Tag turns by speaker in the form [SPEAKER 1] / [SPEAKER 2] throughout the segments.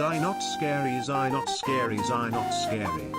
[SPEAKER 1] is I not scary, is I not scary, is I not scary.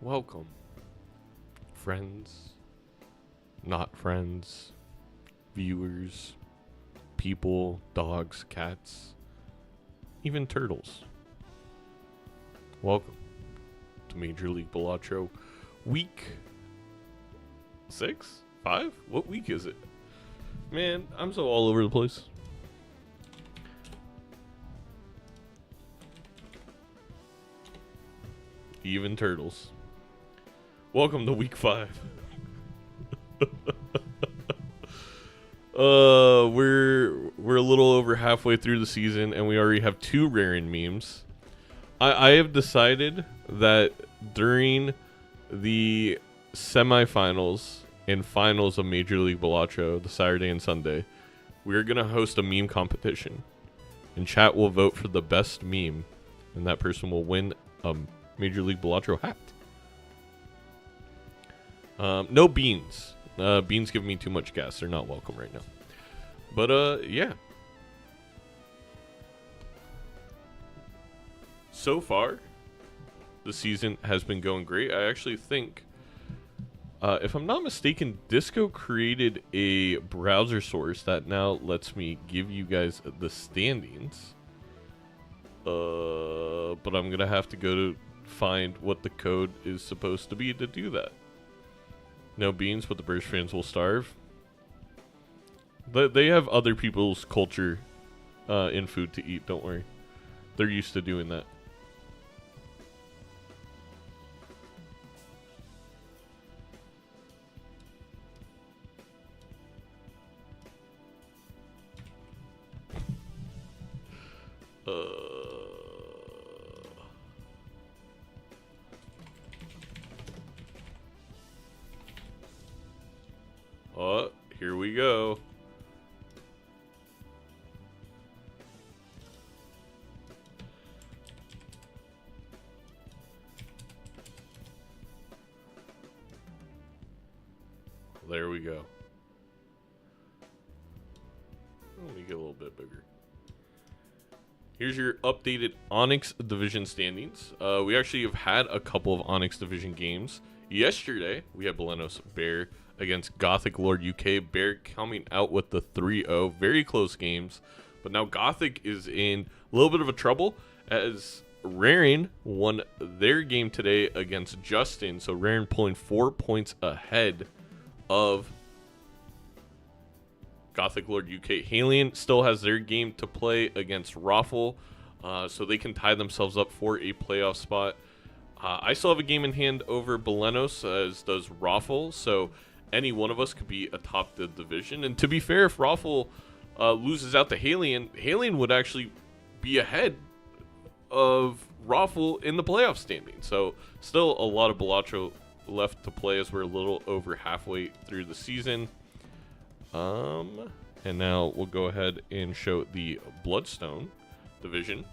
[SPEAKER 2] Welcome, friends, not friends, viewers, people, dogs, cats, even turtles. Welcome to Major League Balatro week 6? 5? What week is it? Man, I'm so all over the place. Even turtles. Welcome to week 5. We're a little over halfway through the season and we already have 2 raring memes. I have decided that during the semifinals and finals of Major League Balatro, the Saturday and Sunday, we're gonna host a meme competition. And chat will vote for the best meme, and that person will win a Major League Balatro hat. No beans. Beans give me too much gas. They're not welcome right now. But, yeah. So far, the season has been going great. I actually think, if I'm not mistaken, Disco created a browser source that now lets me give you guys the standings. But I'm going to have to go to find what the code is supposed to be to do that. No beans, but the Burst fans will starve. But they have other people's culture in food to eat, don't worry. They're used to doing that. Oh, here we go. There we go. Let me get a little bit bigger. Here's your updated Onyx Division standings. We actually have had a couple of Onyx Division games. Yesterday, we had Balenos Bear against Gothic Lord UK. Bear coming out with the 3-0. Very close games. But now Gothic is in a little bit of a trouble as Rarin won their game today against Justin. So Rarin pulling 4 points ahead of Gothic Lord UK. Halion still has their game to play against Raffle, so they can tie themselves up for a playoff spot. I still have a game in hand over Balenos, as does Raffle, so any one of us could be atop the division. And to be fair, if Raffle loses out to Halion, Halion would actually be ahead of Raffle in the playoff standing. So still a lot of Balatro left to play as we're a little over halfway through the season. And now we'll go ahead and show the Bloodstone division.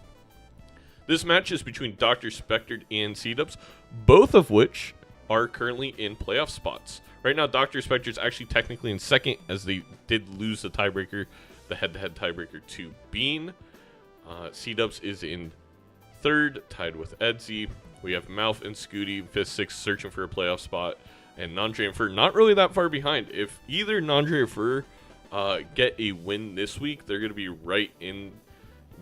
[SPEAKER 2] This match is between DrSpectred and Seadubbs, both of which are currently in playoff spots. Right now, DrSpectred is actually technically in second, as they did lose the tiebreaker, the head-to-head tiebreaker to Bean. Seadubbs is in third, tied with Edsy. We have Mouth and Scooty, 5th, 6th, searching for a playoff spot. And Nandre and Fur not really that far behind. If either Nandre or Fur get a win this week, they're going to be right in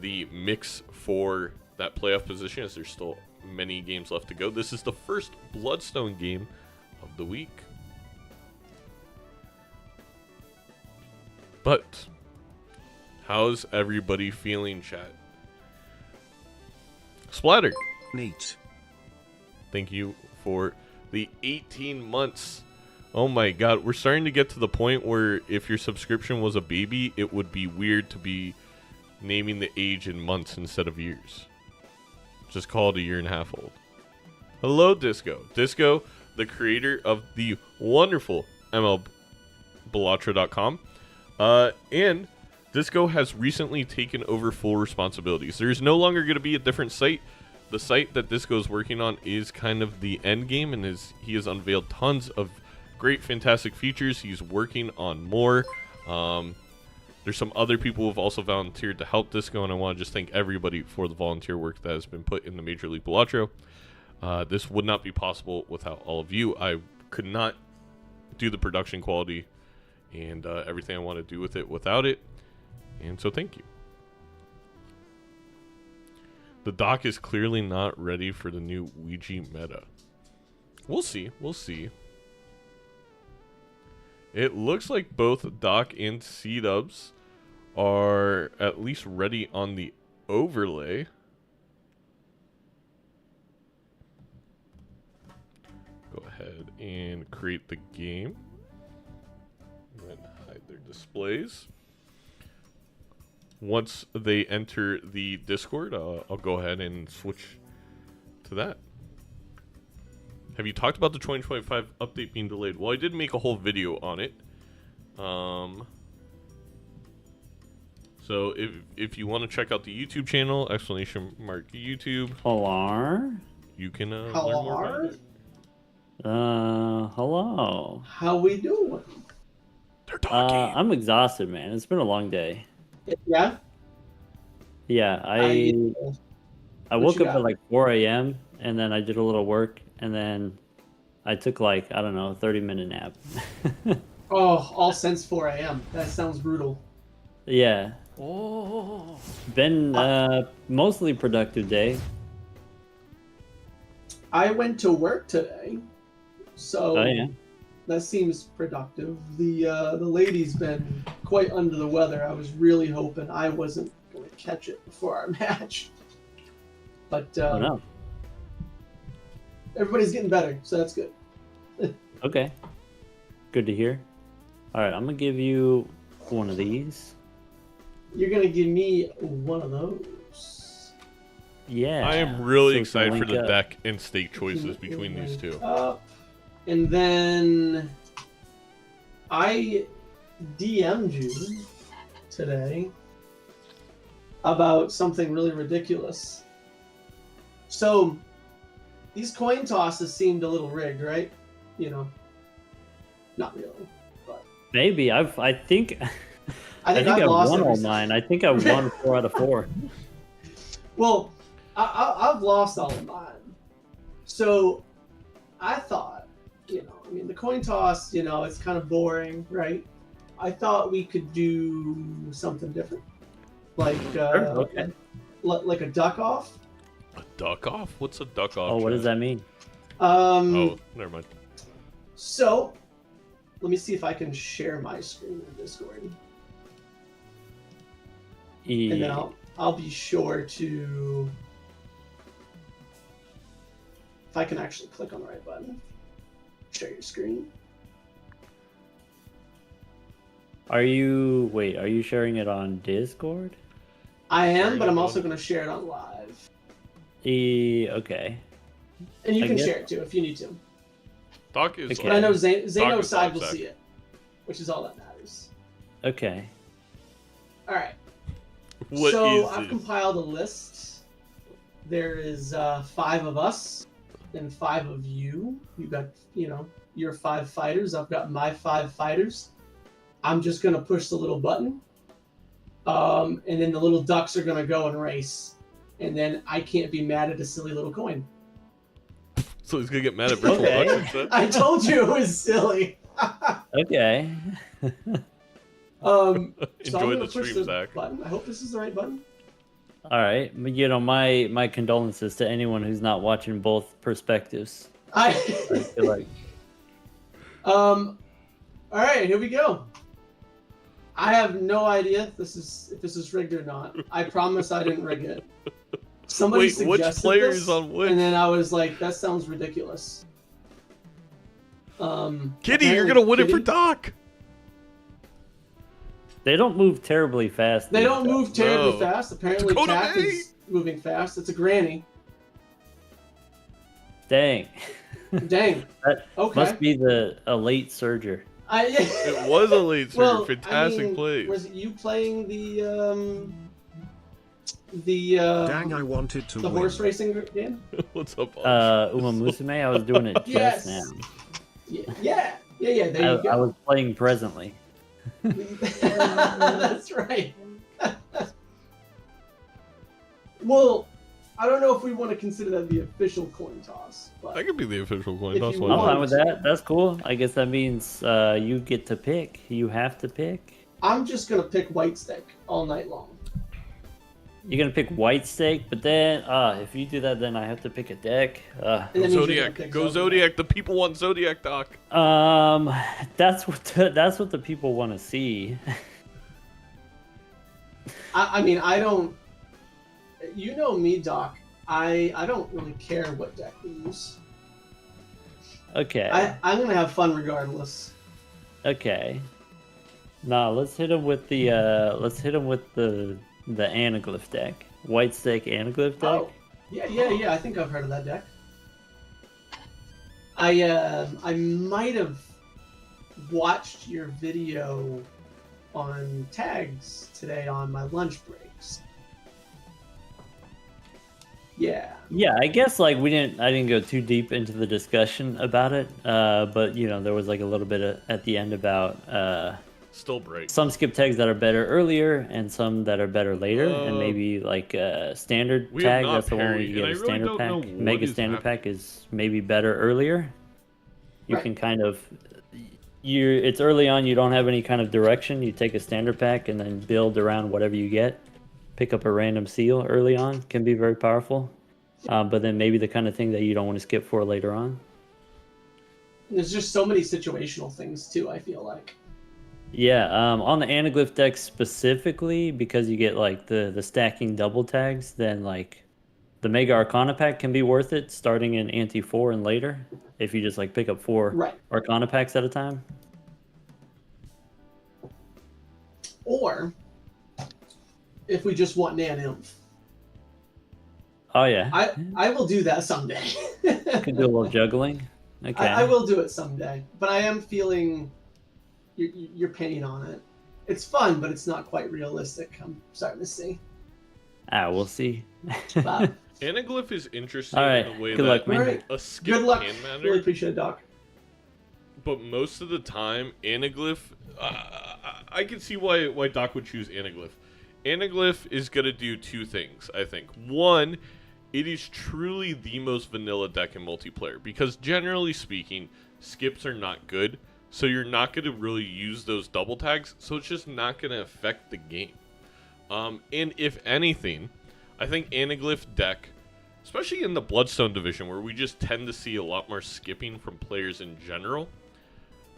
[SPEAKER 2] the mix for that playoff position, as there's still many games left to go. This is the first Bloodstone game of the week. But how's everybody feeling, chat? Splatter,
[SPEAKER 1] Neat.
[SPEAKER 2] thank you for the 18 months. Oh my god, we're starting to get to the point where if your subscription was a baby, it would be weird to be naming the age in months instead of years. Just call it a year and a half old. Hello, Disco. Disco, the creator of the wonderful MLBalatro.com. And Disco has recently taken over full responsibilities. There's no longer going to be a different site. The site that Disco is working on is kind of the end game, and he has unveiled tons of great, fantastic features. He's working on more. There's some other people who have also volunteered to help Disco, and I want to just thank everybody for the volunteer work that has been put in the Major League Balatro. This would not be possible without all of you. I could not do the production quality and everything I want to do with it without it, and so thank you. The doc is clearly not ready for the new Ouija meta. We'll see. We'll see. It looks like both Doc and Seadubbs are at least ready on the overlay. Go ahead and create the game. And hide their displays. Once they enter the Discord, I'll go ahead and switch to that. Have you talked about the 2025 update being delayed? Well, I did make a whole video on it. So if you want to check out the YouTube channel, !YouTube,
[SPEAKER 3] Hello?
[SPEAKER 2] you can learn more about it.
[SPEAKER 3] Hello.
[SPEAKER 4] How we doing?
[SPEAKER 2] They're talking.
[SPEAKER 3] I'm exhausted, man. It's been a long day.
[SPEAKER 4] Yeah.
[SPEAKER 3] Yeah, I woke up at like 4 a.m. and then I did a little work and then I took like, I don't know, a 30-minute nap.
[SPEAKER 4] Oh, all since 4 a.m. That sounds brutal.
[SPEAKER 3] Yeah.
[SPEAKER 2] Oh.
[SPEAKER 3] Been mostly productive day.
[SPEAKER 4] I went to work today, so
[SPEAKER 3] Oh yeah.
[SPEAKER 4] that seems productive. The lady's been quite under the weather. I was really hoping I wasn't going to catch it before our match, but
[SPEAKER 3] Oh no.
[SPEAKER 4] everybody's getting better, so that's good.
[SPEAKER 3] Okay. Good to hear. All right, I'm gonna give you one of these.
[SPEAKER 4] You're gonna give me one of those.
[SPEAKER 3] Yeah.
[SPEAKER 2] I am really
[SPEAKER 3] So
[SPEAKER 2] excited for
[SPEAKER 3] link
[SPEAKER 2] the
[SPEAKER 3] up.
[SPEAKER 2] deck and stake choices between these two.
[SPEAKER 4] Up. And then I DM'd you today about something really ridiculous. So these coin tosses seemed a little rigged, right? You know, not really, but
[SPEAKER 3] Maybe I think
[SPEAKER 4] I think I've
[SPEAKER 3] I
[SPEAKER 4] lost
[SPEAKER 3] won
[SPEAKER 4] every
[SPEAKER 3] all mine. I think I won 4 out of 4.
[SPEAKER 4] Well, I've lost all of mine. So I thought, I mean, the coin toss, it's kind of boring, right? I thought we could do something different, like
[SPEAKER 3] Okay.
[SPEAKER 4] like a duck off.
[SPEAKER 2] A duck off? What's a duck off?
[SPEAKER 3] Oh, what does
[SPEAKER 2] Chad?
[SPEAKER 3] that mean?
[SPEAKER 2] Oh, never mind.
[SPEAKER 4] So let me see if I can share my screen in Discord, and then I'll be sure to, if I can actually click on the right button, share your screen.
[SPEAKER 3] Are you sharing it on Discord?
[SPEAKER 4] I am,
[SPEAKER 2] Sharing
[SPEAKER 4] but
[SPEAKER 2] it
[SPEAKER 4] I'm
[SPEAKER 2] on-
[SPEAKER 4] also going to share it on live,
[SPEAKER 3] Okay.
[SPEAKER 4] and you
[SPEAKER 3] I
[SPEAKER 4] can
[SPEAKER 3] guess-
[SPEAKER 4] share it too if you need to.
[SPEAKER 2] Doc is.
[SPEAKER 3] Okay.
[SPEAKER 4] But I know Zeno
[SPEAKER 2] Doc is
[SPEAKER 4] side will
[SPEAKER 2] Doc.
[SPEAKER 4] see it, which is all that matters.
[SPEAKER 3] Okay.
[SPEAKER 4] All right.
[SPEAKER 2] What
[SPEAKER 4] so
[SPEAKER 2] is
[SPEAKER 4] I've
[SPEAKER 2] this?
[SPEAKER 4] compiled a list. There is 5 of us and 5 of you. You got, your 5 fighters. I've got my 5 fighters. I'm just gonna push the little button, and then the little ducks are gonna go and race, and then I can't be mad at a silly little coin.
[SPEAKER 2] So he's gonna get mad at virtual
[SPEAKER 3] Okay.
[SPEAKER 2] ducks instead.
[SPEAKER 4] I told you it was silly.
[SPEAKER 3] Okay.
[SPEAKER 4] So I'm
[SPEAKER 2] Enjoy
[SPEAKER 4] gonna
[SPEAKER 2] the
[SPEAKER 4] push
[SPEAKER 2] stream,
[SPEAKER 4] the
[SPEAKER 2] Zach.
[SPEAKER 4] button. I hope this is the right button.
[SPEAKER 3] All right. But, my condolences to anyone who's not watching both perspectives. I feel like.
[SPEAKER 4] All right, here we go. I have no idea if this is rigged or not. I promise I didn't rig it. Somebody
[SPEAKER 2] Wait, which
[SPEAKER 4] suggested
[SPEAKER 2] player
[SPEAKER 4] this,
[SPEAKER 2] is on which?
[SPEAKER 4] and then I was like, that sounds ridiculous.
[SPEAKER 2] Kitty, you're gonna win it for
[SPEAKER 4] Kitty-
[SPEAKER 2] Doc.
[SPEAKER 3] They don't move terribly fast.
[SPEAKER 4] They
[SPEAKER 3] these
[SPEAKER 4] don't
[SPEAKER 3] days.
[SPEAKER 4] move terribly
[SPEAKER 2] No.
[SPEAKER 4] fast. Apparently,
[SPEAKER 2] Dakota
[SPEAKER 4] Jack
[SPEAKER 2] Bay.
[SPEAKER 4] is moving fast. It's a granny.
[SPEAKER 3] Dang.
[SPEAKER 4] Dang.
[SPEAKER 3] That
[SPEAKER 4] Okay.
[SPEAKER 3] must be a late surger.
[SPEAKER 2] It was a late surge.
[SPEAKER 4] Well,
[SPEAKER 2] Fantastic play.
[SPEAKER 4] Was it you playing the
[SPEAKER 1] Dang, I wanted to
[SPEAKER 4] the
[SPEAKER 1] win.
[SPEAKER 4] horse racing game?
[SPEAKER 2] What's up, Bob?
[SPEAKER 3] Uma Musume, I was doing it
[SPEAKER 4] Yes.
[SPEAKER 3] just now.
[SPEAKER 4] Yeah. There you
[SPEAKER 3] I
[SPEAKER 4] go.
[SPEAKER 3] was playing presently.
[SPEAKER 4] That's right. Well, I don't know if we want to consider that the official coin toss, but
[SPEAKER 2] That could be the official coin
[SPEAKER 4] If
[SPEAKER 2] toss.
[SPEAKER 4] you
[SPEAKER 2] Why
[SPEAKER 3] I'm
[SPEAKER 4] want-
[SPEAKER 2] not?
[SPEAKER 3] fine with that. That's cool. I guess that means you get to pick. You have to pick.
[SPEAKER 4] I'm just gonna pick white stick all night long.
[SPEAKER 3] You're gonna pick white steak, but then if you do that, then I have to pick a deck.
[SPEAKER 4] And that means you're gonna
[SPEAKER 2] Zodiac.
[SPEAKER 4] pick
[SPEAKER 2] Go Zodiac. The people want Zodiac, Doc.
[SPEAKER 3] That's what the people want to see.
[SPEAKER 4] I mean, I don't. You know me, Doc. I don't really care what deck we use.
[SPEAKER 3] Okay.
[SPEAKER 4] I'm gonna have fun regardless.
[SPEAKER 3] Okay. Nah, let's hit him with the anaglyph deck. White steak anaglyph deck.
[SPEAKER 4] Oh, yeah. I think I've heard of that deck. I might have watched your video on tags today on my lunch breaks. Yeah.
[SPEAKER 3] Yeah, I guess I didn't go too deep into the discussion about it, but there was like a little bit at the end about
[SPEAKER 2] Still break.
[SPEAKER 3] some skip tags that are better earlier and some that are better later, and maybe like standard
[SPEAKER 2] We have
[SPEAKER 3] tag.
[SPEAKER 2] not
[SPEAKER 3] That's the one where
[SPEAKER 2] parried,
[SPEAKER 3] you
[SPEAKER 2] and
[SPEAKER 3] get
[SPEAKER 2] I
[SPEAKER 3] a
[SPEAKER 2] really
[SPEAKER 3] standard
[SPEAKER 2] don't
[SPEAKER 3] pack.
[SPEAKER 2] know what
[SPEAKER 3] Mega
[SPEAKER 2] is
[SPEAKER 3] standard
[SPEAKER 2] happening.
[SPEAKER 3] pack is maybe better earlier. You
[SPEAKER 4] Right.
[SPEAKER 3] can kind of it's early on. You don't have any kind of direction. You take a standard pack and then build around whatever you get. Pick up a random seal early on can be very powerful, but then maybe the kind of thing that you don't want to skip for later on.
[SPEAKER 4] There's just so many situational things too. I feel like.
[SPEAKER 3] Yeah, on the anaglyph deck specifically, because you get like the stacking double tags, then like the Mega Arcana pack can be worth it starting in Ante 4 and later if you just like pick up 4
[SPEAKER 4] Right.
[SPEAKER 3] Arcana packs at a time.
[SPEAKER 4] Or if we just want Nan Inf.
[SPEAKER 3] Oh yeah,
[SPEAKER 4] I will do that someday.
[SPEAKER 3] can do a little juggling. Okay.
[SPEAKER 4] I will do it someday, but I am feeling your pain on it. It's fun, but it's not quite realistic. I'm starting to see.
[SPEAKER 3] We'll see.
[SPEAKER 4] Wow.
[SPEAKER 2] Anaglyph is interesting
[SPEAKER 3] All right.
[SPEAKER 2] in the way
[SPEAKER 3] Good
[SPEAKER 2] that
[SPEAKER 3] luck, man.
[SPEAKER 4] All right.
[SPEAKER 2] a skip
[SPEAKER 4] Good luck.
[SPEAKER 2] can matter.
[SPEAKER 4] Really appreciate it, Doc.
[SPEAKER 2] But most of the time, Anaglyph, I can see why Doc would choose Anaglyph. Anaglyph is going to do 2 things, I think. One, it is truly the most vanilla deck in multiplayer, because generally speaking, skips are not good, so you're not going to really use those double tags, so it's just not going to affect the game. And if anything, I think Anaglyph deck, especially in the Bloodstone division, where we just tend to see a lot more skipping from players in general,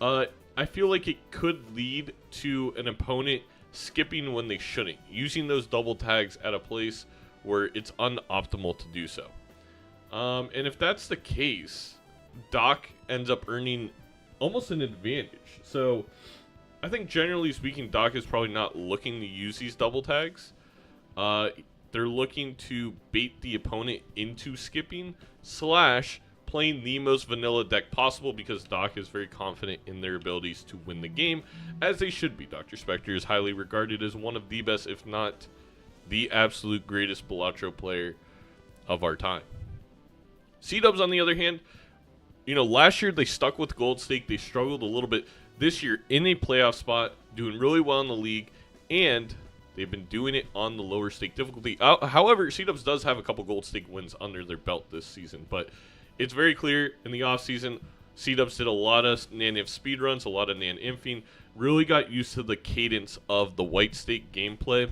[SPEAKER 2] I feel like it could lead to an opponent skipping when they shouldn't, using those double tags at a place where it's unoptimal to do so. And if that's the case, Doc ends up earning almost an advantage. So I think generally speaking, Doc is probably not looking to use these double tags. They're looking to bait the opponent into skipping / playing the most vanilla deck possible because Doc is very confident in their abilities to win the game, as they should be. DrSpectred is highly regarded as one of the best, if not the absolute greatest Balatro player of our time. Seadubbs, on the other hand, you know, last year they stuck with Gold Stake. They struggled a little bit. This year, in a playoff spot, doing really well in the league, and they've been doing it on the lower stake difficulty. However, Seadubbs does have a couple Gold Stake wins under their belt this season, but it's very clear in the offseason, Seadubbs did a lot of Nan-Inf speedruns, a lot of Nan-Infing, really got used to the cadence of the white stake gameplay,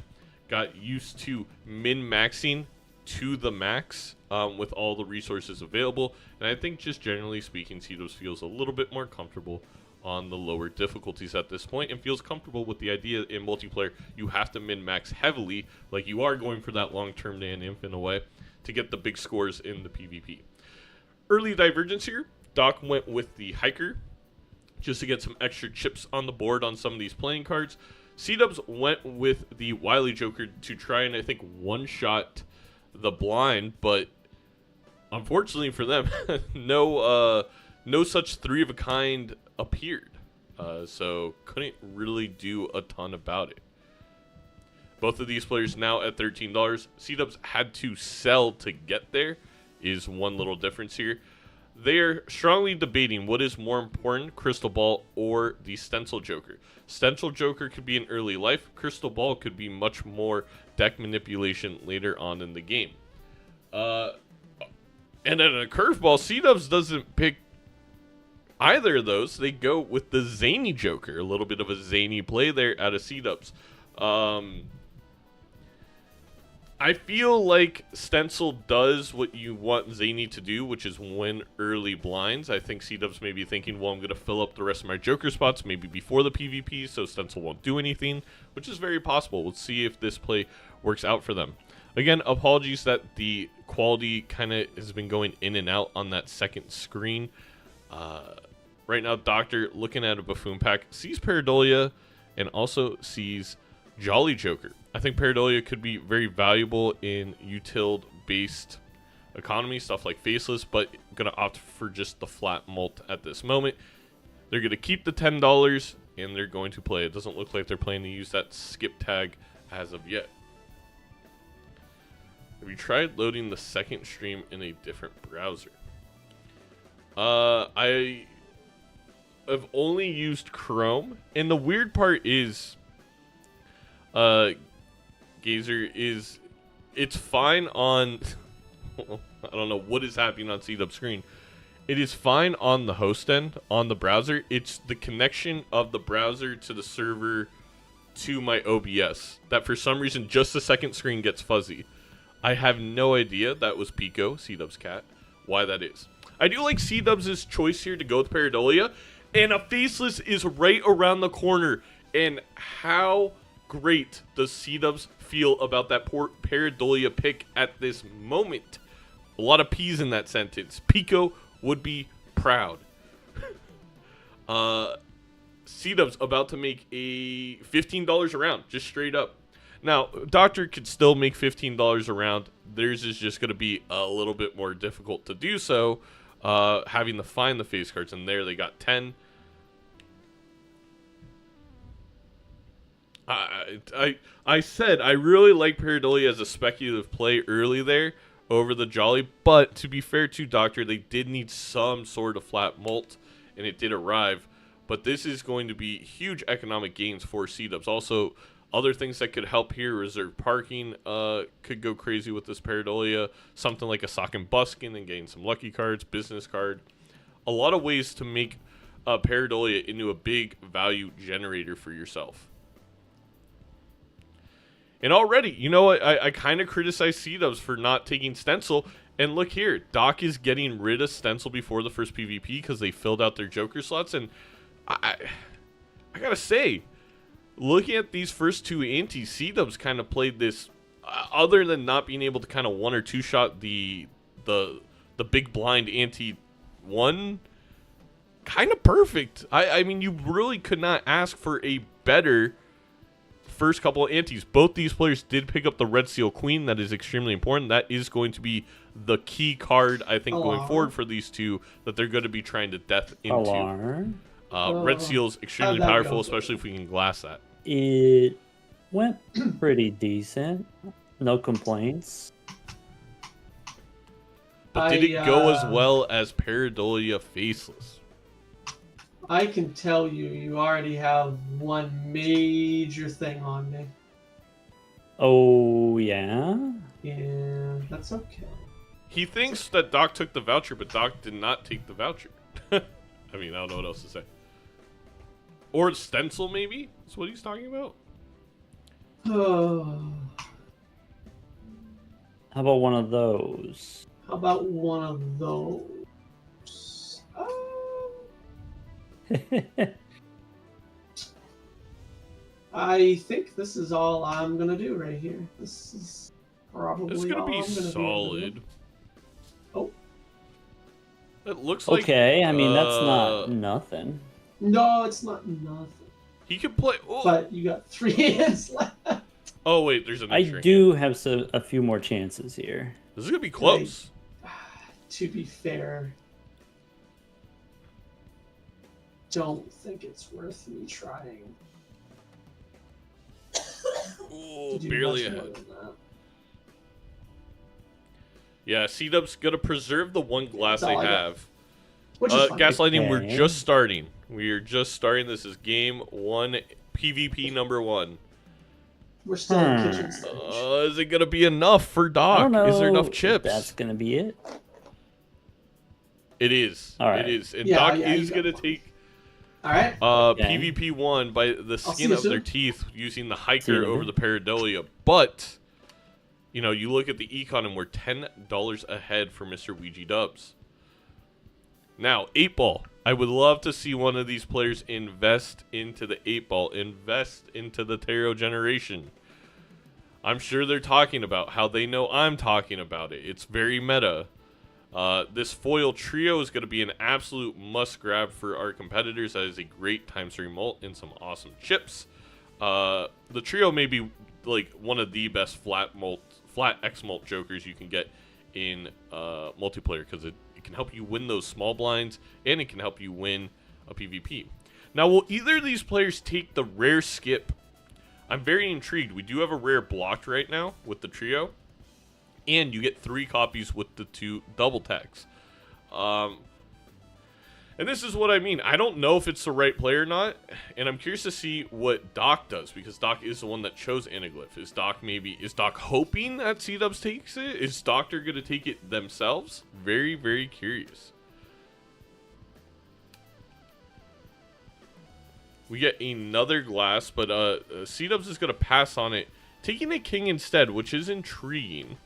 [SPEAKER 2] got used to min-maxing to the max with all the resources available, and I think just generally speaking, Seadubbs feels a little bit more comfortable on the lower difficulties at this point and feels comfortable with the idea in multiplayer you have to min-max heavily, like you are going for that long-term Nan-Inf in a way, to get the big scores in the PvP. Early divergence here, Doc went with the Hiker just to get some extra chips on the board on some of these playing cards. Seadubbs went with the Wily Joker to try and, I think, one-shot the blind, but unfortunately for them, no such three-of-a-kind appeared, so couldn't really do a ton about it. Both of these players now at $13. Seadubbs had to sell to get there, is one little difference here. They are strongly debating what is more important, Crystal Ball or the Stencil Joker. Stencil Joker could be in early life. Crystal Ball could be much more deck manipulation later on in the game. And then a curveball, Seadubbs doesn't pick either of those. They go with the Zany Joker. A little bit of a zany play there out of Seadubbs. I feel like Stencil does what you want Zany to do, which is win early blinds. I think Seadubbs may be thinking, well, I'm going to fill up the rest of my Joker spots maybe before the PvP, so Stencil won't do anything, which is very possible. We'll see if this play works out for them. Again, apologies that the quality kind of has been going in and out on that second screen. Right now, Doctor, looking at a Buffoon pack, sees Pareidolia and also sees Jolly Joker. I think Pareidolia could be very valuable in utility-based economy, stuff like Faceless, but going to opt for just the flat mult at this moment. They're going to keep the $10, and they're going to play. It doesn't look like they're planning to use that skip tag as of yet. Have you tried loading the second stream in a different browser? I have only used Chrome, and the weird part is, Gazer, is it's fine on I don't know what is happening on Seadubbs screen. It is fine on the host end on the browser. It's the connection of the browser to the server to my OBS that for some reason just the second screen gets fuzzy. I have no idea. That was Pico, Seadubbs cat, why that is. I do like Seadubbs' choice here to go with Pareidolia, and a Faceless is right around the corner. And how great does Seadubbs feel about that poor Pareidolia pick at this moment? A lot of P's in that sentence. Pico would be proud. Seadubbs about to make a $15 a round, just straight up. Now, Doctor could still make $15 a round. Theirs is just going to be a little bit more difficult to do so, having to find the face cards. And there they got 10. I said I really like Pareidolia as a speculative play early there over the Jolly, but to be fair to Doctor, they did need some sort of flat mult, and it did arrive. But this is going to be huge economic gains for Seadubbs. Also, other things that could help here, reserve parking could go crazy with this Pareidolia. Something like a Sock and Buskin and getting some lucky cards, business card. A lot of ways to make Pareidolia into a big value generator for yourself. And already, you know what? I kind of criticize Seadubbs for not taking Stencil. And look here, Doc is getting rid of Stencil before the first PvP because they filled out their Joker slots. And I gotta say, looking at these first two antis, Seadubbs kind of played this, other than not being able to kind of one or two shot the big blind ante one, kind of perfect. I mean, you really could not ask for a better first couple of antes. Both these players did pick up the Red Seal Queen. That is extremely important. That is going to be the key card, I think, going forward for these two that they're going to be trying to death into.
[SPEAKER 3] Alarm.
[SPEAKER 2] Red Seal's extremely powerful, especially if we can glass that.
[SPEAKER 3] It went pretty decent. No complaints.
[SPEAKER 2] But did it go as well as Pareidolia Faceless?
[SPEAKER 4] I can tell you, you already have one major thing on me.
[SPEAKER 3] Oh, yeah?
[SPEAKER 4] Yeah, that's okay.
[SPEAKER 2] He thinks that Doc took the voucher, but Doc did not take the voucher. I mean, I don't know what else to say. Or stencil, maybe? That's what he's talking about.
[SPEAKER 4] Oh.
[SPEAKER 3] How about one of those?
[SPEAKER 4] How about one of those? I think this is all I'm gonna do right here. This is probably
[SPEAKER 2] It's gonna be
[SPEAKER 4] all I'm gonna
[SPEAKER 2] solid.
[SPEAKER 4] do. Oh.
[SPEAKER 2] It looks like...
[SPEAKER 3] Okay, I mean, that's not nothing.
[SPEAKER 4] No, it's not nothing.
[SPEAKER 2] He could play... Oh,
[SPEAKER 4] But you got 3 hands left.
[SPEAKER 2] oh wait, there's an
[SPEAKER 3] I
[SPEAKER 2] extra
[SPEAKER 3] do have a few more chances here.
[SPEAKER 2] This is gonna be close.
[SPEAKER 4] To be fair, don't think it's worth me trying.
[SPEAKER 2] Ooh,
[SPEAKER 4] to do
[SPEAKER 2] barely
[SPEAKER 4] much more
[SPEAKER 2] ahead.
[SPEAKER 4] than that.
[SPEAKER 2] Yeah, Seadubbs gonna preserve the one glass
[SPEAKER 4] That's
[SPEAKER 2] they
[SPEAKER 4] all I got.
[SPEAKER 2] have.
[SPEAKER 4] Which is fine.
[SPEAKER 2] Gaslighting, we're
[SPEAKER 3] Okay.
[SPEAKER 2] just starting. We are just starting. This is game 1, PvP number 1.
[SPEAKER 4] We're still in kitchen stage.
[SPEAKER 2] Is it gonna be enough for
[SPEAKER 3] I
[SPEAKER 2] Doc?
[SPEAKER 3] don't know
[SPEAKER 2] Is there enough
[SPEAKER 3] if
[SPEAKER 2] chips?
[SPEAKER 3] That's gonna be it.
[SPEAKER 2] It is.
[SPEAKER 3] All right.
[SPEAKER 2] It is. And
[SPEAKER 4] Yeah,
[SPEAKER 2] Doc
[SPEAKER 4] yeah,
[SPEAKER 2] is
[SPEAKER 4] you got
[SPEAKER 2] gonna
[SPEAKER 4] one.
[SPEAKER 2] take
[SPEAKER 4] All right.
[SPEAKER 3] Okay.
[SPEAKER 2] PvP 1 by the
[SPEAKER 4] see
[SPEAKER 2] skin
[SPEAKER 4] you
[SPEAKER 2] of their
[SPEAKER 4] soon.
[SPEAKER 2] teeth using the
[SPEAKER 3] See
[SPEAKER 2] hiker
[SPEAKER 3] you
[SPEAKER 2] over
[SPEAKER 3] later.
[SPEAKER 2] the Pareidolia. But, you know, you look at the econ and we're $10 ahead for Mr. Ouija Dubs. Now, 8-ball. I would love to see one of these players invest into the 8-ball, invest into the tarot generation. I'm sure they're talking about how they know I'm talking about it. It's very meta. This foil trio is going to be an absolute must grab for our competitors. That is a great ×3 mult and some awesome chips. The trio may be like one of the best flat X mult jokers you can get in multiplayer, because it can help you win those small blinds and it can help you win a PvP. Now, will either of these players take the rare skip? I'm very intrigued. We do have a rare blocked right now with the trio, and you get 3 copies with the 2 double tags. And this is what I mean. I don't know if it's the right player or not, and I'm curious to see what Doc does, because Doc is the one that chose Anaglyph. Is Doc hoping that Seadubbs takes it? Is Doctor going to take it themselves? Very, very curious. We get another glass, but Seadubbs is going to pass on it, taking a king instead, which is intriguing.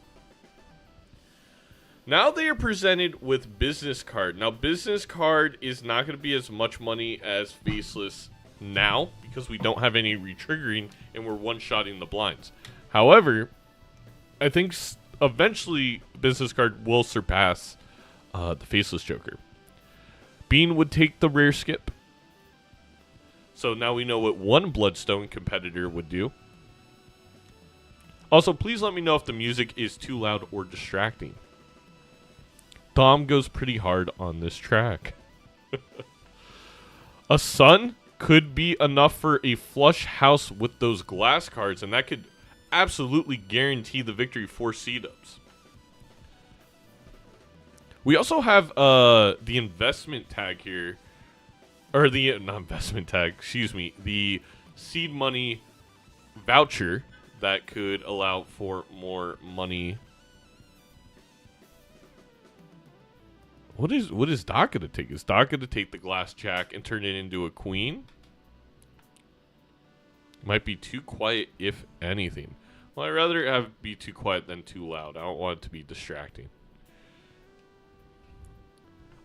[SPEAKER 2] Now they are presented with business card. Now, business card is not going to be as much money as Faceless now, because we don't have any retriggering and we're one-shotting the blinds. However, I think eventually business card will surpass the Faceless Joker. Bean would take the rare skip. So now we know what one Bloodstone competitor would do. Also, please let me know if the music is too loud or distracting. Dom goes pretty hard on this track. A sun could be enough for a flush house with those glass cards, and that could absolutely guarantee the victory for Seadubbs. We also have the investment tag here. Or the, not investment tag, excuse me. The seed money voucher that could allow for more money. What is Doc going to take? Is Doc going to take the glass jack and turn it into a queen? Might be too quiet, if anything. Well, I'd rather be too quiet than too loud. I don't want it to be distracting.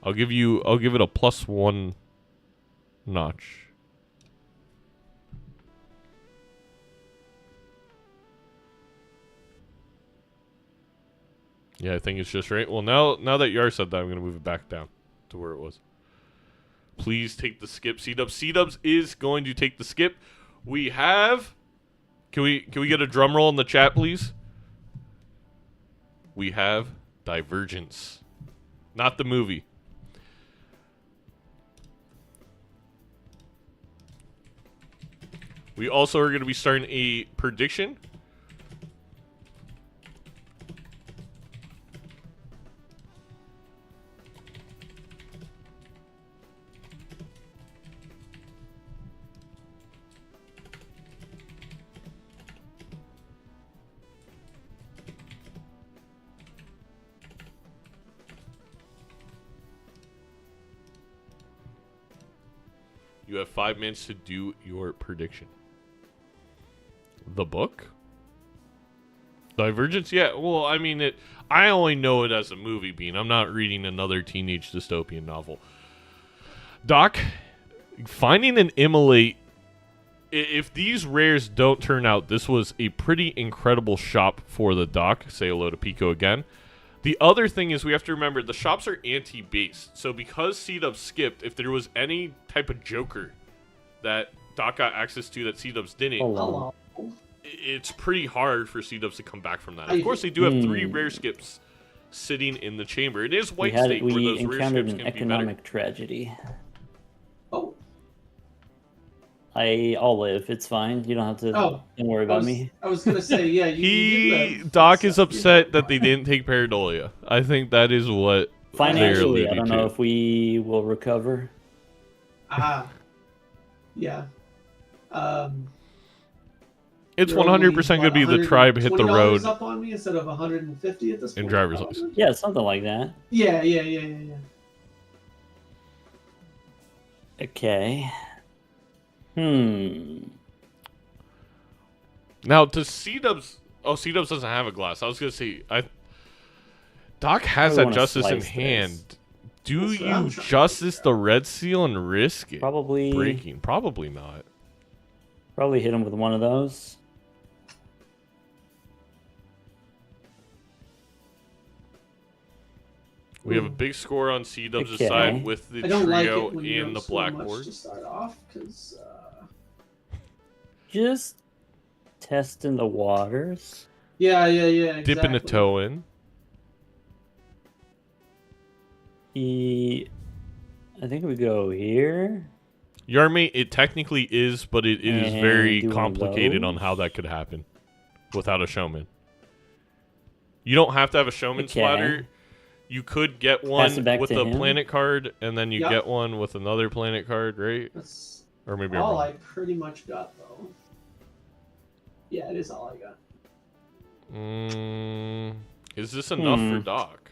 [SPEAKER 2] I'll give it a +1 notch. Yeah, I think it's just right. Well, now that Yar said that, I'm going to move it back down to where it was. Please take the skip, Seadubbs. Seadubbs is going to take the skip. We have Can we get a drum roll in the chat, please? We have Divergence. Not the movie. We also are going to be starting a prediction. You have 5 minutes to do your prediction. The book? Divergence? Yeah, well, I mean, I only know it as a movie, Bean. I'm not reading another teenage dystopian novel. Doc, finding an immolate, if these rares don't turn out, this was a pretty incredible shop for the Doc. Say hello to Pico again. The other thing is we have to remember the shops are anti-based. So because Seadubbs skipped, if there was any type of Joker that Doc got access to that Seadubbs didn't,
[SPEAKER 4] Hello.
[SPEAKER 2] it's pretty hard for Seadubbs to come back from that. Of course, they do have 3 rare skips sitting in the chamber. It is White Stake where those rare
[SPEAKER 3] encountered
[SPEAKER 2] skips
[SPEAKER 3] an
[SPEAKER 2] can be better.
[SPEAKER 3] economic tragedy.
[SPEAKER 4] Oh.
[SPEAKER 3] I'll live. It's fine. You don't have to. Don't worry about me.
[SPEAKER 4] I was gonna say, yeah. You live.
[SPEAKER 2] Doc is upset that they didn't take Pareidolia. I think that is what
[SPEAKER 3] Financially, I don't know if we will recover.
[SPEAKER 4] Yeah.
[SPEAKER 2] It's 100% going to be the tribe hit the road.
[SPEAKER 4] $20 up on me instead of 150 at this point.
[SPEAKER 2] In driver's license.
[SPEAKER 3] Yeah, something like that.
[SPEAKER 4] Yeah.
[SPEAKER 3] Okay.
[SPEAKER 2] Now, does Seadubbs... Oh, Seadubbs doesn't have a glass. I was going to say... Doc has that justice in hand. Do you justice the red seal and risk it?
[SPEAKER 3] Probably...
[SPEAKER 2] breaking? Probably not.
[SPEAKER 3] Probably hit him with one of those.
[SPEAKER 2] We have a big score on Seadubbs' side with the trio and the blackboard.
[SPEAKER 4] To start off, because
[SPEAKER 3] just testing the waters.
[SPEAKER 4] Yeah. Exactly.
[SPEAKER 2] Dipping a toe in.
[SPEAKER 3] I think we go here.
[SPEAKER 2] Yarmate, it technically is, but it is very complicated on how that could happen without a showman. You don't have to have a showman splatter. You could get one with a planet card, and then you get one with another planet card, right?
[SPEAKER 4] That's
[SPEAKER 2] or maybe
[SPEAKER 4] all I pretty much got, though. Yeah, it is all I got.
[SPEAKER 2] Is this enough for Doc?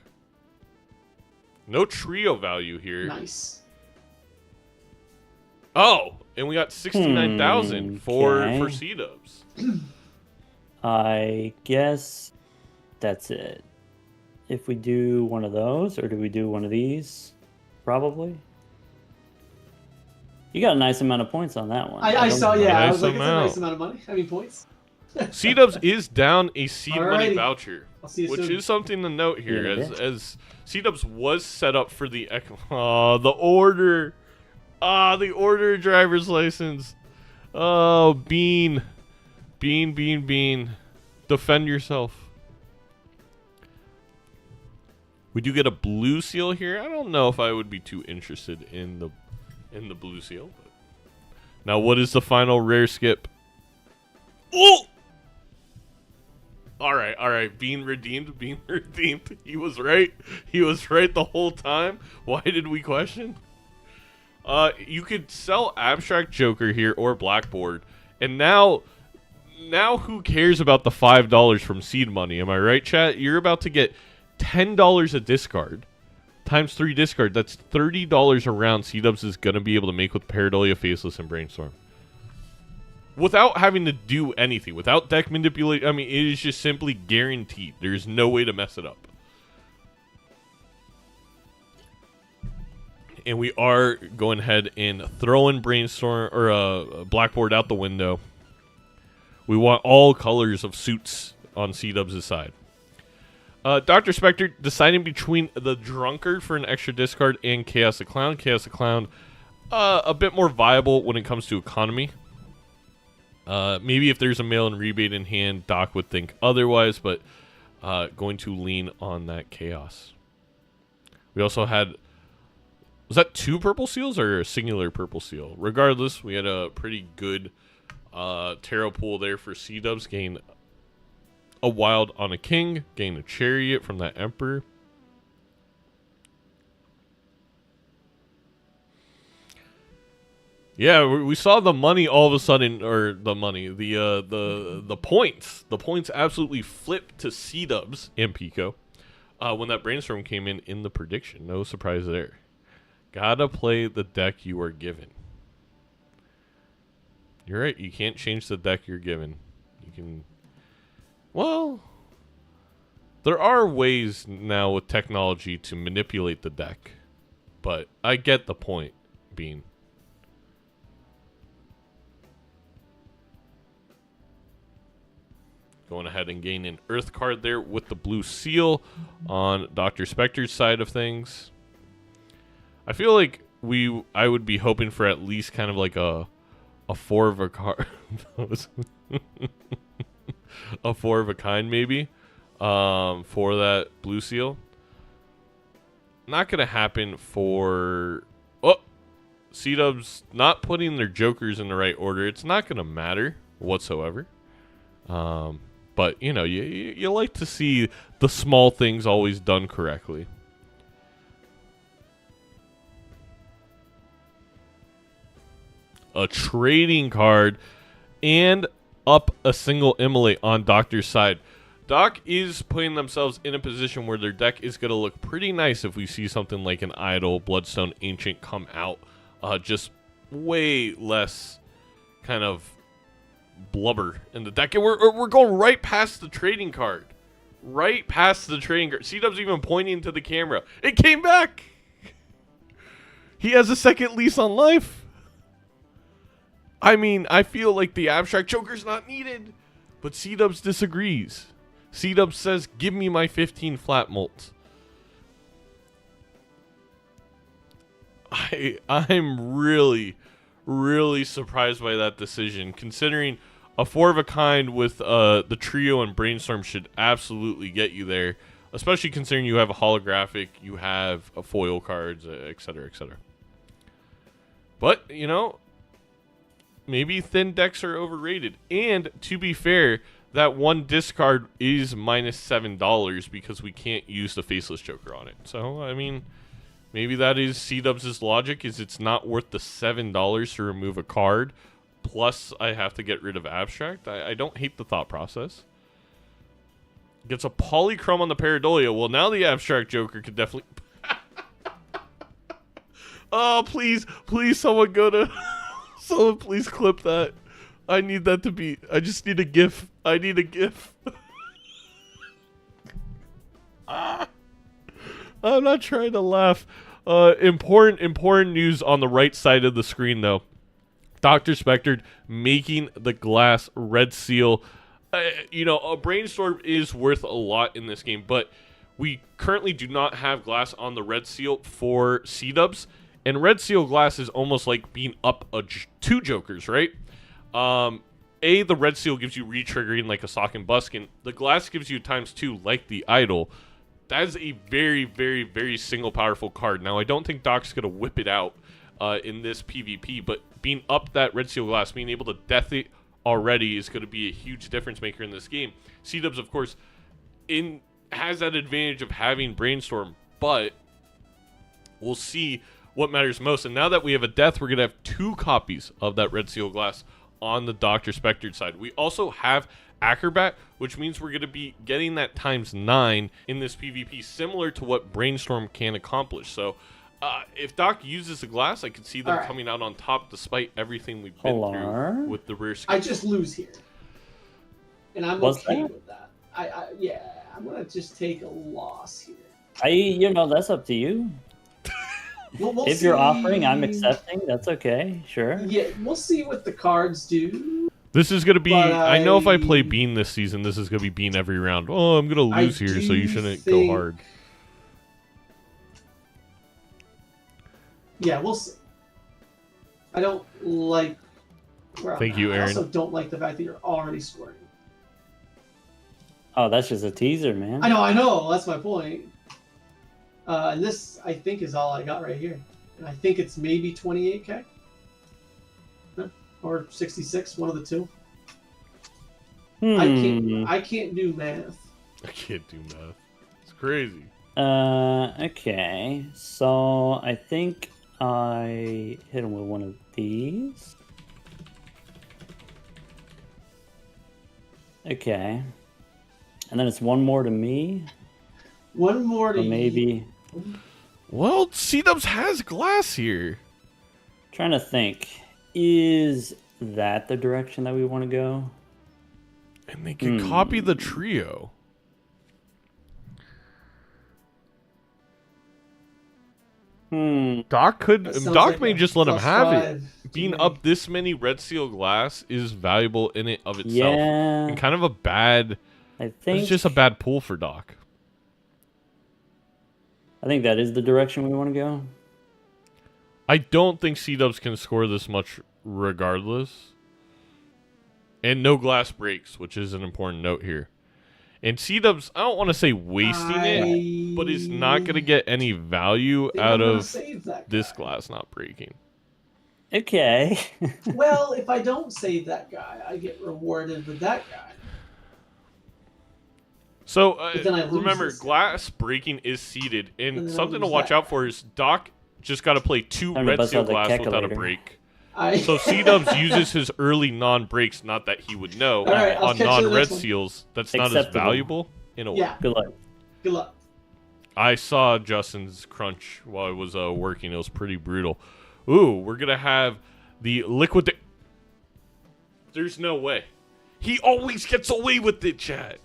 [SPEAKER 2] No trio value here.
[SPEAKER 4] Nice.
[SPEAKER 2] Oh, and we got 69,000 for Seadubbs.
[SPEAKER 3] I guess that's it. If we do one of those, or do we do one of these? Probably. You got a nice amount of points on that one.
[SPEAKER 4] I saw, yeah. I was like,
[SPEAKER 2] it's
[SPEAKER 4] a nice amount of money. I mean, points.
[SPEAKER 2] Seadubbs is down a seed money voucher,
[SPEAKER 4] which
[SPEAKER 2] is something to note here, as Seadubbs was set up for the order. The order driver's license. Oh, Bean. Defend yourself. We do get a blue seal here. I don't know if I would be too interested in the blue seal. But... Now, what is the final rare skip? Oh! All right. Bean redeemed. He was right. The whole time. Why did we question? You could sell Abstract Joker here or Blackboard, and now who cares about the $5 from seed money? Am I right, chat? You're about to get $10 a discard times 3 discard. That's $30 a round. Seadubbs is gonna be able to make with Pareidolia, Faceless, and Brainstorm without having to do anything, without deck manipulation. I mean, it is just simply guaranteed. There's no way to mess it up. And we are going ahead and throwing Brainstorm or Blackboard out the window. We want all colors of suits on Seadubbs' side. DrSpectred deciding between the Drunkard for an extra discard and Chaos the Clown. Chaos the Clown, a bit more viable when it comes to economy. Maybe if there's a mail-in rebate in hand, Doc would think otherwise, but going to lean on that chaos. We also had, was that 2 purple seals or a singular purple seal? Regardless, we had a pretty good tarot pool there for Seadubbs. Gain a wild on a king, gain a chariot from that emperor. Yeah, we saw the money all of a sudden, or the money, the points. The points absolutely flipped to Seadubbs and Pico when that brainstorm came in the prediction. No surprise there. Gotta play the deck you are given. You're right. You can't change the deck you're given. You can. Well, there are ways now with technology to manipulate the deck, but I get the point, Bean. Going ahead and gain an Earth card there with the blue seal on DrSpectred's side of things. I feel like I would be hoping for at least kind of like a 4 of a card. A 4 of a kind maybe for that blue seal. Not going to happen for... Oh! Seadubbs not putting their jokers in the right order. It's not going to matter whatsoever. But, you know, you like to see the small things always done correctly. A trading card and up a single immolate on Doctor's side. Doc is putting themselves in a position where their deck is going to look pretty nice if we see something like an Idol, Bloodstone, Ancient come out. Just way less kind of blubber in the deck. And we're going right past the trading card. Right past the trading card. Seadubbs even pointing to the camera. It came back! He has a second lease on life. I mean, I feel like the abstract joker's not needed. But Seadubbs disagrees. Seadubbs says, give me my 15 flat mults. I'm really, really surprised by that decision, considering a 4 of a kind with the trio and brainstorm should absolutely get you there, especially considering you have a holographic, you have a foil cards, etc., etc. But, you know, maybe thin decks are overrated. And to be fair, that one discard is minus $7 because we can't use the Faceless Joker on it. So, I mean, maybe that is Seadubbs' logic, is it's not worth the $7 to remove a card, plus I have to get rid of Abstract. I don't hate the thought process. Gets a Polychrome on the Pareidolia. Well, now the Abstract Joker could definitely... Oh, please, please, someone go to... Someone please clip that. I need that to be... I just need a GIF. I need a GIF. I'm not trying to laugh. Important news on the right side of the screen, though. DrSpectred making the glass red seal. You know, a brainstorm is worth a lot in this game, but we currently do not have glass on the red seal for Seadubbs. And red seal glass is almost like being up 2 jokers, right? The red seal gives you re-triggering like a Sock and Buskin. The glass gives you ×2 like the Idol. That is a very, very, very single powerful card. Now, I don't think Doc's going to whip it out in this PvP, but being up that red seal glass, being able to death it already is going to be a huge difference maker in this game. Seadubbs, of course, has that advantage of having brainstorm, but we'll see what matters most. And now that we have a death, we're going to have 2 copies of that red seal glass on the DrSpectred side. We also have Acrobat, which means we're going to be getting that ×9 in this PvP, similar to what Brainstorm can accomplish. So if Doc uses the glass, I could see them coming out on top despite everything we've been through with the rare skill.
[SPEAKER 4] I just lose here. And I'm okay with that. Yeah, I'm going to just take a loss here.
[SPEAKER 3] You know, that's up to you.
[SPEAKER 4] We'll
[SPEAKER 3] if you're offering, I'm accepting. That's okay. Sure.
[SPEAKER 4] Yeah, we'll see what the cards do.
[SPEAKER 2] This is going to be... I know if I play Bean this season, this is going to be Bean every round. Oh, I'm going to lose here, so you shouldn't go hard.
[SPEAKER 4] Yeah, we'll see. I don't like where I'm
[SPEAKER 2] Thank
[SPEAKER 4] at.
[SPEAKER 2] you,
[SPEAKER 4] I
[SPEAKER 2] Aaron.
[SPEAKER 4] also don't like the fact that you're already scoring.
[SPEAKER 3] Oh, that's just a teaser, man.
[SPEAKER 4] I know. That's my point. And this, I think, is all I got right here. And I think it's maybe 28K. Or 66, one of the two. I can't do math.
[SPEAKER 2] I can't do math. It's crazy.
[SPEAKER 3] Okay. So I think I hit him with one of these. Okay. And then it's one more to me.
[SPEAKER 4] One more to
[SPEAKER 3] Or maybe.
[SPEAKER 2] Well, Seadubbs has glass here.
[SPEAKER 3] Trying to think. Is that the direction that we want to go?
[SPEAKER 2] And they could copy the trio. Doc may just let him have it. Being up this many red seal glass is valuable in it of itself.
[SPEAKER 3] Yeah.
[SPEAKER 2] And kind of a bad.
[SPEAKER 3] I think
[SPEAKER 2] It's just a bad pull for Doc.
[SPEAKER 3] I think that is the direction we want to go.
[SPEAKER 2] I don't think Seadubbs can score this much regardless. And no glass breaks, which is an important note here. And Seadubbs, I don't want to say wasting it, but is not going to get any value out of this glass not breaking.
[SPEAKER 3] Okay.
[SPEAKER 4] Well, if I don't save that guy, I get rewarded with that guy.
[SPEAKER 2] So
[SPEAKER 4] then I lose
[SPEAKER 2] remember,
[SPEAKER 4] this guy.
[SPEAKER 2] glass breaking is seeded, and
[SPEAKER 4] then I
[SPEAKER 2] something to
[SPEAKER 4] lose
[SPEAKER 2] watch
[SPEAKER 4] that
[SPEAKER 2] out for is Doc just got to play 2
[SPEAKER 3] Time to
[SPEAKER 2] red
[SPEAKER 3] bust
[SPEAKER 2] seal
[SPEAKER 3] out the
[SPEAKER 2] glass without a
[SPEAKER 3] calculator.
[SPEAKER 2] break.
[SPEAKER 4] I
[SPEAKER 2] So Seadubbs uses his early non-breaks, not that he would know,
[SPEAKER 4] All right, I'll
[SPEAKER 2] on
[SPEAKER 4] catch you in the
[SPEAKER 2] non-red
[SPEAKER 4] next one.
[SPEAKER 2] seals. That's not as
[SPEAKER 3] Acceptable.
[SPEAKER 2] valuable in a way.
[SPEAKER 4] yeah.
[SPEAKER 3] Good luck.
[SPEAKER 4] Good luck.
[SPEAKER 2] I saw Justin's crunch while I was working. It was pretty brutal. Ooh, we're going to have the liquid... There's no way. He always gets away with it, Chad.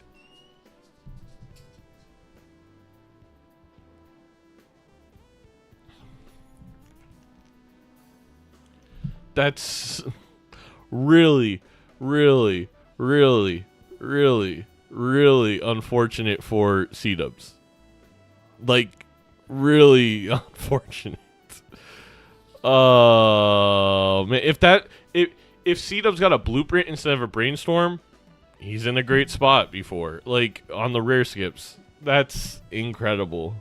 [SPEAKER 2] That's really, really, really, really, really unfortunate for Seadubbs. Like, really unfortunate. Man, if Seadubbs got a blueprint instead of a brainstorm, he's in a great spot before. Like, on the rare skips. That's incredible.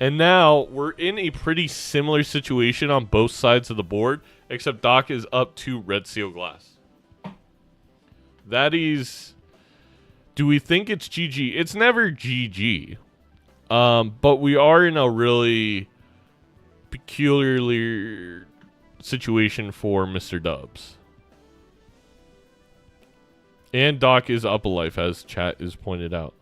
[SPEAKER 2] And now we're in a pretty similar situation on both sides of the board, except Doc is up 2 red seal glass. That is... Do we think it's GG? It's never GG. But we are in a really peculiar situation for Mr. Dubbs. And Doc is up a life, as chat is pointed out.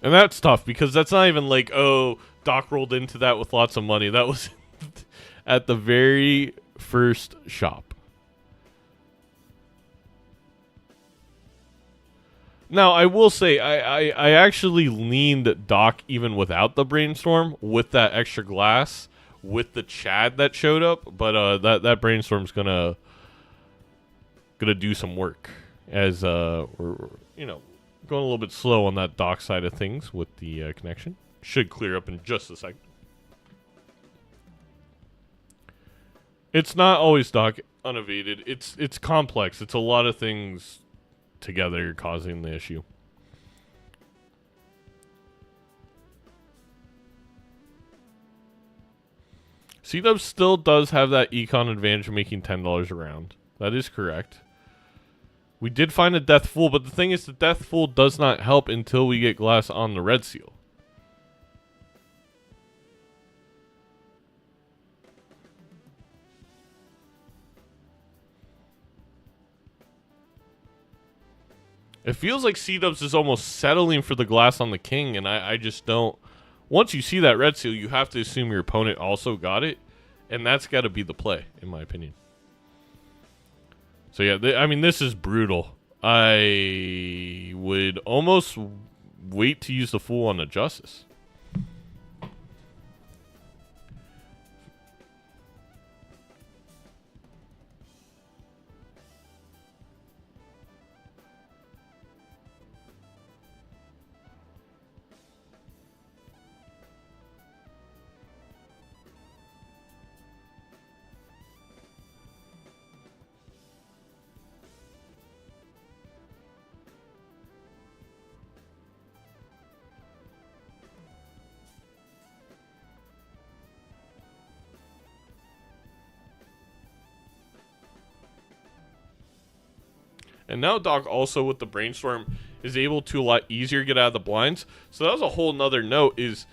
[SPEAKER 2] And that's tough, because that's not even like, oh, Doc rolled into that with lots of money. That was at the very first shop. Now, I will say, I actually leaned Doc even without the brainstorm, with that extra glass, with the Chad that showed up, but that brainstorm's gonna do some work, as we're going a little bit slow on that Doc side of things with the connection. Should clear up in just a second. It's not always Doc unevaded. It's complex. It's a lot of things together causing the issue. Seadubbs still does have that econ advantage of making $10 a round. That is correct. We did find a Death Fool, but the thing is, the Death Fool does not help until we get glass on the red seal. It feels like Seadubbs is almost settling for the glass on the king, and I just don't... Once you see that red seal, you have to assume your opponent also got it, and that's got to be the play, in my opinion. So yeah, I mean, this is brutal. I would almost wait to use the Fool on the Justice. And now Doc also with the Brainstorm is able to a lot easier get out of the blinds. So that was a whole nother note is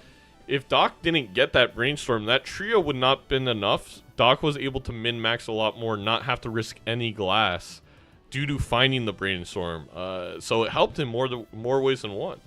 [SPEAKER 2] if Doc didn't get that Brainstorm, that trio would not have been enough. Doc was able to min-max a lot more, not have to risk any glass due to finding the Brainstorm. So it helped him more ways than one.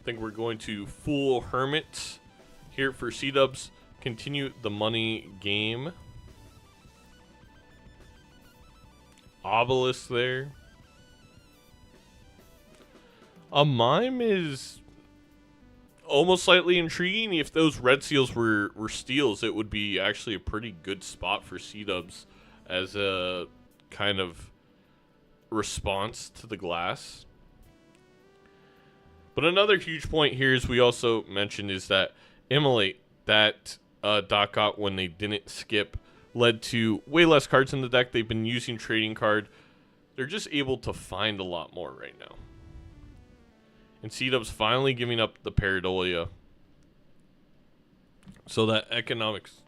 [SPEAKER 2] I think we're going to full Hermit here for Seadubbs. Continue the money game. Obelisk there. A Mime is almost slightly intriguing. If those red seals were steals, it would be actually a pretty good spot for Seadubbs as a kind of response to the glass. But another huge point here, as we also mentioned, is that Immolate that Doc got when they didn't skip led to way less cards in the deck. They've been using Trading Card. They're just able to find a lot more right now. And Seadubbs finally giving up the Pareidolia. So that economics...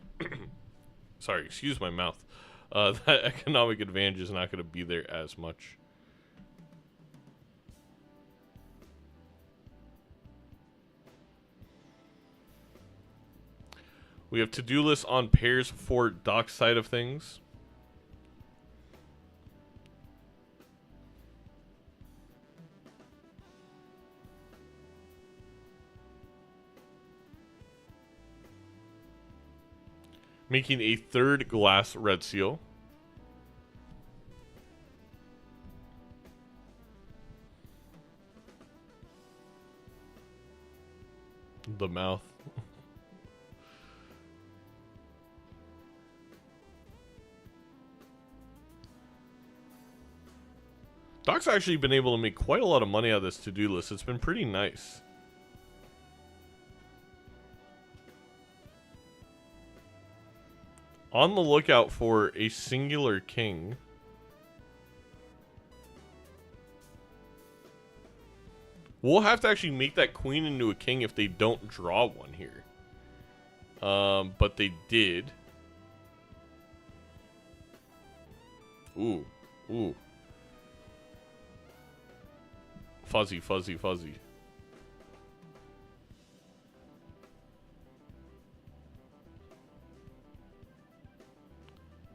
[SPEAKER 2] sorry, excuse my mouth. That economic advantage is not going to be there as much. We have to-do lists on pairs for Doc's side of things. Making a third glass red seal. The mouth. Doc's actually been able to make quite a lot of money out of this to-do list. It's been pretty nice. On the lookout for a singular king. We'll have to actually make that queen into a king if they don't draw one here. But they did. Ooh. Ooh. Fuzzy, fuzzy, fuzzy.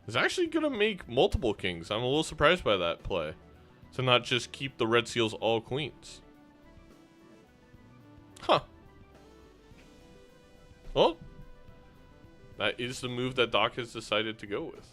[SPEAKER 2] It's actually going to make multiple kings. I'm a little surprised by that play. To not just keep the red seals all queens. Huh. Well, that is the move that Doc has decided to go with.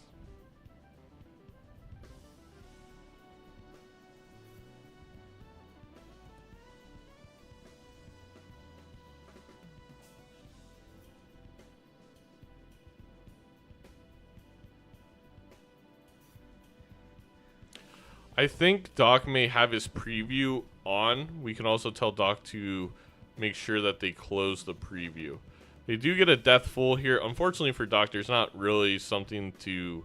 [SPEAKER 2] I think Doc may have his preview on. We can also tell Doc to make sure that they close the preview. They do get a death full here. Unfortunately for Doc, there's not really something to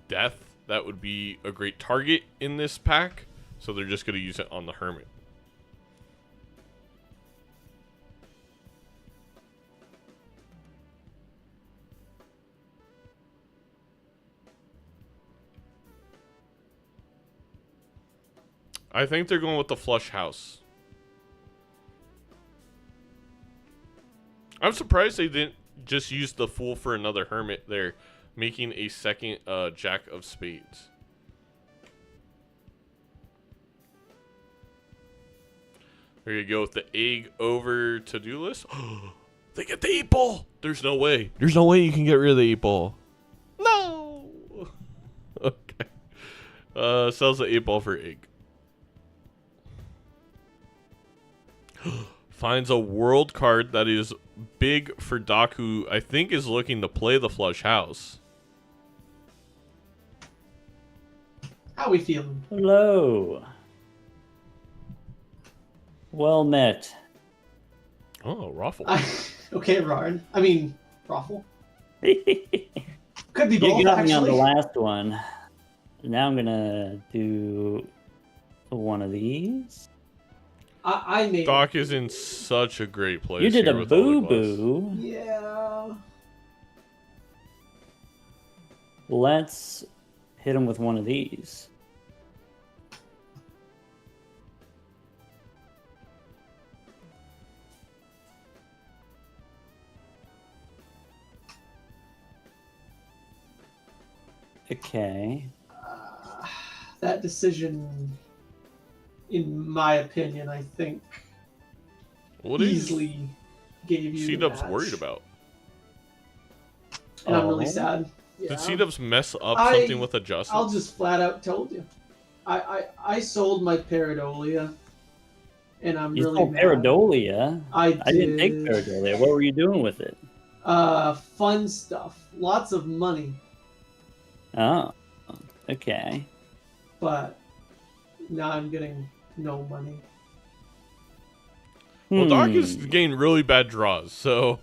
[SPEAKER 2] death that would be a great target in this pack. So they're just going to use it on the Hermit. I think they're going with the flush house. I'm surprised they didn't just use the fool for another hermit there, making a second jack of spades. There you go with the egg over to-do list. They get the 8-ball. There's no way. There's no way you can get rid of the 8-ball. No. Okay. Sells the 8-ball for egg. Finds a world card that is big for Doc, who I think is looking to play the flush house.
[SPEAKER 4] How we feeling?
[SPEAKER 3] Hello. Well met.
[SPEAKER 2] Oh, Raffle.
[SPEAKER 4] Okay, Rarn. I mean, Raffle.
[SPEAKER 3] You
[SPEAKER 4] Could be both,
[SPEAKER 3] got me on
[SPEAKER 4] actually.
[SPEAKER 3] the last one. Now I'm gonna do one of these.
[SPEAKER 4] I made
[SPEAKER 2] Doc is in such a great place.
[SPEAKER 3] You did
[SPEAKER 2] here
[SPEAKER 3] a
[SPEAKER 2] with all the glass.
[SPEAKER 3] boo-boo.
[SPEAKER 4] Yeah.
[SPEAKER 3] Let's hit him with one of these. Okay.
[SPEAKER 4] That decision, in my opinion, I think
[SPEAKER 2] What is
[SPEAKER 4] easily gave you the
[SPEAKER 2] Seadubbs
[SPEAKER 4] match.
[SPEAKER 2] worried about?
[SPEAKER 4] And I'm really
[SPEAKER 3] Oh.
[SPEAKER 4] sad. Yeah.
[SPEAKER 2] Did Seadubbs mess up
[SPEAKER 4] I-
[SPEAKER 2] something with adjustments?
[SPEAKER 4] I'll just flat out told you. I sold my Paradolia, and I'm
[SPEAKER 3] You
[SPEAKER 4] really
[SPEAKER 3] sold
[SPEAKER 4] mad.
[SPEAKER 3] Paradolia.
[SPEAKER 4] I
[SPEAKER 3] didn't take
[SPEAKER 4] did.
[SPEAKER 3] Paradolia. What were you doing with it?
[SPEAKER 4] Fun stuff, lots of money,
[SPEAKER 3] Oh, okay.
[SPEAKER 4] but now I'm getting no money.
[SPEAKER 2] Well, Doc is
[SPEAKER 3] Hmm.
[SPEAKER 2] getting really bad draws, so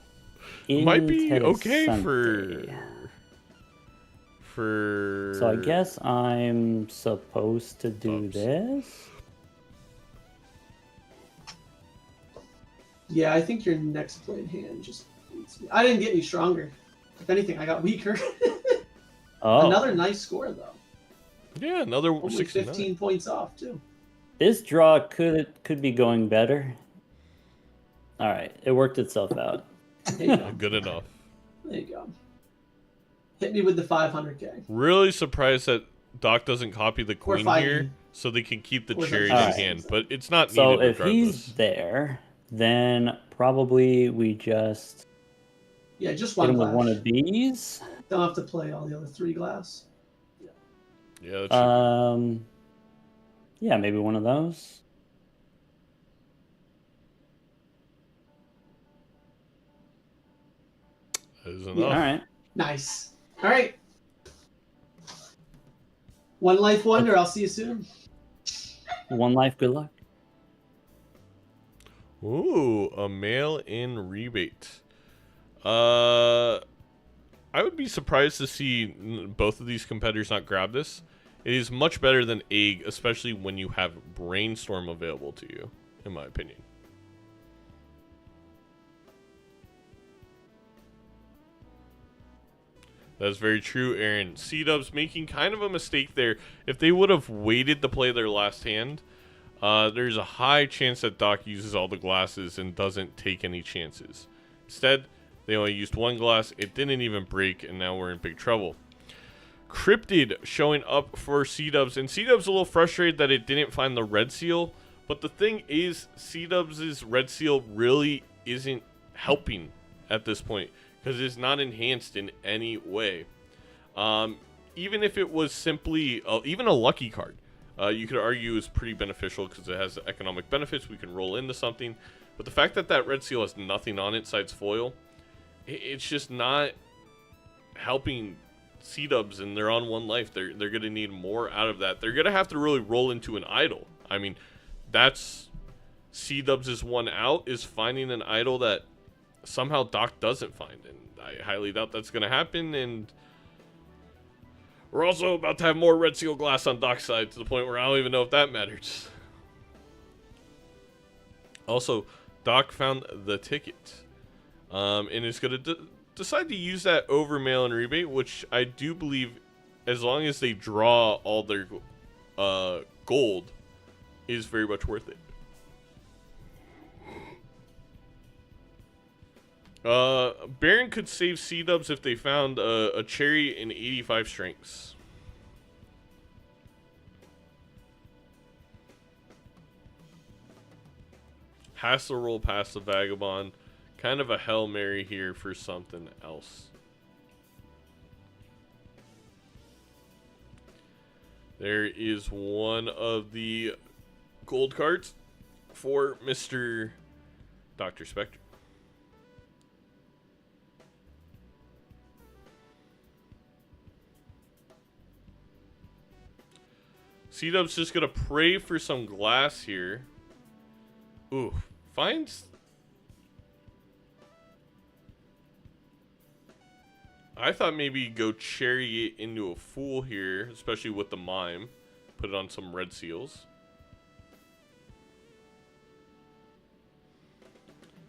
[SPEAKER 2] it might be okay
[SPEAKER 3] Interessante.
[SPEAKER 2] for.
[SPEAKER 3] So I guess I'm supposed to do
[SPEAKER 2] Oops.
[SPEAKER 3] this.
[SPEAKER 4] Yeah, I think your next played hand just beats me. I didn't get any stronger. If anything, I got weaker.
[SPEAKER 3] Oh,
[SPEAKER 4] Another nice score though.
[SPEAKER 2] Yeah, another
[SPEAKER 4] Only
[SPEAKER 2] 69.
[SPEAKER 4] 15 points off too.
[SPEAKER 3] this draw could be going better. All right, it worked itself out.
[SPEAKER 4] There you go.
[SPEAKER 2] Good enough.
[SPEAKER 4] There you go. Hit me with the 500k.
[SPEAKER 2] Really surprised that Doc doesn't copy the queen
[SPEAKER 4] fighting.
[SPEAKER 2] here, so they can keep the
[SPEAKER 4] Or
[SPEAKER 2] cherry in
[SPEAKER 3] Alright.
[SPEAKER 2] hand. But it's not
[SPEAKER 3] So
[SPEAKER 2] needed
[SPEAKER 3] if
[SPEAKER 2] regardless.
[SPEAKER 3] he's there, then probably we just
[SPEAKER 4] Yeah, just
[SPEAKER 3] hit
[SPEAKER 4] one
[SPEAKER 3] him with
[SPEAKER 4] glass.
[SPEAKER 3] one of these.
[SPEAKER 4] Don't have to play all the other 3 glass.
[SPEAKER 2] Yeah, that's
[SPEAKER 3] Yeah, maybe one of those.
[SPEAKER 2] that is
[SPEAKER 3] All
[SPEAKER 2] enough.
[SPEAKER 3] right.
[SPEAKER 4] Nice. All right. One life wonder. I'll see you soon.
[SPEAKER 3] One life. Good luck.
[SPEAKER 2] Ooh, a mail-in rebate. I would be surprised to see both of these competitors not grab this. It is much better than Egg, especially when you have Brainstorm available to you, in my opinion. That's very true, Aaron. Seadubbs making kind of a mistake there. If they would have waited to play their last hand, there's a high chance that Doc uses all the glasses and doesn't take any chances. Instead, they only used one glass. It didn't even break, and now we're in big trouble. Cryptid showing up for Seadubbs, and Seadubbs a little frustrated that it didn't find the red seal. But the thing is, Seadubbs' red seal really isn't helping at this point because it's not enhanced in any way. Even if it was simply even a lucky card, you could argue is pretty beneficial because it has economic benefits. We can roll into something, but the fact that that red seal has nothing on it besides foil, it's just not helping Seadubbs, and they're on one life. They're gonna need more out of that. They're gonna have to really roll into an idol. I mean, that's Seadubbs' one out, is finding an idol that somehow Doc doesn't find, and I highly doubt that's gonna happen. And we're also about to have more red seal glass on Doc's side to the point where I don't even know if that matters. Also, Doc found the ticket, and is gonna decide to use that over mail-in rebate, which I do believe, as long as they draw all their gold, is very much worth it. Baron could save Seadubbs if they found a cherry in 85 strengths. Has to roll past the Vagabond. Kind of a Hail Mary here for something else. There is one of the gold cards for Mr. DrSpectred. Seadubbs just gonna pray for some glass here. Ooh, finds. I thought maybe go chariot into a fool here, especially with the mime. Put it on some red seals.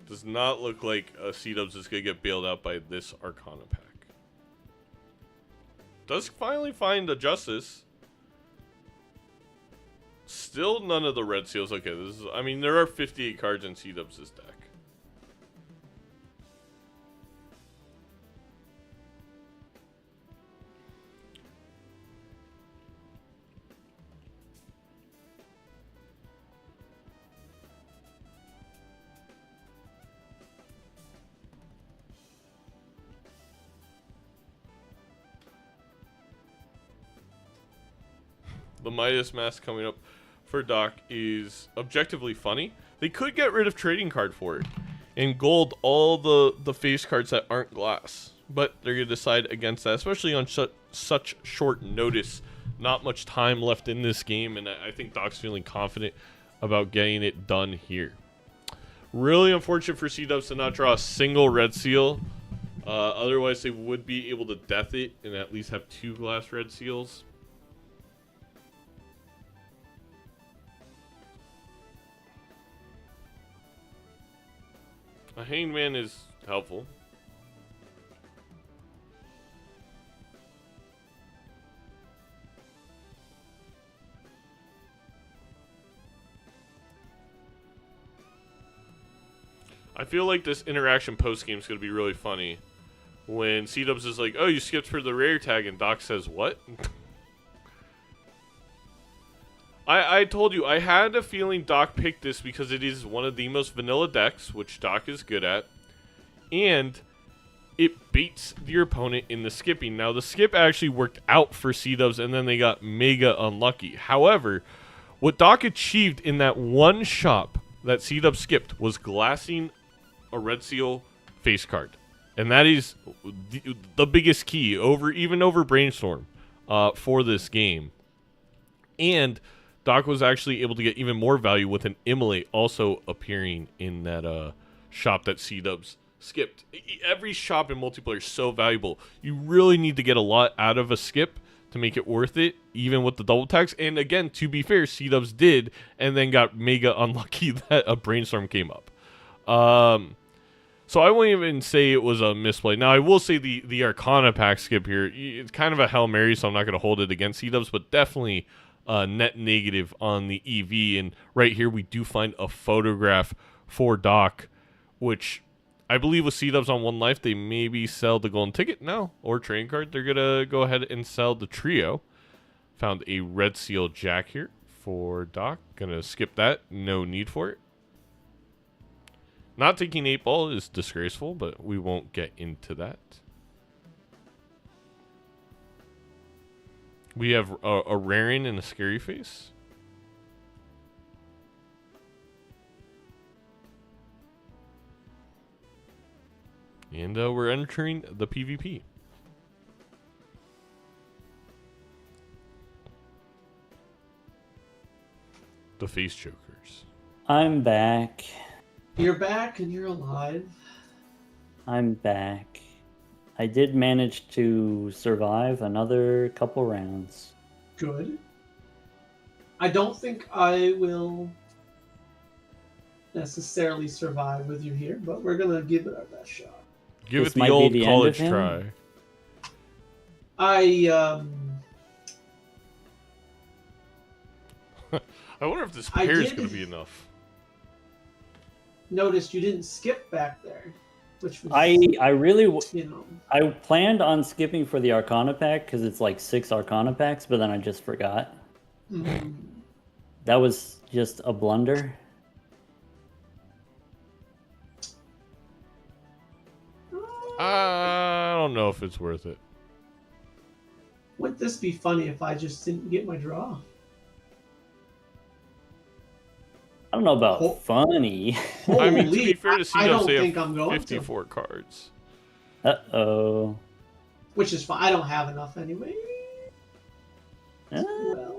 [SPEAKER 2] Does not look like Seadubbs is going to get bailed out by this Arcana pack. Does finally find a Justice. Still none of the red seals. Okay, this is. I mean, there are 58 cards in Seadubbs' deck. The Midas Mask coming up for Doc is objectively funny. They could get rid of trading card for it and gold all the face cards that aren't glass, but they're going to decide against that, especially on such short notice. Not much time left in this game, and I think Doc's feeling confident about getting it done here. Really unfortunate for Seadubbs to not draw a single red seal. Otherwise, they would be able to death it and at least have 2 glass red seals. A Hangman is helpful. I feel like this interaction post-game is going to be really funny. When Seadubbs is like, oh, you skipped for the rare tag, and Doc says, what? I told you, I had a feeling Doc picked this because it is one of the most vanilla decks, which Doc is good at. And it baits your opponent in the skipping. Now, the skip actually worked out for Seadubbs, and then they got mega unlucky. However, what Doc achieved in that one shop that Seadubbs skipped was glassing a red seal face card. And that is the biggest key, even over Brainstorm, for this game. And Doc was actually able to get even more value with an Immolate also appearing in that shop that Seadubbs skipped. Every shop in multiplayer is so valuable. You really need to get a lot out of a skip to make it worth it, even with the double tax. And again, to be fair, Seadubbs did, and then got mega unlucky that a Brainstorm came up. So I won't even say it was a misplay. Now, I will say the Arcana pack skip here, it's kind of a Hail Mary, so I'm not going to hold it against Seadubbs, but definitely net negative on the EV. And right here, we do find a photograph for Doc, which I believe with Seadubbs on 1 life, they maybe sell the golden ticket now, or trading card. They're going to go ahead and sell the trio. Found a red seal jack here for Doc. Going to skip that. No need for it. Not taking 8 ball is disgraceful, but we won't get into that. We have a Rarin and a Scary Face. And we're entering the PvP. The Face Jokers.
[SPEAKER 3] I'm back.
[SPEAKER 4] You're back and you're alive.
[SPEAKER 3] I'm back. I did manage to survive another couple rounds.
[SPEAKER 4] Good. I don't think I will necessarily survive with you here, but we're going to give it our best shot.
[SPEAKER 2] Give
[SPEAKER 3] This
[SPEAKER 2] it
[SPEAKER 3] might
[SPEAKER 2] the
[SPEAKER 3] be
[SPEAKER 2] old
[SPEAKER 3] the end
[SPEAKER 2] college
[SPEAKER 3] of him.
[SPEAKER 2] try.
[SPEAKER 4] I
[SPEAKER 2] wonder if this
[SPEAKER 4] I
[SPEAKER 2] pair is
[SPEAKER 4] did-
[SPEAKER 2] going to be enough.
[SPEAKER 4] noticed you didn't skip back there, which was,
[SPEAKER 3] I really
[SPEAKER 4] you know,
[SPEAKER 3] I planned on skipping for the Arcana pack because it's like 6 Arcana packs, but then I just forgot.
[SPEAKER 4] mm,
[SPEAKER 3] That was just a blunder.
[SPEAKER 2] I don't know if it's worth it.
[SPEAKER 4] Wouldn't this be funny if I just didn't get my draw?
[SPEAKER 3] I don't know about
[SPEAKER 4] Oh.
[SPEAKER 3] funny.
[SPEAKER 2] I mean, to
[SPEAKER 4] Holy,
[SPEAKER 2] be fair to
[SPEAKER 4] I
[SPEAKER 2] Seadubbs,
[SPEAKER 4] don't
[SPEAKER 2] they
[SPEAKER 4] think
[SPEAKER 2] have
[SPEAKER 4] I'm going to.
[SPEAKER 2] 54 cards.
[SPEAKER 3] Uh-oh.
[SPEAKER 4] Which is fine. I don't have enough anyway.
[SPEAKER 3] Uh,
[SPEAKER 2] Ah.
[SPEAKER 4] Well,
[SPEAKER 2] I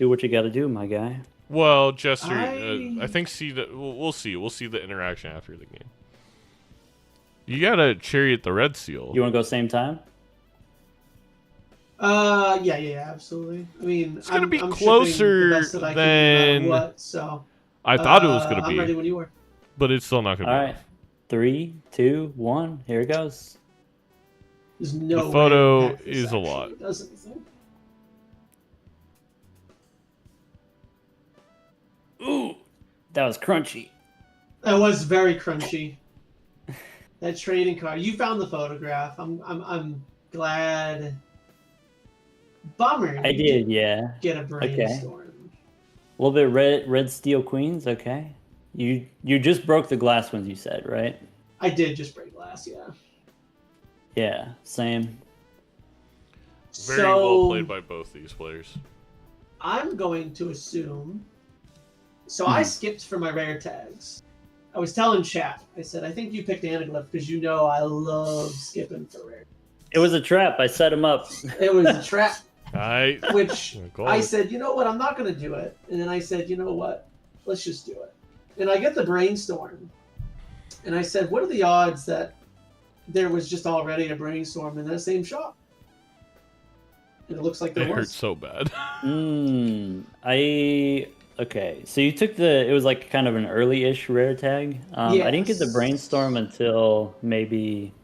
[SPEAKER 3] Do what you got to do, my guy.
[SPEAKER 2] Well, Jester,
[SPEAKER 4] I
[SPEAKER 2] I think we'll see. We'll see the interaction after the game. You gotta chariot the red seal.
[SPEAKER 3] You want to go same time?
[SPEAKER 4] Yeah, absolutely. I mean,
[SPEAKER 2] It's gonna be
[SPEAKER 4] I'm
[SPEAKER 2] closer
[SPEAKER 4] the best that I can
[SPEAKER 2] than
[SPEAKER 4] no matter what, so
[SPEAKER 2] I thought it was gonna
[SPEAKER 4] I'm
[SPEAKER 2] be,
[SPEAKER 4] ready when you are.
[SPEAKER 2] but it's still not gonna
[SPEAKER 3] All
[SPEAKER 2] be.
[SPEAKER 3] right. 3, 2, 1. Here it goes.
[SPEAKER 4] There's no
[SPEAKER 2] The photo
[SPEAKER 4] way this
[SPEAKER 2] is a
[SPEAKER 4] actually
[SPEAKER 2] lot.
[SPEAKER 4] does anything.
[SPEAKER 3] Ooh, that was crunchy.
[SPEAKER 4] That was very crunchy. That trading card. You found the photograph. I'm glad. Bummer.
[SPEAKER 3] I
[SPEAKER 4] you
[SPEAKER 3] did,
[SPEAKER 4] didn't
[SPEAKER 3] yeah.
[SPEAKER 4] Get a brainstorm.
[SPEAKER 3] A little bit red steel queens. Okay. You just broke the glass ones. You said, right?
[SPEAKER 4] I did just break glass. Yeah.
[SPEAKER 3] Yeah. Same.
[SPEAKER 2] Very well played by both these players.
[SPEAKER 4] I'm going to assume. So I skipped for my rare tags. I was telling chat. I said I think you picked Anaglyph because you know I love skipping for rare.
[SPEAKER 3] It was a trap. I set him up.
[SPEAKER 4] It was a trap. Which
[SPEAKER 2] Go
[SPEAKER 4] I
[SPEAKER 2] on.
[SPEAKER 4] said, you know what, I'm not going to do it. And then I said, you know what, let's just do it. And I get the brainstorm. And I said, what are the odds that there was just already a brainstorm in that same shop? And it looks like there
[SPEAKER 2] It hurts
[SPEAKER 4] was.
[SPEAKER 2] so bad.
[SPEAKER 3] Okay, so you took it was like kind of an early-ish rare tag. I didn't get the
[SPEAKER 4] Yes.
[SPEAKER 3] brainstorm until maybe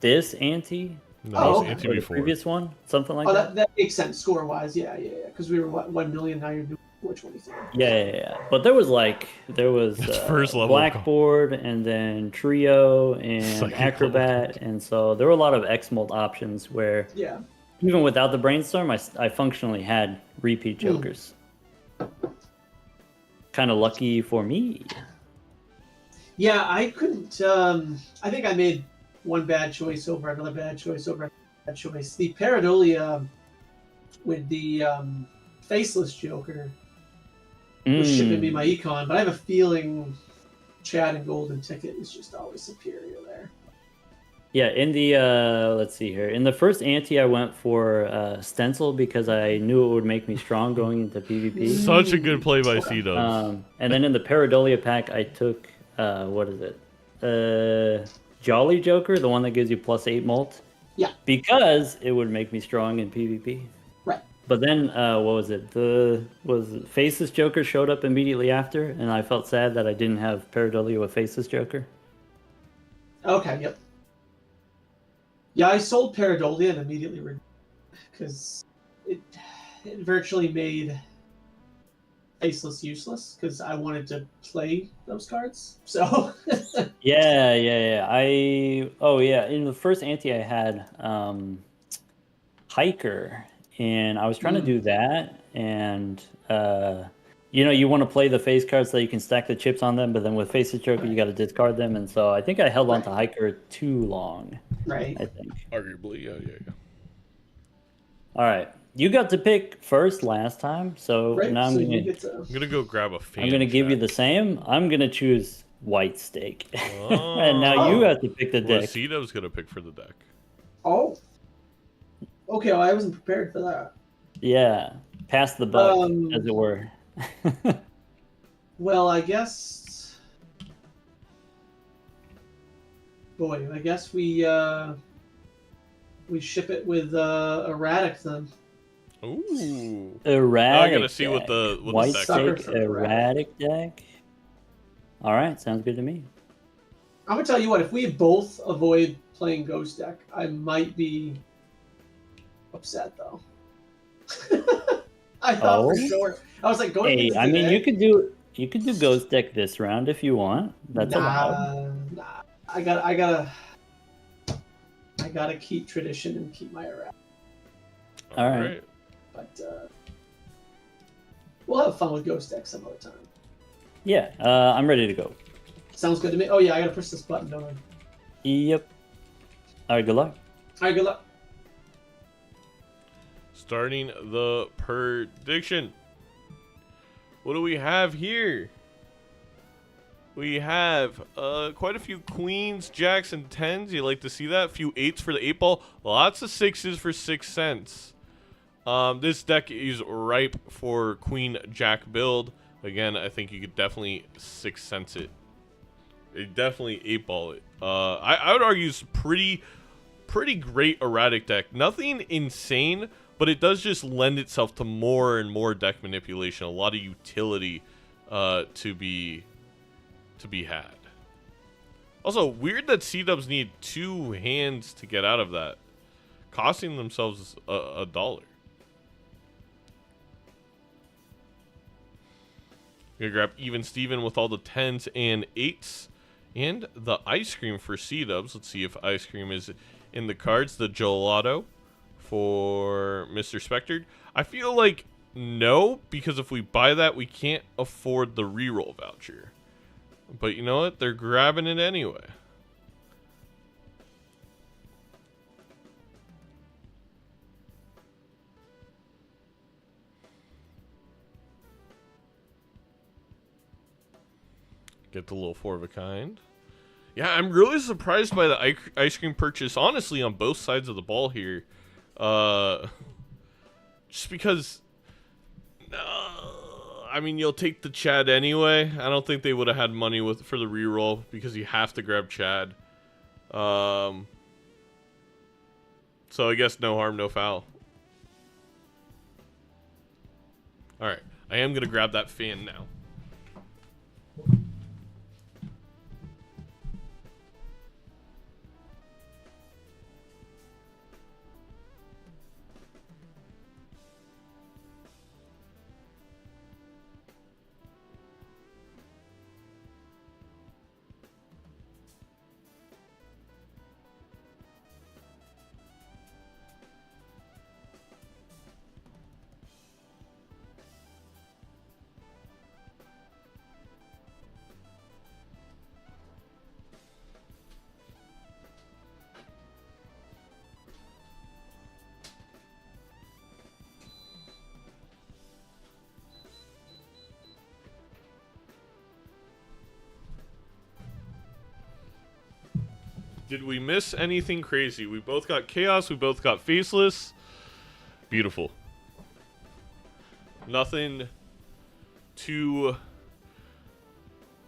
[SPEAKER 3] this ante,
[SPEAKER 2] No,
[SPEAKER 4] Oh,
[SPEAKER 2] it was
[SPEAKER 4] okay.
[SPEAKER 2] anti
[SPEAKER 3] or the
[SPEAKER 2] before.
[SPEAKER 3] previous one, something like
[SPEAKER 4] Oh,
[SPEAKER 3] that.
[SPEAKER 4] that makes sense score-wise. Yeah. Because we were, 1 million, now you're doing 423.
[SPEAKER 3] Yeah. But there was
[SPEAKER 2] That's first level
[SPEAKER 3] Blackboard and then Trio and
[SPEAKER 2] Second
[SPEAKER 3] Acrobat, and so there were a lot of X mold options where
[SPEAKER 4] Yeah.
[SPEAKER 3] even without the brainstorm, I functionally had repeat jokers. Kind of lucky for me.
[SPEAKER 4] Yeah, I couldn't. I think I made one bad choice over another bad choice over another bad choice. The Pareidolia with the faceless Joker was shipping me my econ, but I have a feeling Chad and Golden Ticket is just always superior there.
[SPEAKER 3] Yeah, in the let's see here. In the first ante, I went for stencil because I knew it would make me strong going into PvP.
[SPEAKER 2] Such a good play by Seadubbs.
[SPEAKER 3] And then in the Pareidolia pack, I took what is it? Jolly Joker, the one that gives you +8 molt.
[SPEAKER 4] Yeah.
[SPEAKER 3] Because it would make me strong in PvP.
[SPEAKER 4] Right.
[SPEAKER 3] But then what was it? Faceless Joker showed up immediately after, and I felt sad that I didn't have Pareidolia with Faceless Joker.
[SPEAKER 4] Okay, yep. Yeah, I sold Pareidolia and immediately because it virtually made Faceless useless because I wanted to play those cards. So
[SPEAKER 3] Yeah. In the first ante, I had Hiker, and I was trying to do that, and you want to play the face cards so you can stack the chips on them, but then with Faceless Joker, you got to discard them, and so I think I held on to Hiker too long.
[SPEAKER 4] right.
[SPEAKER 3] I think.
[SPEAKER 2] Arguably, yeah.
[SPEAKER 3] All right, you got to pick first last time, so
[SPEAKER 4] Right.
[SPEAKER 3] now
[SPEAKER 4] So you get to.
[SPEAKER 2] I'm gonna go grab a fan.
[SPEAKER 3] I'm gonna give you
[SPEAKER 2] chat.
[SPEAKER 3] the same. I'm gonna choose White Steak,
[SPEAKER 2] Oh.
[SPEAKER 3] and now you have to pick the
[SPEAKER 2] Well,
[SPEAKER 3] deck.
[SPEAKER 2] Seadubbs gonna pick for the deck.
[SPEAKER 4] Oh. Okay, well, I wasn't prepared for that.
[SPEAKER 3] Yeah, pass the buck, as it were.
[SPEAKER 4] Well, I guess. Boy, I guess we ship it with erratic then.
[SPEAKER 2] Ooh.
[SPEAKER 3] Erratic.
[SPEAKER 2] I gotta see what the
[SPEAKER 3] White
[SPEAKER 2] deck
[SPEAKER 4] Sucker
[SPEAKER 2] is.
[SPEAKER 3] Steak erratic deck. All right, sounds good to me.
[SPEAKER 4] I'm gonna tell you what. If we both avoid playing Ghost deck, I might be upset though. I thought for sure. I was like, going.
[SPEAKER 3] Hey,
[SPEAKER 4] into
[SPEAKER 3] I mean,
[SPEAKER 4] today,
[SPEAKER 3] you could do Ghost deck this round if you want. That's allowed.
[SPEAKER 4] Nah. I gotta keep tradition and keep my erratic.
[SPEAKER 3] All right.
[SPEAKER 4] But we'll have fun with Ghost deck some other time.
[SPEAKER 3] Yeah, I'm ready to go.
[SPEAKER 4] Sounds good to me. Oh yeah, I gotta push this button, don't I?
[SPEAKER 3] Yep. All right, good luck.
[SPEAKER 4] All right, good luck.
[SPEAKER 2] Starting the prediction. What do we have here? We have quite a few queens, jacks, and tens. You like to see that? A few eights for the 8 ball. Lots of sixes for 6 cents. This deck is ripe for Queen Jack build. Again, I think you could definitely Sixth Sense it. It definitely 8-ball it. I would argue it's pretty great erratic deck. Nothing insane, but it does just lend itself to more and more deck manipulation. A lot of utility to be had. Also, weird that Seadubbs need 2 hands to get out of that, costing themselves $1. Gonna grab Even Steven with all the 10s and 8s. And the ice cream for Seadubbs. Let's see if ice cream is in the cards. The gelato for Mr. Spectred. I feel like no, because if we buy that, we can't afford the reroll voucher. But you know what? They're grabbing it anyway. Get the little 4 of a kind. Yeah, I'm really surprised by the ice cream purchase, honestly, on both sides of the ball here. Just because... I mean, you'll take the Chad anyway. I don't think they would have had money for the reroll because you have to grab Chad. So I guess no harm, no foul. Alright, I am going to grab that fan now. Did we miss anything crazy? We both got Chaos. We both got Faceless. Beautiful. Nothing too...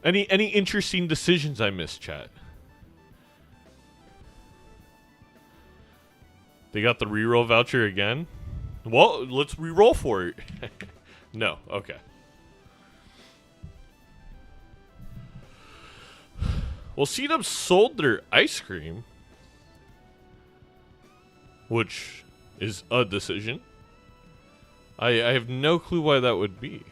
[SPEAKER 2] Any interesting decisions I missed, chat? They got the reroll voucher again? Well, let's reroll for it. No, okay. Well, Seadubbs sold their ice cream, which is a decision. I have no clue why that would be.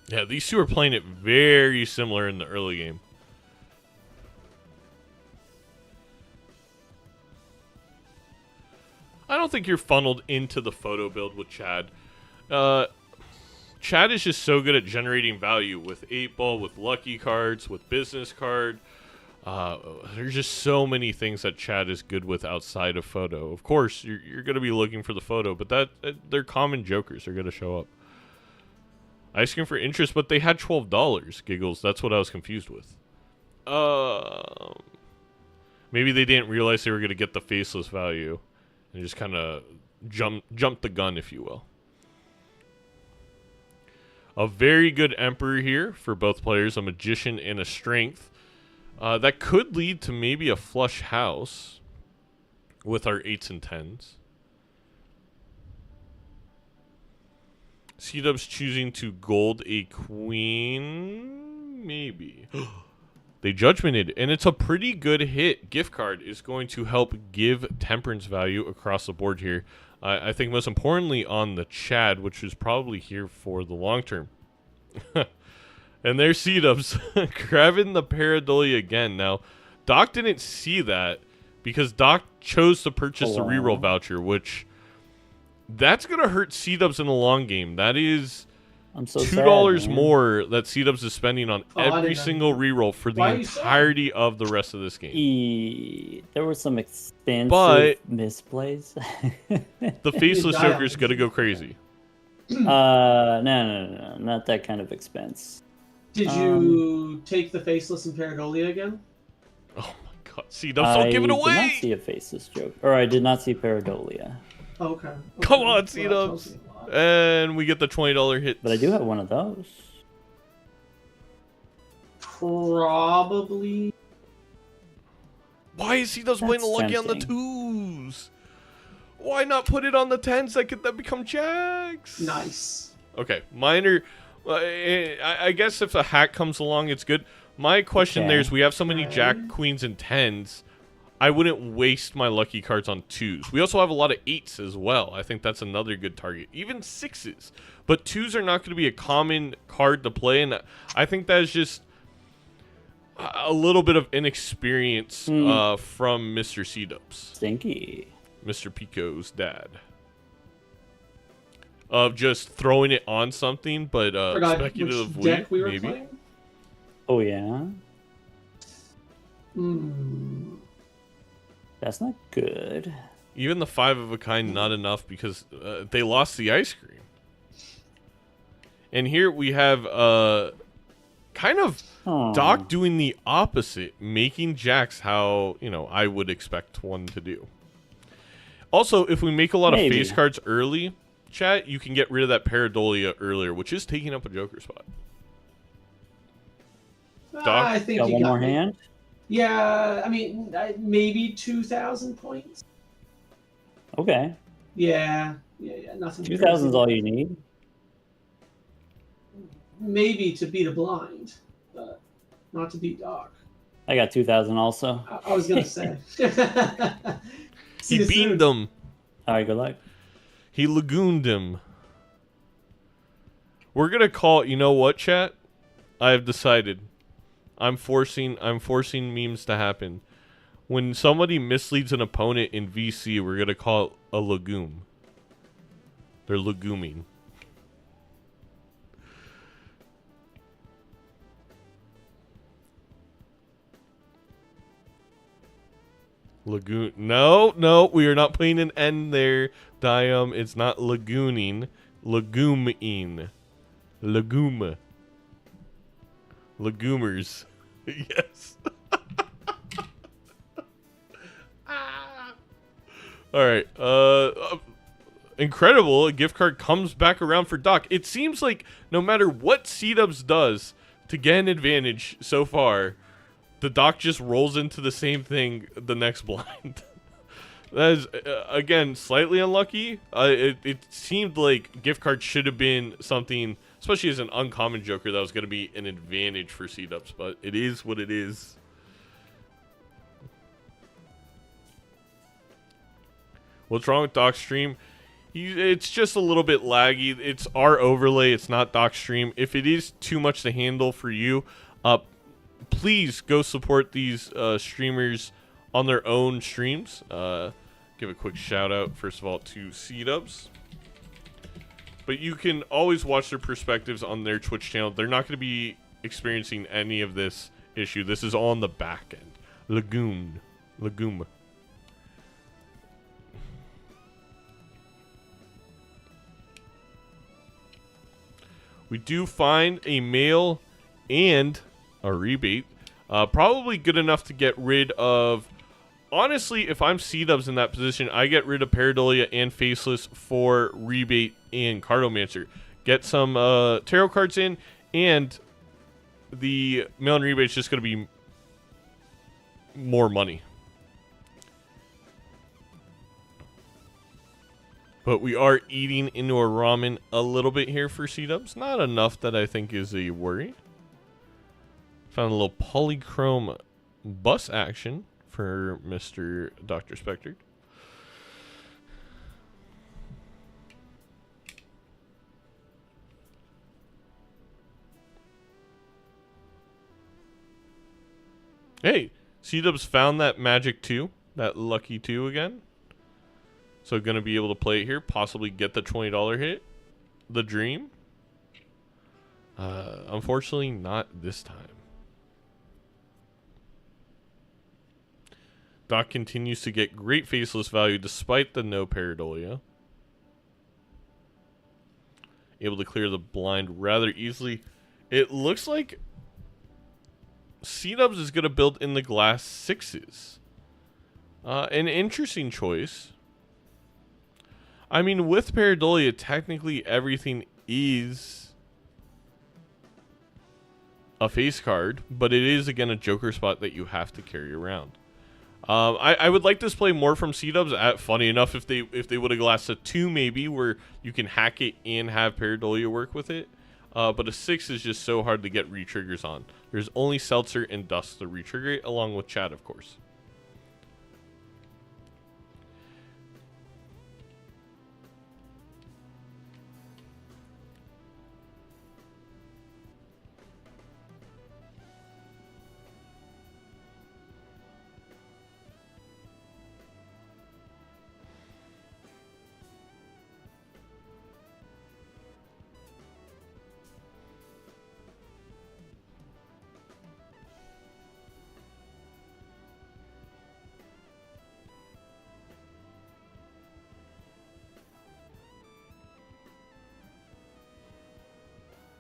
[SPEAKER 2] Yeah, these two are playing it very similar in the early game. I don't think you're funneled into the photo build with Chad. Chad is just so good at generating value with 8-ball, with lucky cards, with business card. There's just so many things that Chad is good with outside of photo. Of course, you're going to be looking for the photo, but they're common jokers. They're going to show up. Ice cream for interest, but they had $12. Giggles. That's what I was confused with. Maybe they didn't realize they were going to get the faceless value. And just kind of jump the gun, if you will. A very good Emperor here for both players. A Magician and a Strength. That could lead to maybe a flush house with our 8s and 10s. Seadubbs choosing to gold a queen. Maybe. They judgmented, and it's a pretty good hit. Gift card is going to help give temperance value across the board here. I think most importantly on the Chad, which is probably here for the long term. And there's Seadubbs grabbing the Pareidolia again. Now, Doc didn't see that because Doc chose to purchase the reroll voucher, which that's going to hurt Seadubbs in the long game. That is...
[SPEAKER 3] I'm so
[SPEAKER 2] $2
[SPEAKER 3] sad,
[SPEAKER 2] more that Seadubbs is spending on every single reroll for the entirety of the rest of this game.
[SPEAKER 3] There were some extensive misplays.
[SPEAKER 2] The faceless Joker's gonna go crazy.
[SPEAKER 3] No, not that kind of expense.
[SPEAKER 4] Did you take the Faceless and Paradolia again?
[SPEAKER 2] Oh my god. Seadubbs, don't give it
[SPEAKER 3] I did not
[SPEAKER 2] away!
[SPEAKER 3] see a Faceless joke. Or I did not see Paradolia.
[SPEAKER 4] Okay.
[SPEAKER 2] Come on,
[SPEAKER 4] Well, that
[SPEAKER 2] Seadubbs.
[SPEAKER 4] tells me a lot.
[SPEAKER 2] And we get the $20 hit.
[SPEAKER 3] But I do have one of those.
[SPEAKER 4] Probably.
[SPEAKER 2] Why is Seadubbs playing the lucky on the
[SPEAKER 3] tempting.
[SPEAKER 2] 2s? Why not put it on the 10s that could then become jacks?
[SPEAKER 4] Nice.
[SPEAKER 2] Okay, minor. I guess if a hack comes along, it's good. My question there is, we have so many jack, queens, and 10s. I wouldn't waste my lucky cards on 2s. We also have a lot of 8s as well. I think that's another good target. Even 6s. But 2s are not going to be a common card to play, and I think that is just a little bit of inexperience from Mr. Seadubbs.
[SPEAKER 3] Stinky.
[SPEAKER 2] Mr. Pico's dad. Of just throwing it on something, but speculatively,
[SPEAKER 4] deck we were
[SPEAKER 2] maybe.
[SPEAKER 4] playing?
[SPEAKER 3] Oh, yeah? That's not good.
[SPEAKER 2] Even the 5 of a kind, not enough because they lost the ice cream. And here we have kind of Doc doing the opposite, making jacks how, I would expect one to do. Also, if we make a lot of face cards early, chat, you can get rid of that Paradolia earlier, which is taking up a Joker spot. Doc?
[SPEAKER 4] I think
[SPEAKER 3] Got
[SPEAKER 4] you
[SPEAKER 3] one
[SPEAKER 4] got
[SPEAKER 3] more
[SPEAKER 4] me.
[SPEAKER 3] hand?
[SPEAKER 4] Yeah, I mean, maybe 2,000 points.
[SPEAKER 3] Okay.
[SPEAKER 4] Yeah, nothing.
[SPEAKER 3] 2,000 is all you need.
[SPEAKER 4] Maybe to beat a blind, but not to beat Doc.
[SPEAKER 3] I got 2,000 also.
[SPEAKER 4] I was gonna say.
[SPEAKER 2] He beamed them.
[SPEAKER 3] All right, good luck.
[SPEAKER 2] He lagooned him. We're gonna call. You know what, chat? I have decided. I'm forcing memes to happen. When somebody misleads an opponent in VC, we're gonna call it a lagoon. They're lagooming. Lagoon. No, we are not putting an N there, Diam. It's not lagooning. Lagooming. Lagoom. Lagoomers. Yes. Alright. Incredible. A gift card comes back around for Doc. It seems like no matter what Seadubbs does to get an advantage so far, the Doc just rolls into the same thing the next blind. That is, again, slightly unlucky. It seemed like gift card should have been something, especially as an uncommon Joker, that was going to be an advantage for Seadubbs, but it is what it is. What's wrong with Doc's stream? It's just a little bit laggy. It's our overlay. It's not Doc's stream. If it is too much to handle for you, please go support these streamers on their own streams. Give a quick shout out, first of all, to Seadubbs. But you can always watch their perspectives on their Twitch channel. They're not going to be experiencing any of this issue. This is all on the back end. Lagoon. We do find a mail and a rebate. Probably good enough to get rid of... Honestly, if I'm Seadubbs in that position, I get rid of Paradolia and Faceless for rebate and Cardomancer. Get some tarot cards in, and the mail and rebate is just going to be more money. But we are eating into our ramen a little bit here for Seadubbs. Not enough that I think is a worry. Found a little polychrome bus action for Mr. DrSpectred. Hey, Seadubbs found that magic 2, that lucky 2 again. So going to be able to play it here, possibly get the $20 hit, the dream. Unfortunately, not this time. Doc continues to get great Faceless value despite the no Paradolia. Able to clear the blind rather easily. It looks like Seadubbs is going to build in the glass 6s. An interesting choice. I mean, with Pareidolia, technically everything is a face card, but it is, again, a Joker spot that you have to carry around. I would like this play more from Seadubbs. Funny enough, if they would have glassed a 2 maybe, where you can hack it and have Pareidolia work with it. But a 6 is just so hard to get re-triggers on. There's only Seltzer and Dust to re-trigger it, along with Chad, of course.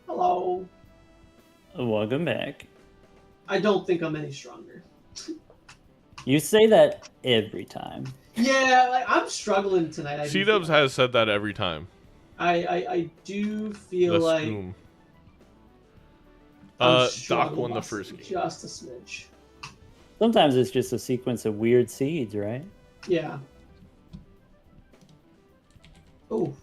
[SPEAKER 4] Hello.
[SPEAKER 3] Welcome back.
[SPEAKER 4] I don't think I'm any stronger.
[SPEAKER 3] You say that every time.
[SPEAKER 4] Yeah, like, I'm struggling tonight.
[SPEAKER 2] Seadubbs has said that every time.
[SPEAKER 4] I do feel
[SPEAKER 2] The
[SPEAKER 4] like
[SPEAKER 2] Spoom.
[SPEAKER 4] I'm
[SPEAKER 2] Doc
[SPEAKER 4] struggling
[SPEAKER 2] won the first game.
[SPEAKER 4] just a smidge.
[SPEAKER 3] Sometimes it's just a sequence of weird seeds, right?
[SPEAKER 4] Yeah. Oh.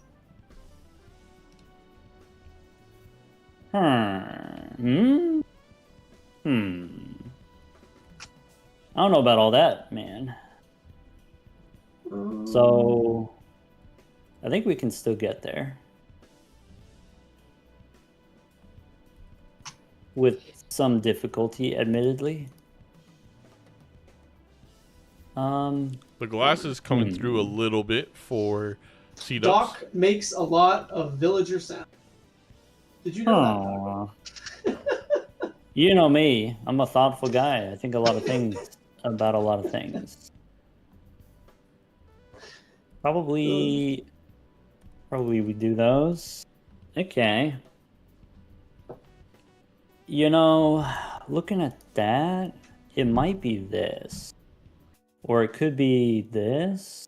[SPEAKER 3] I don't know about all that, man. So, I think we can still get there. With some difficulty, admittedly.
[SPEAKER 2] The glass is coming through a little bit for Seadubbs.
[SPEAKER 4] Doc makes a lot of villager sound. Did you know that?
[SPEAKER 3] You know me. I'm a thoughtful guy. I think a lot of things about a lot of things. Probably we do those. Okay. You know, looking at that, it might be this. Or it could be this.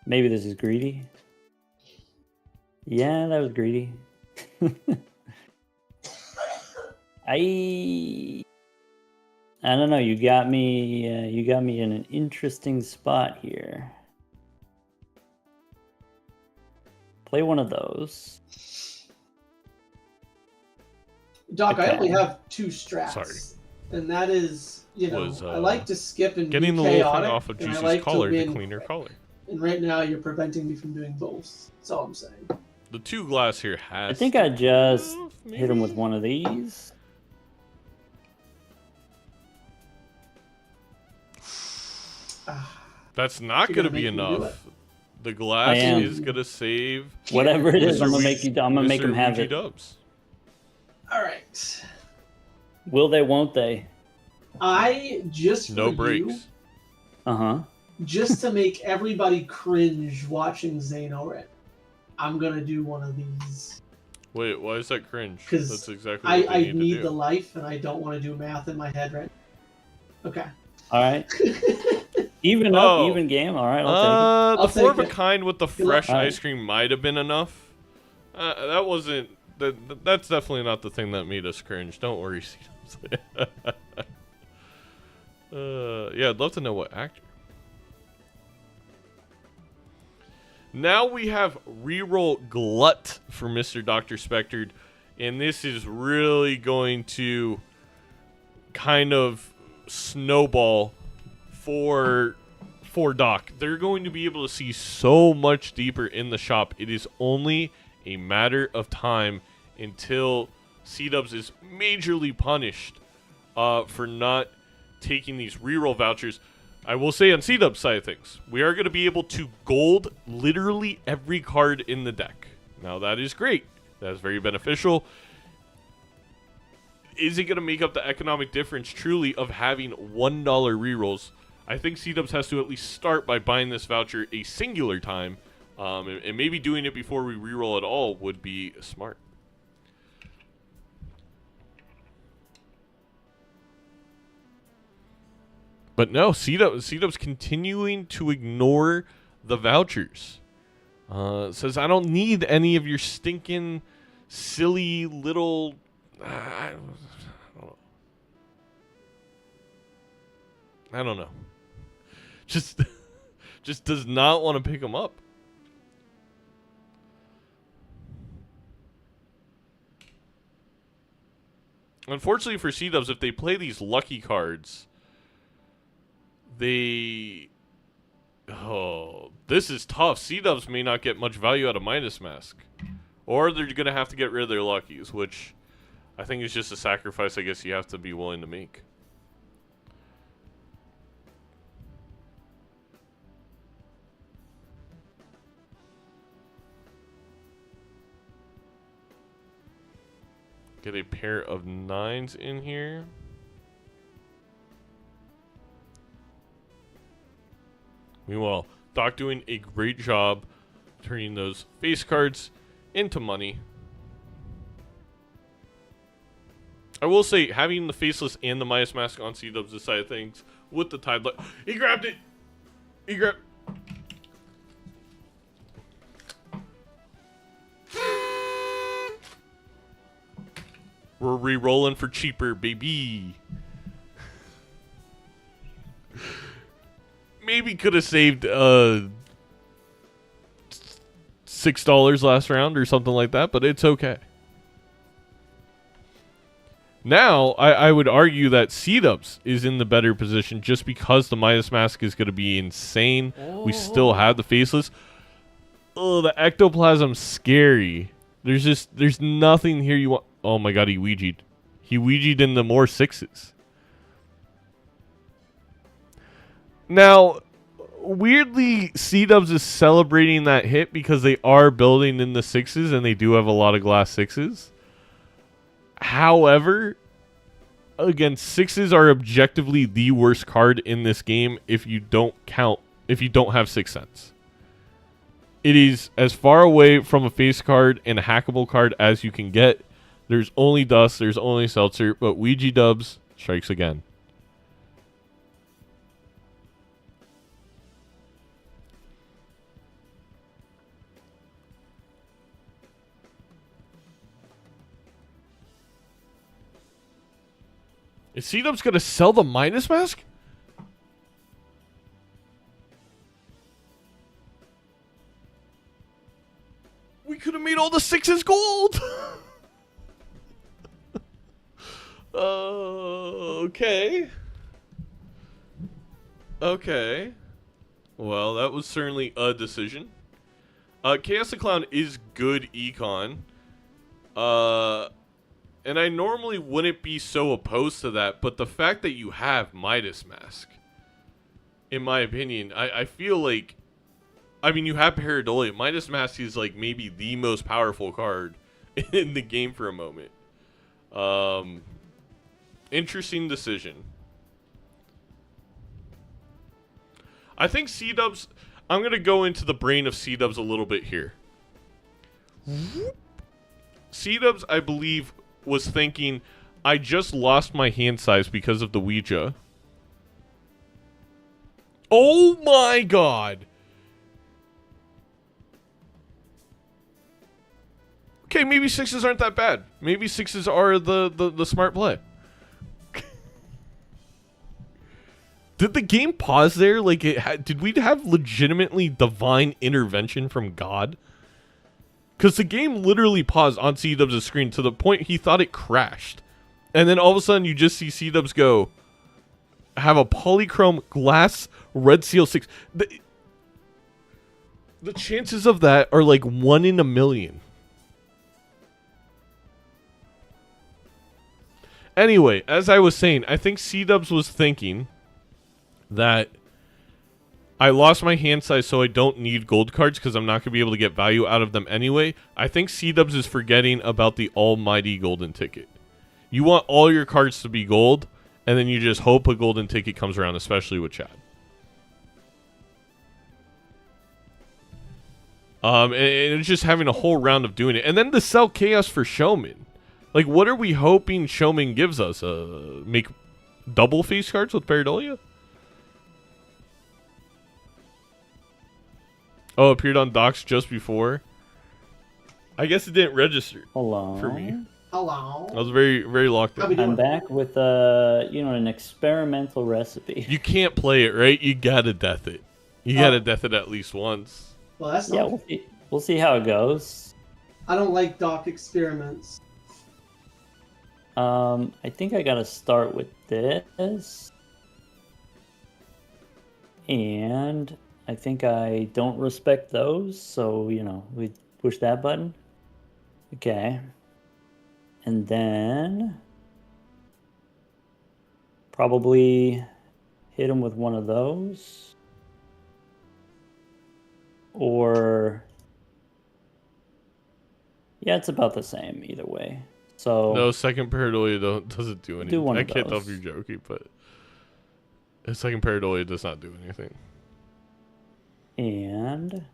[SPEAKER 3] Maybe this is greedy. Yeah, that was greedy. I don't know. You got me in an interesting spot here. Play one of those.
[SPEAKER 4] Doc,
[SPEAKER 3] Okay.
[SPEAKER 4] I only have 2 strats.
[SPEAKER 2] Sorry.
[SPEAKER 4] And that is, you know, I like to skip and
[SPEAKER 2] Getting
[SPEAKER 4] be
[SPEAKER 2] the little thing
[SPEAKER 4] chaotic,
[SPEAKER 2] off of
[SPEAKER 4] and I
[SPEAKER 2] Juicy's
[SPEAKER 4] like
[SPEAKER 2] collar to
[SPEAKER 4] win.
[SPEAKER 2] clean her collar.
[SPEAKER 4] And right now you're preventing me from doing both. That's all I'm saying.
[SPEAKER 2] The 2 glass here has.
[SPEAKER 3] I think I just
[SPEAKER 2] maybe?
[SPEAKER 3] hit him with one of these.
[SPEAKER 2] That's not
[SPEAKER 4] You're
[SPEAKER 2] going to
[SPEAKER 4] gonna
[SPEAKER 2] be
[SPEAKER 4] make me do
[SPEAKER 2] enough. The glass
[SPEAKER 3] I am.
[SPEAKER 2] is going to save.
[SPEAKER 3] Whatever it is,
[SPEAKER 2] Mr.
[SPEAKER 3] I'm gonna
[SPEAKER 2] Ouija-
[SPEAKER 3] make
[SPEAKER 2] Mr.
[SPEAKER 3] him have
[SPEAKER 2] Ouija
[SPEAKER 3] it.
[SPEAKER 2] Dubs.
[SPEAKER 4] All right.
[SPEAKER 3] Will they? Won't they?
[SPEAKER 4] I just for
[SPEAKER 2] No
[SPEAKER 4] you,
[SPEAKER 2] breaks.
[SPEAKER 4] just to make everybody cringe watching Xeno, I'm gonna do one of these.
[SPEAKER 2] Wait, why is that cringe?
[SPEAKER 4] 'Cause
[SPEAKER 2] That's exactly what
[SPEAKER 4] I
[SPEAKER 2] they need
[SPEAKER 4] need
[SPEAKER 2] to
[SPEAKER 4] the
[SPEAKER 2] do.
[SPEAKER 4] life, and I don't want to do math in my head right. Okay.
[SPEAKER 3] All right. Even up,
[SPEAKER 2] Oh.
[SPEAKER 3] even game. All right, I'll take
[SPEAKER 4] I'll
[SPEAKER 2] The 4 of a
[SPEAKER 4] take it.
[SPEAKER 2] kind with the fresh
[SPEAKER 3] Alright.
[SPEAKER 2] ice cream might have been enough. That wasn't. That's definitely not the thing that made us cringe. Don't worry, Seadubbs. Yeah, I'd love to know what actor. Now we have reroll Glut for Mr. DrSpectred, and this is really going to kind of snowball for Doc. They're going to be able to see so much deeper in the shop. It is only a matter of time until Seadubbs is majorly punished for not taking these reroll vouchers. I will say on Seadubbs' side of things, we are going to be able to gold literally every card in the deck. Now that is great. That is very beneficial. Is it going to make up the economic difference truly of having $1 rerolls? I think Seadubbs has to at least start by buying this voucher a singular time, and maybe doing it before we reroll at all would be smart. But no, Seadubbs continuing to ignore the vouchers. Says, I don't need any of your stinking, silly little... I don't know. Just does not want to pick them up. Unfortunately for Seadubbs, if they play these lucky cards, this is tough. Seadubbs may not get much value out of Midas Mask. Or they're going to have to get rid of their luckies, which I think is just a sacrifice I guess you have to be willing to make. Get a pair of 9s in here. Meanwhile, Doc doing a great job turning those face cards into money. I will say, having the Faceless and the Midas Mask on Seadubbs' side of things with the Tide Light. He grabbed it! He grabbed... We're re-rolling for cheaper, baby. Maybe could have saved $6 last round or something like that, but it's okay. Now, I would argue that Seadubbs is in the better position just because the Midas Mask is going to be insane. We still have the Faceless. Oh, the Ectoplasm's scary. There's nothing here you want. Oh my god, he Ouija'd. He Ouija'd in the more 6s. Now, weirdly, Seadubbs is celebrating that hit because they are building in the 6s and they do have a lot of glass 6s. However, again, 6s are objectively the worst card in this game if you don't have 6 cents. It is as far away from a face card and a hackable card as you can get. There's only Dust, there's only Seltzer, but Ouijadubbs strikes again. Is Seadubbs going to sell the Midas Mask? We could have made all the 6s gold. Okay. Okay. Well, that was certainly a decision. Chaos the Clown is good econ. And I normally wouldn't be so opposed to that, but the fact that you have Midas Mask, in my opinion, I feel like, I mean, you have Pareidolia. Midas Mask is like maybe the most powerful card in the game for a moment. Interesting decision. I think Seadubbs, I'm going to go into the brain of Seadubbs a little bit here. Seadubbs, I believe, was thinking, I just lost my hand size because of the Ouija. Oh my god! Okay, maybe 6s aren't that bad. Maybe 6s are the smart play. Did the game pause there? Like, did we have legitimately divine intervention from God? Because the game literally paused on Seadubbs' screen to the point he thought it crashed. And then all of a sudden you just see Seadubbs go, have a polychrome glass red seal 6. The chances of that are like 1 in a million. Anyway, as I was saying, I think Seadubbs was thinking that I lost my hand size, so I don't need gold cards because I'm not going to be able to get value out of them anyway. I think Seadubbs is forgetting about the almighty golden ticket. You want all your cards to be gold, and then you just hope a golden ticket comes around, especially with Chad. And it's just having a whole round of doing it. And then to sell Chaos for Showman. Like, what are we hoping Showman gives us? Make double face cards with Pareidolia? Oh, appeared on docks just before. I guess it didn't register
[SPEAKER 3] Hello.
[SPEAKER 2] for me.
[SPEAKER 4] Hello.
[SPEAKER 2] I was very, very locked
[SPEAKER 4] How we
[SPEAKER 2] in.
[SPEAKER 3] I'm
[SPEAKER 4] doing?
[SPEAKER 3] back with an experimental recipe.
[SPEAKER 2] You can't play it, right? You gotta death it. You gotta death it at least once.
[SPEAKER 4] Well, that's
[SPEAKER 3] Yeah,
[SPEAKER 4] not.
[SPEAKER 3] we'll see how it goes.
[SPEAKER 4] I don't like dock experiments.
[SPEAKER 3] I think I gotta start with this. And I think I don't respect those, so, we push that button. Okay. And then probably hit him with one of those. Or, yeah, it's about the same either way. So
[SPEAKER 2] No, second pareidolia doesn't do anything.
[SPEAKER 3] one
[SPEAKER 2] I
[SPEAKER 3] of
[SPEAKER 2] can't tell if
[SPEAKER 3] those.
[SPEAKER 2] you're joking, but a second pareidolia does not do anything.
[SPEAKER 3] And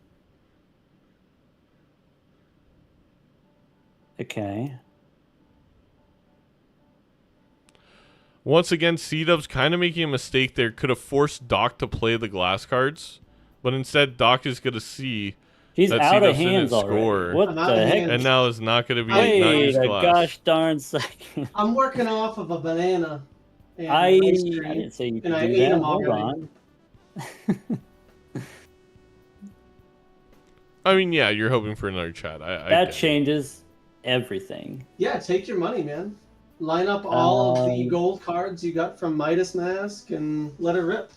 [SPEAKER 3] okay.
[SPEAKER 2] Once again, Seadubbs kind of making a mistake there. Could have forced Doc to play the glass cards, but instead Doc is going to see
[SPEAKER 3] He's
[SPEAKER 2] that
[SPEAKER 3] out
[SPEAKER 2] Seadubbs
[SPEAKER 3] of hands
[SPEAKER 2] didn't
[SPEAKER 3] already.
[SPEAKER 2] score.
[SPEAKER 3] What
[SPEAKER 4] I'm
[SPEAKER 3] the
[SPEAKER 4] out of
[SPEAKER 3] heck?
[SPEAKER 4] hands.
[SPEAKER 2] And now is not going to be not
[SPEAKER 3] Wait
[SPEAKER 2] use
[SPEAKER 3] a
[SPEAKER 2] glass.
[SPEAKER 3] gosh darn second.
[SPEAKER 4] I'm working off of a banana. And
[SPEAKER 3] I
[SPEAKER 4] ice cream,
[SPEAKER 3] didn't say you could
[SPEAKER 4] and I
[SPEAKER 3] do
[SPEAKER 4] ate
[SPEAKER 3] that.
[SPEAKER 4] them
[SPEAKER 3] Hold
[SPEAKER 4] already.
[SPEAKER 3] on.
[SPEAKER 2] I mean, yeah, you're hoping for another chat. I
[SPEAKER 3] That
[SPEAKER 2] get it.
[SPEAKER 3] changes everything.
[SPEAKER 4] Yeah, take your money, man. Line up all of the
[SPEAKER 3] Um,
[SPEAKER 4] gold cards you got from Midas Mask and let it rip.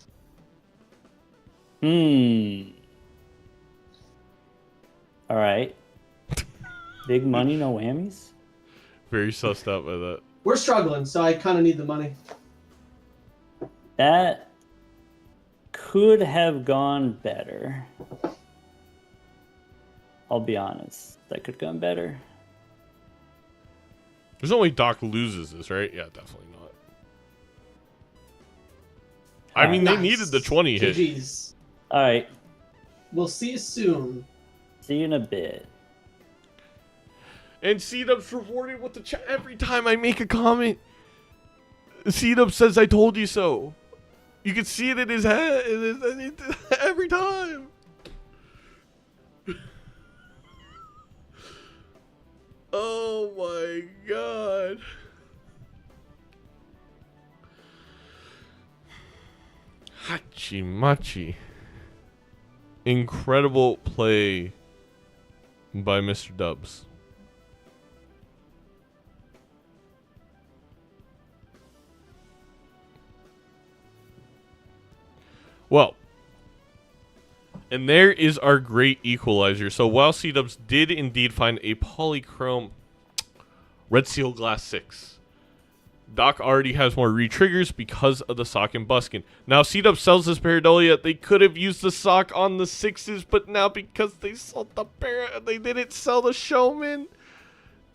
[SPEAKER 3] All right. Big money, no whammies.
[SPEAKER 2] Very sussed out by that.
[SPEAKER 4] We're struggling, so I kind of need the money.
[SPEAKER 3] That could have gone better. I'll be honest. That could have gone better.
[SPEAKER 2] There's only Doc loses this, right? Yeah, definitely not. I mean, they
[SPEAKER 4] Nice.
[SPEAKER 2] needed the 20 hit.
[SPEAKER 4] GG's.
[SPEAKER 3] All right.
[SPEAKER 4] We'll see you soon.
[SPEAKER 3] See you in a bit.
[SPEAKER 2] And Seadubbs rewarded with the chat every time I make a comment. Seadubbs says, "I told you so." You can see it in his head every time. Oh my god. Hachimachi. Incredible play by Mr. Dubbs. Well, and there is our great equalizer. So while Seadubbs did indeed find a polychrome Red Seal Glass 6, Doc already has more re-triggers because of the sock and buskin. Now Seadubbs sells this pareidolia. They could have used the sock on the 6s, but now because they sold the they didn't sell the showman.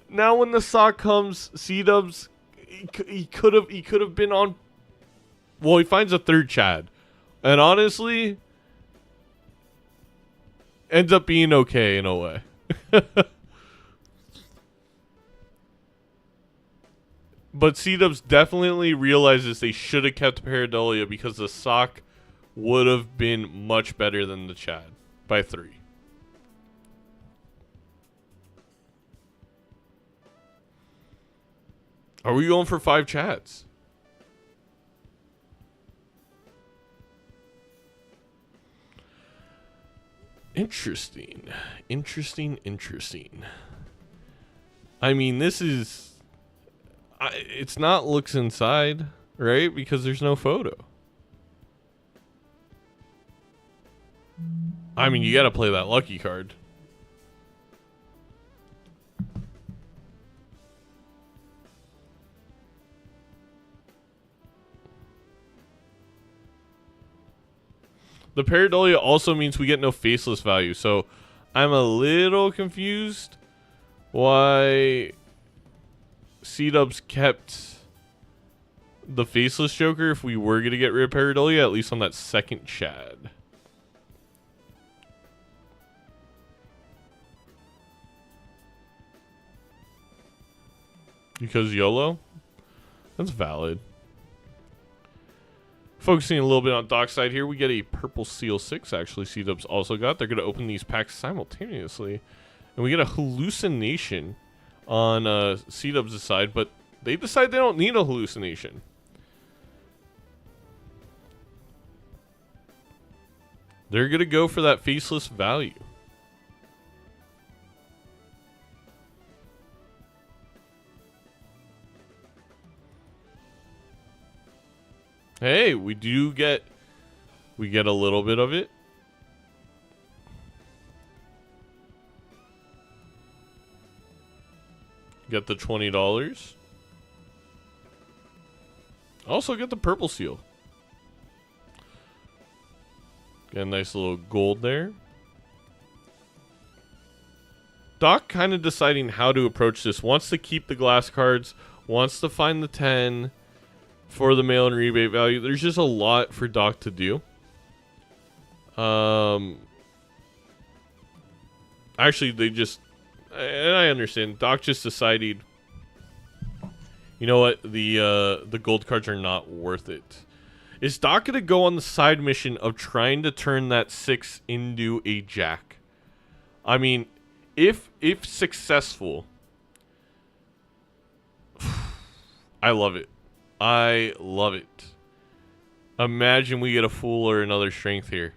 [SPEAKER 2] Now when the sock comes, Seadubbs he could have been on. Well, he finds a third Chad. And honestly, ends up being okay in a way. But Seadubbs definitely realizes they should have kept pareidolia because the sock would have been much better than the Chad by 3. Are we going for 5 Chads? Interesting. Interesting. I mean, this is... it's not looks inside, right? Because there's no photo. I mean, you gotta play that lucky card. The pareidolia also means we get no faceless value, so I'm a little confused why Seadubbs kept the faceless Joker if we were going to get rid of pareidolia, at least on that second Chad. Because YOLO? That's valid. Focusing a little bit on Dockside here, we get a Purple Seal 6, actually, Seadubbs also got. They're going to open these packs simultaneously. And we get a Hallucination on Seadubbs' side, but they decide they don't need a Hallucination. They're going to go for that Faceless value. Hey, we get a little bit of it. Get the $20. Also get the Purple Seal. Get a nice little gold there. Doc kind of deciding how to approach this. Wants to keep the glass cards. Wants to find the 10 for the mail and rebate value. There's just a lot for Doc to do. Actually, they just... And I understand. Doc just decided... You know what? The gold cards are not worth it. Is Doc going to go on the side mission of trying to turn that 6 into a jack? I mean, if successful... I love it. I love it. Imagine we get a Fool or another Strength here.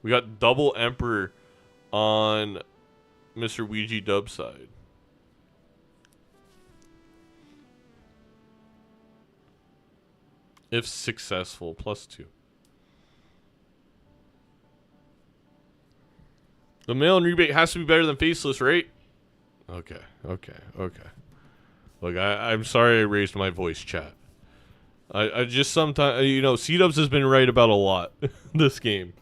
[SPEAKER 2] We got double Emperor on Mr. Ouija Dub side. If successful, +2. The mail and rebate has to be better than Faceless, right? Okay. Look, I'm sorry I raised my voice, chat. I just sometimes, you know, Seadubbs has been right about a lot this game.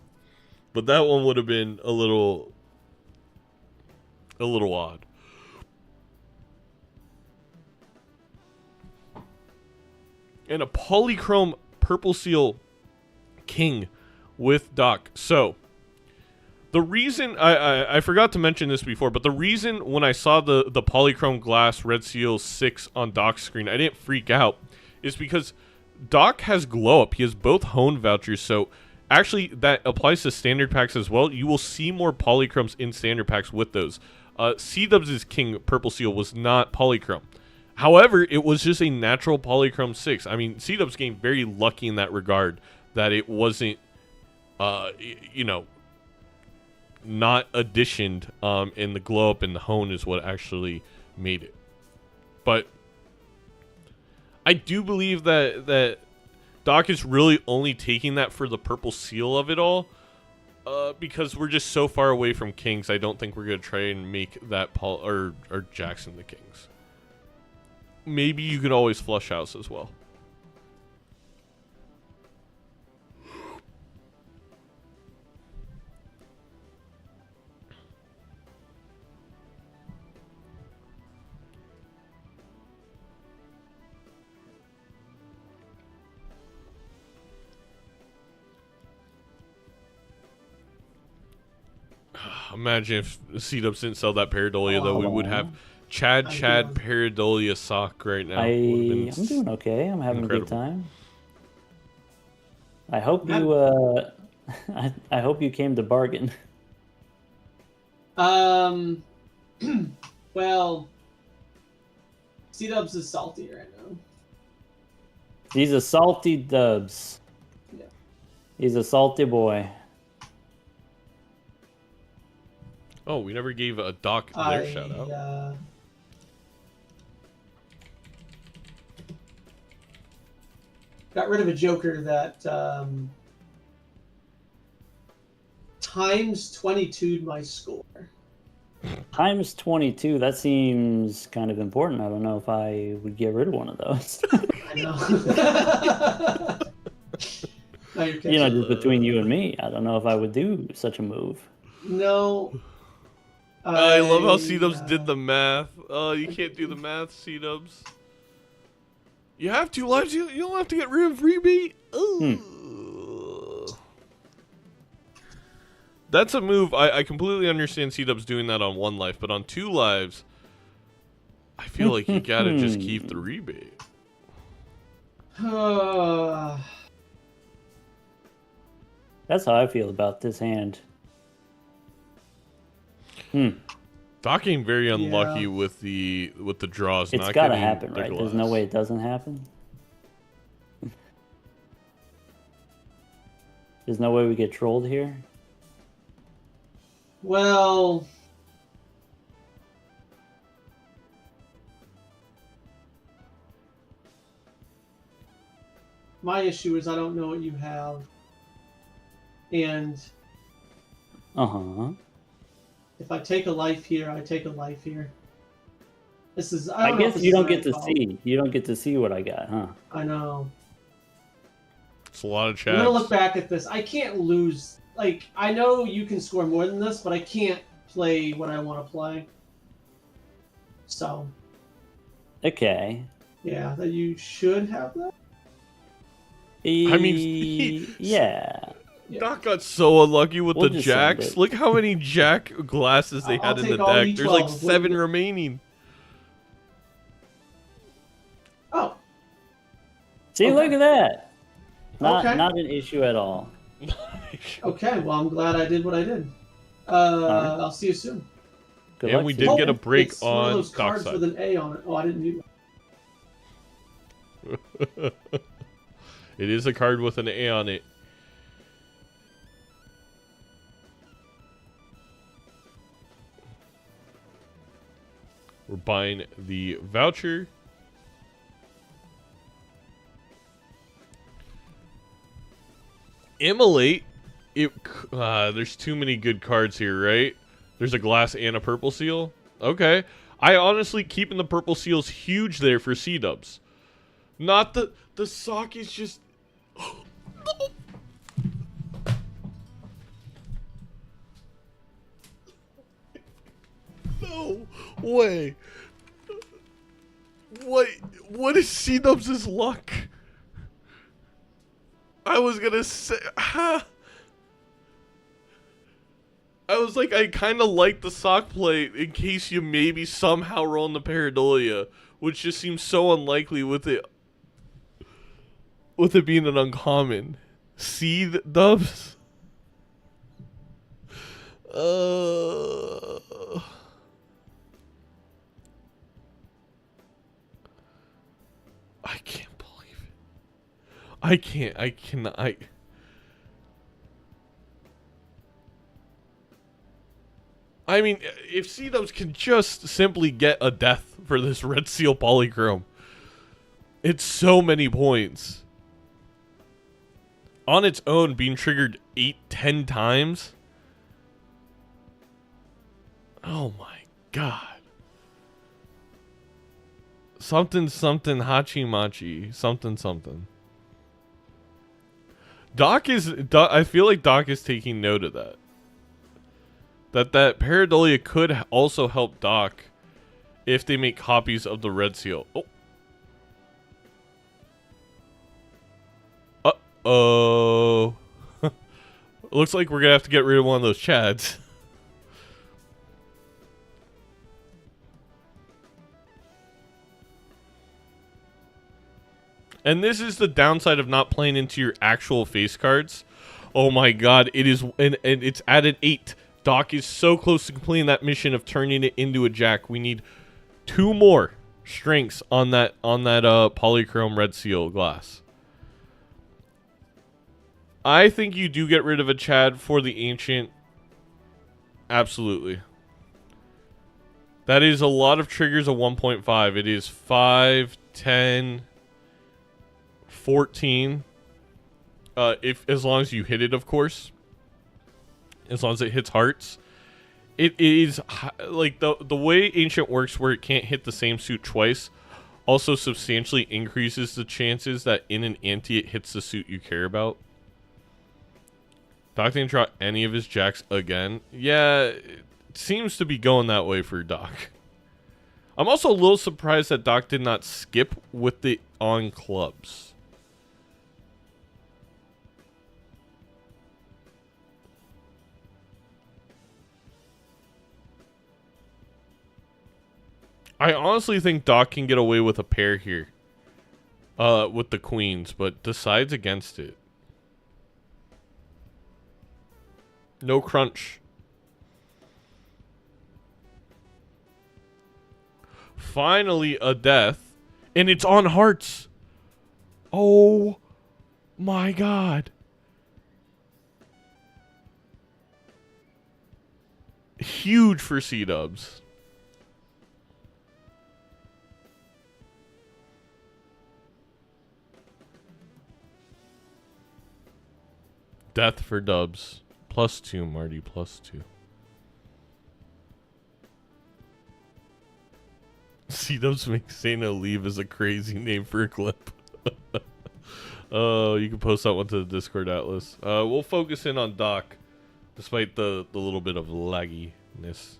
[SPEAKER 2] But that one would have been a little odd. And a Polychrome Purple Seal King with Doc. So, the reason, I forgot to mention this before, but the reason when I saw the Polychrome Glass Red Seal 6 on Doc's screen, I didn't freak out, is because Doc has Glow Up. He has both Hone vouchers, so actually that applies to standard packs as well. You will see more Polychromes in standard packs with those. Seadubbs' King Purple Seal was not Polychrome. However, it was just a natural Polychrome 6. I mean, Seadubbs game very lucky in that regard that it wasn't, you know, not additioned, and the Glow Up and the Hone is what actually made it. But I do believe that Doc is really only taking that for the Purple Seal of it all, because we're just so far away from Kings. I don't think we're going to try and make that or Jackson the Kings. Maybe you can always flush house as well. Imagine if Seadubbs didn't sell that Paradolia, though. We would have Chad Paradolia sock right now.
[SPEAKER 3] I'm doing okay. I'm having a good time. I hope you I hope you came to bargain.
[SPEAKER 4] Well, Seadubbs is salty right now.
[SPEAKER 3] He's a salty Dubs.
[SPEAKER 4] Yeah.
[SPEAKER 3] He's a salty boy.
[SPEAKER 2] Oh, we never gave a Doc their shout out.
[SPEAKER 4] Got rid of a Joker that times 22'd my score.
[SPEAKER 3] Times 22, that seems kind of important. I don't know if I would get rid of one of those.
[SPEAKER 4] I know.
[SPEAKER 3] You know, just between you and me, I don't know if I would do such a move.
[SPEAKER 4] No.
[SPEAKER 2] I love how Seadubbs did the math. Oh, you can't do the math, Seadubbs. You have 2 lives. You don't have to get rid of rebate. That's a move. I completely understand Seadubbs doing that on 1 life, but on 2 lives, I feel like you gotta just keep the rebate.
[SPEAKER 3] That's how I feel about this hand. Hmm.
[SPEAKER 2] Doc getting very unlucky
[SPEAKER 4] Yeah.
[SPEAKER 2] with the draws.
[SPEAKER 3] It's
[SPEAKER 2] not
[SPEAKER 3] got to
[SPEAKER 2] getting
[SPEAKER 3] happen,
[SPEAKER 2] the
[SPEAKER 3] right?
[SPEAKER 2] glass.
[SPEAKER 3] There's no way it doesn't happen. There's no way we get trolled here.
[SPEAKER 4] Well, my issue is I don't know what you have, and if I take a life here, I take a life here. This is. I
[SPEAKER 3] I
[SPEAKER 4] don't know if
[SPEAKER 3] guess
[SPEAKER 4] this
[SPEAKER 3] you
[SPEAKER 4] is
[SPEAKER 3] don't
[SPEAKER 4] the
[SPEAKER 3] get
[SPEAKER 4] right
[SPEAKER 3] to
[SPEAKER 4] call.
[SPEAKER 3] see. You don't get to see what I got, huh?
[SPEAKER 4] I know.
[SPEAKER 2] It's a lot of
[SPEAKER 4] I'm
[SPEAKER 2] chat.
[SPEAKER 4] gonna look back at this. I can't lose. Like, I know you can score more than this, but I can't play what I want to play. So,
[SPEAKER 3] Okay.
[SPEAKER 4] yeah, that you should have that.
[SPEAKER 2] I mean,
[SPEAKER 3] yeah.
[SPEAKER 2] Doc got so unlucky with
[SPEAKER 3] We'll
[SPEAKER 2] the
[SPEAKER 3] just send
[SPEAKER 2] jacks.
[SPEAKER 3] it.
[SPEAKER 2] Look how many jack glasses they
[SPEAKER 4] I'll
[SPEAKER 2] had in the
[SPEAKER 4] take all
[SPEAKER 2] deck. There's like
[SPEAKER 4] D12.
[SPEAKER 2] 7
[SPEAKER 4] What-
[SPEAKER 2] remaining.
[SPEAKER 4] Oh,
[SPEAKER 3] See,
[SPEAKER 4] Okay.
[SPEAKER 3] look at that. Not
[SPEAKER 4] Okay.
[SPEAKER 3] not an issue at all.
[SPEAKER 4] okay. Well, I'm glad I did what I did.
[SPEAKER 3] right.
[SPEAKER 4] I'll see you soon.
[SPEAKER 3] Good
[SPEAKER 2] And
[SPEAKER 3] luck
[SPEAKER 2] we
[SPEAKER 3] to
[SPEAKER 2] did
[SPEAKER 3] you.
[SPEAKER 2] get a break
[SPEAKER 4] It's one of
[SPEAKER 2] on
[SPEAKER 4] those
[SPEAKER 2] Doc's
[SPEAKER 4] cards
[SPEAKER 2] side.
[SPEAKER 4] with an A on it. Oh, I didn't do that.
[SPEAKER 2] It is a card with an A on it. We're buying the voucher. Immolate. There's too many good cards here, right? There's a glass and a purple seal. Okay. I honestly, keeping the purple seal's huge there for Seadubbs. Not the sock is just... No way. What is Seadubbs' luck? I was gonna say... I was like, I kind of like the sock play in case you maybe somehow roll in the Pareidolia, which just seems so unlikely with it being an uncommon. Seadubbs? I can't believe it. I cannot. I mean, if Seadubbs can just simply get a death for this Red Seal Polychrome, it's so many points. On its own, being triggered 8-10 times. Oh my god. Something, something, Hachi Machi. Something, something. I feel like Doc is taking note of that. That Pareidolia could also help Doc if they make copies of the Red Seal. Oh. Uh-oh. Looks like we're going to have to get rid of one of those Chads. And this is the downside of not playing into your actual face cards. Oh my god, it is, and it's added 8. Doc is so close to completing that mission of turning it into a jack. We need 2 more strengths on that polychrome Red Seal glass. I think you do get rid of a Chad for the ancient. Absolutely. That is a lot of triggers of 1.5. It is 5, 10, 14. As long as you hit it, of course. As long as it hits hearts. It is like the way ancient works, where it can't hit the same suit twice, also substantially increases the chances that in an ante it hits the suit you care about. Doc didn't draw any of his jacks again. Yeah, it seems to be going that way for Doc. I'm also a little surprised that Doc did not skip with the on clubs. I honestly think Doc can get away with a pair here. with the queens, but decides against it. No crunch. Finally a death, and it's on hearts. Oh my god. Huge for Seadubbs. Death for Dubs. +2, Marty, +2. Seadubbs makes say no leave is a crazy name for a clip. Oh, you can post that one to the Discord Atlas. We'll focus in on Doc, despite the little bit of lagginess.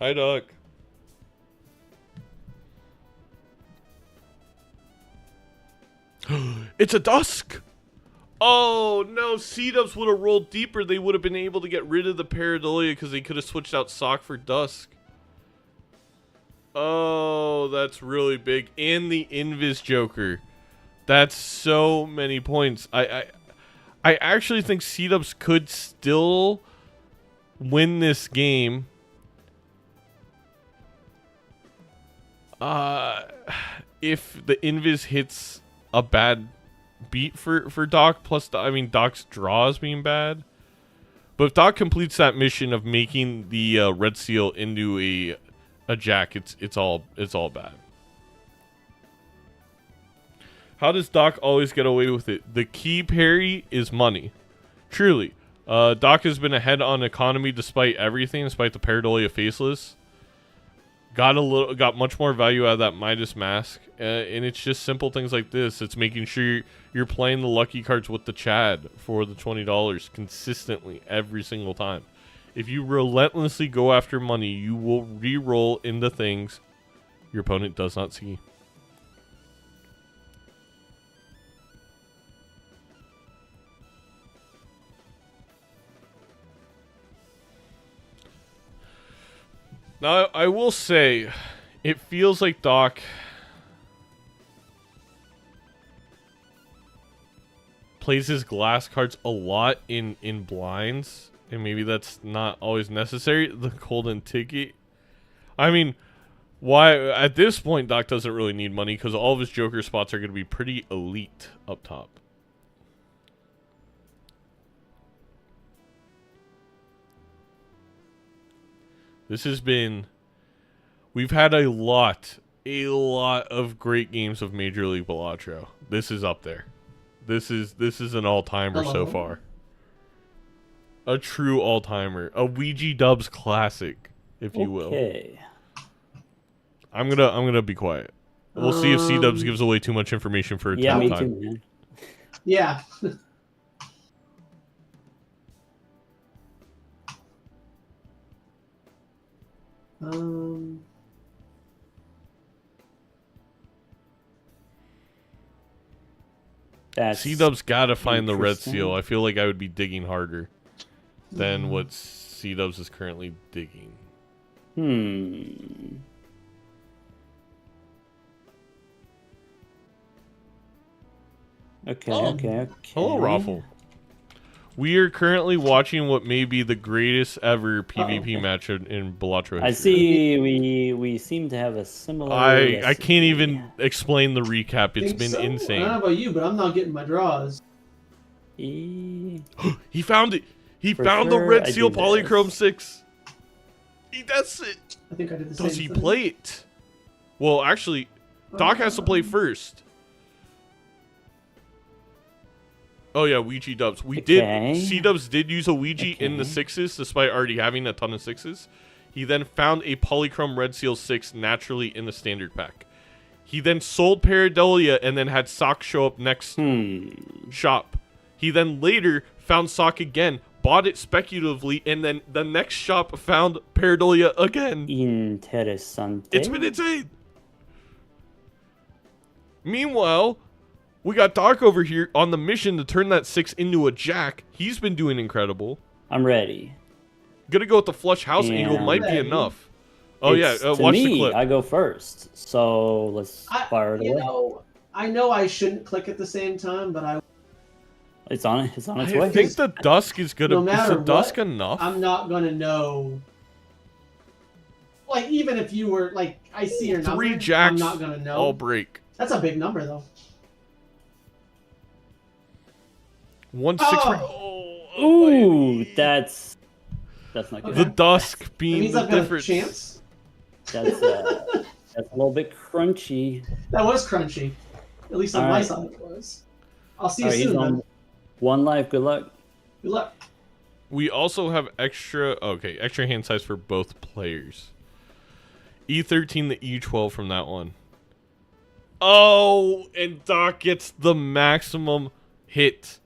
[SPEAKER 2] Hi, Doc. It's a Dusk! Oh, no. Seadubbs would have rolled deeper. They would have been able to get rid of the Pareidolia because they could have switched out Sock for Dusk. Oh, that's really big. And the Invis Joker. That's so many points. I actually think Seadubbs could still win this game. If the Invis hits a bad beat for Doc, plus I mean Doc's draws being bad. But if Doc completes that mission of making the red seal into a jack, it's all bad. How does Doc always get away with it? The key parry is money. Truly. Doc has been ahead on economy despite everything, despite the Pareidolia Faceless. Got much more value out of that Midas Mask. And it's just simple things like this. It's making sure you're playing the lucky cards with the Chad for the $20 consistently every single time. If you relentlessly go after money, you will re-roll into things your opponent does not see. Now, I will say, it feels like Doc plays his glass cards a lot in blinds, and maybe that's not always necessary. The golden ticket. I mean, why at this point Doc doesn't really need money because all of his Joker spots are going to be pretty elite up top. This has been... We've had a lot of great games of Major League Balatro. This is up there. This is an all-timer so far. A true all-timer. A Ouija Dubs classic, if you will.
[SPEAKER 3] Okay.
[SPEAKER 2] I'm gonna be quiet. We'll see if Seadubbs gives away too much information for a
[SPEAKER 3] yeah, me
[SPEAKER 2] time.
[SPEAKER 3] too, man.
[SPEAKER 4] Yeah.
[SPEAKER 3] That's
[SPEAKER 2] Seadubbs gotta find the red
[SPEAKER 3] interesting.
[SPEAKER 2] seal. I feel like I would be digging harder than what Seadubbs is currently digging.
[SPEAKER 3] Okay,
[SPEAKER 2] Oh.
[SPEAKER 3] okay.
[SPEAKER 2] Hello, Raffle. We are currently watching what may be the greatest ever PvP match in Balatro history.
[SPEAKER 3] I see we seem to have a similar
[SPEAKER 2] I
[SPEAKER 3] recipe.
[SPEAKER 2] can't even explain the recap. It's
[SPEAKER 4] Think
[SPEAKER 2] been
[SPEAKER 4] so?
[SPEAKER 2] insane.
[SPEAKER 4] I don't know about you, but I'm not getting my draws.
[SPEAKER 3] E-
[SPEAKER 2] He found it. He
[SPEAKER 3] For
[SPEAKER 2] found the
[SPEAKER 3] sure,
[SPEAKER 2] Red
[SPEAKER 3] I
[SPEAKER 2] Seal
[SPEAKER 3] do this.
[SPEAKER 2] Polychrome 6. He does it.
[SPEAKER 4] I think I did the same
[SPEAKER 2] Does he
[SPEAKER 4] thing.
[SPEAKER 2] play it? Well, actually, Doc has to play first. Oh yeah, Ouija Dubs. We
[SPEAKER 3] Okay.
[SPEAKER 2] did. C-Dubs did use a Ouija in the
[SPEAKER 3] Okay.
[SPEAKER 2] sixes, despite already having a ton of sixes. He then found a Polychrome Red Seal 6 naturally in the standard pack. He then sold Pareidolia and then had Sock show up next shop. He then later found Sock again, bought it speculatively, and then the next shop found Pareidolia again.
[SPEAKER 3] Interessante.
[SPEAKER 2] It's been insane. Meanwhile, we got Doc over here on the mission to turn that 6 into a jack. He's been doing incredible.
[SPEAKER 3] I'm ready.
[SPEAKER 2] Gonna go with the flush house
[SPEAKER 3] Yeah.
[SPEAKER 2] angle. Might be
[SPEAKER 4] Ready.
[SPEAKER 2] enough. Oh
[SPEAKER 3] It's-
[SPEAKER 2] yeah,
[SPEAKER 3] to
[SPEAKER 2] watch
[SPEAKER 3] me,
[SPEAKER 2] the clip.
[SPEAKER 3] I go first, so let's fire it
[SPEAKER 4] You
[SPEAKER 3] away.
[SPEAKER 4] know, I know I shouldn't click at the same time, but
[SPEAKER 3] It's on its
[SPEAKER 2] I
[SPEAKER 3] way.
[SPEAKER 2] think the dusk is good.
[SPEAKER 4] No
[SPEAKER 2] Is
[SPEAKER 4] matter
[SPEAKER 2] the dusk
[SPEAKER 4] what,
[SPEAKER 2] enough?
[SPEAKER 4] I'm not gonna know. Like, even if you were like, I see your number,
[SPEAKER 2] 3 jacks.
[SPEAKER 4] I'm not gonna know.
[SPEAKER 2] All break.
[SPEAKER 4] That's a big number, though.
[SPEAKER 2] 163.
[SPEAKER 4] Oh.
[SPEAKER 3] Ooh, that's not good.
[SPEAKER 2] The dusk
[SPEAKER 4] That
[SPEAKER 2] being
[SPEAKER 4] means
[SPEAKER 2] the
[SPEAKER 4] I've got a
[SPEAKER 2] difference.
[SPEAKER 4] chance.
[SPEAKER 3] That's a little bit crunchy.
[SPEAKER 4] That was crunchy. At least on
[SPEAKER 3] All
[SPEAKER 4] my
[SPEAKER 3] right.
[SPEAKER 4] side it was. I'll see you
[SPEAKER 3] All right, he's
[SPEAKER 4] soon,
[SPEAKER 3] on
[SPEAKER 4] then.
[SPEAKER 3] 1 life. Good luck.
[SPEAKER 4] Good luck.
[SPEAKER 2] We also have extra hand size for both players. E13 to E12 from that one. Oh, and Doc gets the maximum hit.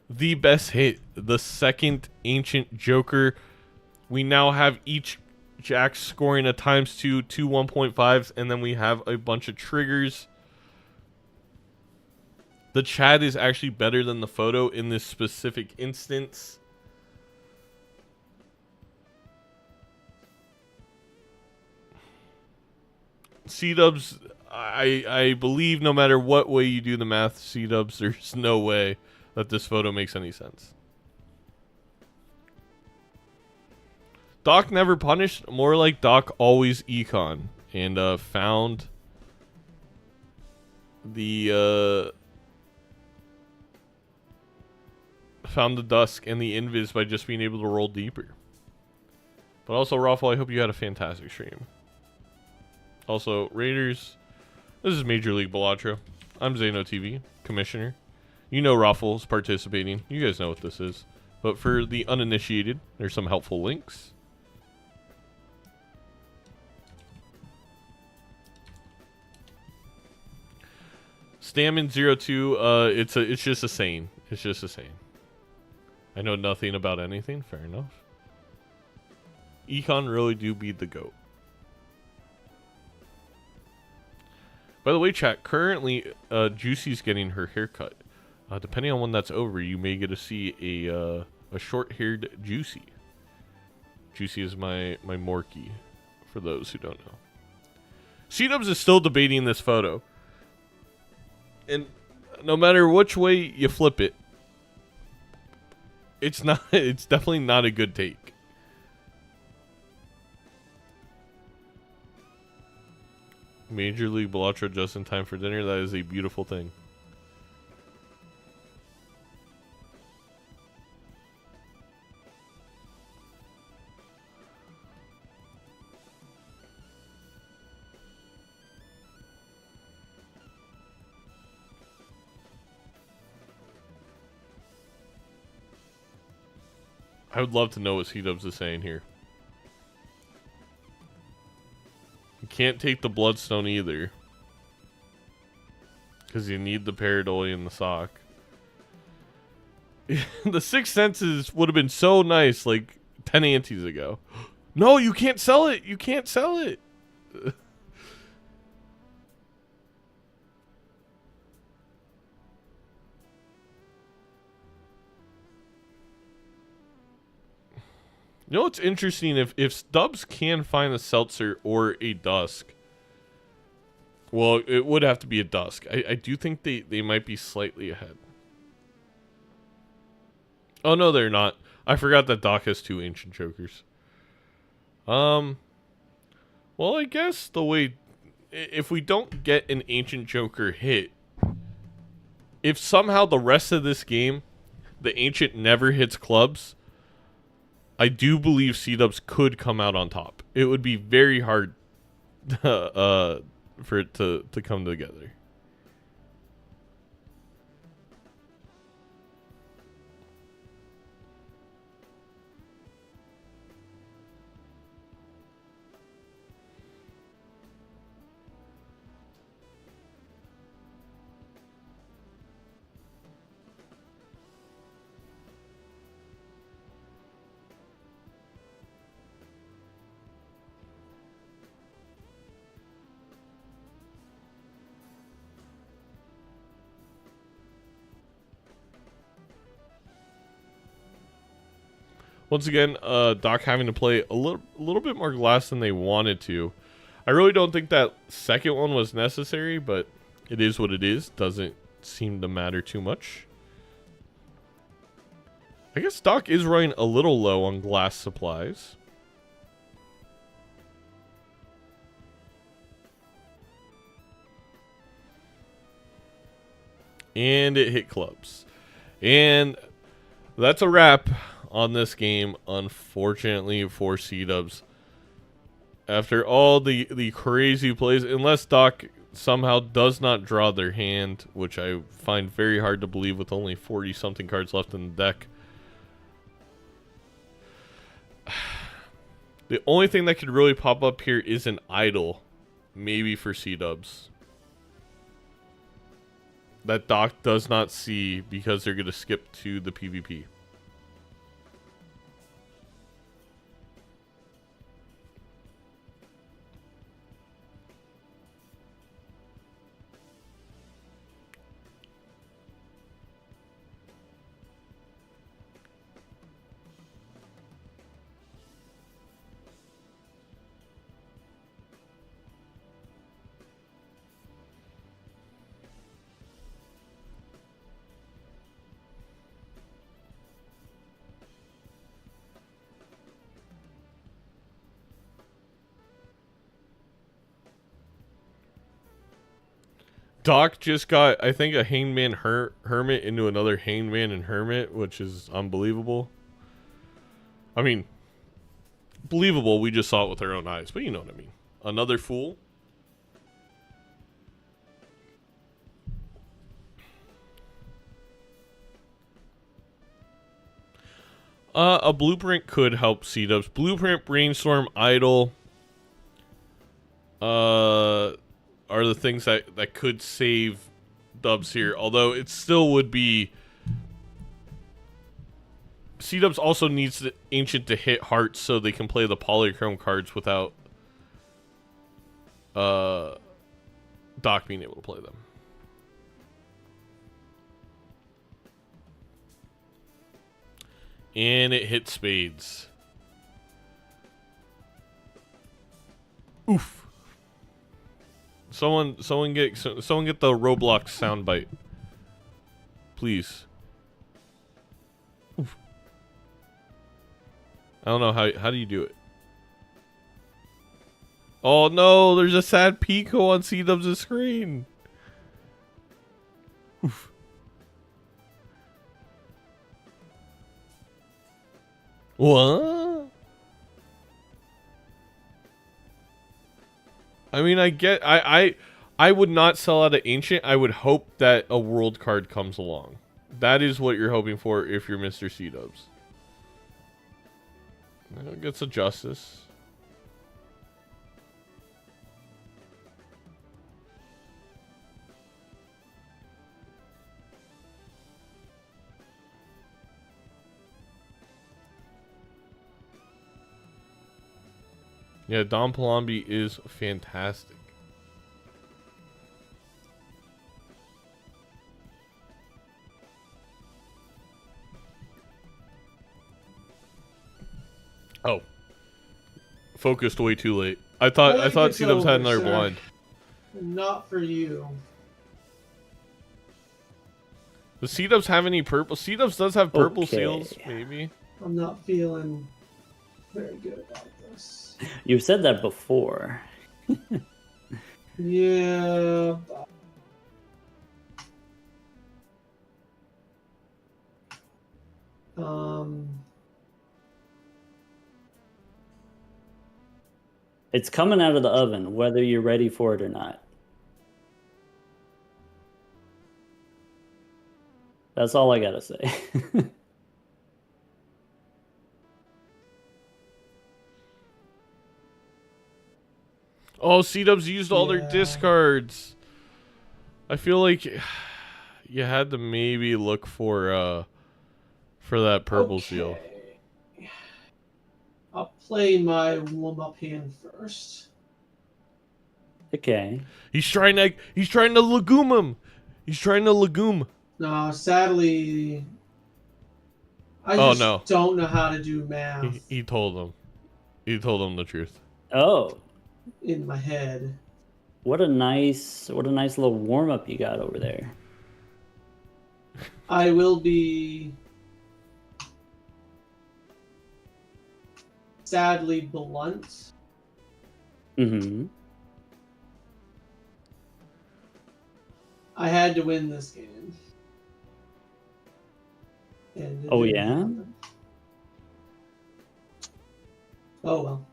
[SPEAKER 2] The best hit. The second Ancient Joker. We now have each jack scoring a ×2, 2 1.5s, and then we have a bunch of triggers. The chat is actually better than the photo in this specific instance. Seadubbs, I believe no matter what way you do the math, Seadubbs, there's no way that this photo makes any sense. Doc never punished, more like Doc always econ, and found the dusk and the invis by just being able to roll deeper. But also, Raffle, I hope you had a fantastic stream. Also, Raiders, this is Major League Balatro. I'm Zano TV, Commissioner. You know Raffle's participating. You guys know what this is. But for the uninitiated, there's some helpful links. Stamin02, it's just a saying. It's just a saying. I know nothing about anything. Fair enough. Econ really do beat the GOAT. By the way, chat, currently Juicy's getting her haircut. Depending on when that's over, you may get to see a short-haired Juicy. Juicy is my Morky, for those who don't know. Seadubbs is still debating this photo. And no matter which way you flip it, it's definitely not a good take. Major League Balatro just in time for dinner. That is a beautiful thing. I would love to know what Seadubbs is saying here. You can't take the Bloodstone either. Because you need the Pareidolia in the sock. The Sixth Senses would have been so nice like 10 antes ago. No, you can't sell it! You can't sell it! You know what's interesting? If Stubbs can find a Seltzer or a Dusk, well, it would have to be a Dusk. I do think they might be slightly ahead. Oh, no, they're not. I forgot that Doc has 2 Ancient Jokers. Well, I guess the way... If we don't get an Ancient Joker hit, if somehow the rest of this game, the Ancient never hits clubs... I do believe Seadubbs could come out on top. It would be very hard for it to come together. Once again, Doc having to play a little bit more glass than they wanted to. I really don't think that second one was necessary, but It is what it is. Doesn't seem to matter too much. I guess Doc is running a little low on glass supplies. And it hit clubs. And that's a wrap on this game, unfortunately for Seadubbs. After all the crazy plays, unless Doc somehow does not draw their hand, which I find very hard to believe with only 40-something cards left in the deck. The only thing that could really pop up here is an idol, maybe for Seadubbs. That Doc does not see because they're going to skip to the PvP. Doc just got, I think, a Hangman Hermit into another Hangman and Hermit, which is unbelievable. I mean, believable, we just saw it with our own eyes, but you know what I mean. Another Fool. A Blueprint could help Seadubbs. Blueprint, Brainstorm, Idol. Are the things that could save Dubs here. Although it still would be... Seadubbs also needs the Ancient to hit hearts so they can play the Polychrome cards without Doc being able to play them. And it hit spades. Oof. Someone get the Roblox soundbite, please. Oof. I don't know how do you do it. Oh no, there's a sad Pico on Seadubbs' screen. Oof. What? I mean, I would not sell out an Ancient. I would hope that a World card comes along. That is what you're hoping for if you're Mr. Seadubbs. Gets a Justice. Yeah, Dom Palombi is fantastic. Oh. Focused way too late. I thought Seadubbs had another blind.
[SPEAKER 4] Not for you.
[SPEAKER 2] Does Seadubbs have any purple? Seadubbs does have purple seals, maybe.
[SPEAKER 4] I'm not feeling very good about this.
[SPEAKER 3] You've said that before.
[SPEAKER 4] Yeah.
[SPEAKER 3] It's coming out of the oven, whether you're ready for it or not. That's all I gotta say.
[SPEAKER 2] Oh, Seadubbs used all their discards. I feel like you had to maybe look for that purple seal.
[SPEAKER 4] I'll play my warm-up hand first.
[SPEAKER 3] Okay.
[SPEAKER 2] He's trying to legume him. He's trying to legume.
[SPEAKER 4] No, sadly, I just don't know how to do math.
[SPEAKER 2] He told him. He told him the truth.
[SPEAKER 3] Oh.
[SPEAKER 4] In my head.
[SPEAKER 3] What a nice little warm up you got over there.
[SPEAKER 4] I will be sadly blunt.
[SPEAKER 3] Mm-hmm.
[SPEAKER 4] I had to win this game. And it
[SPEAKER 3] Oh,
[SPEAKER 4] didn't
[SPEAKER 3] yeah?
[SPEAKER 4] happen. Oh well.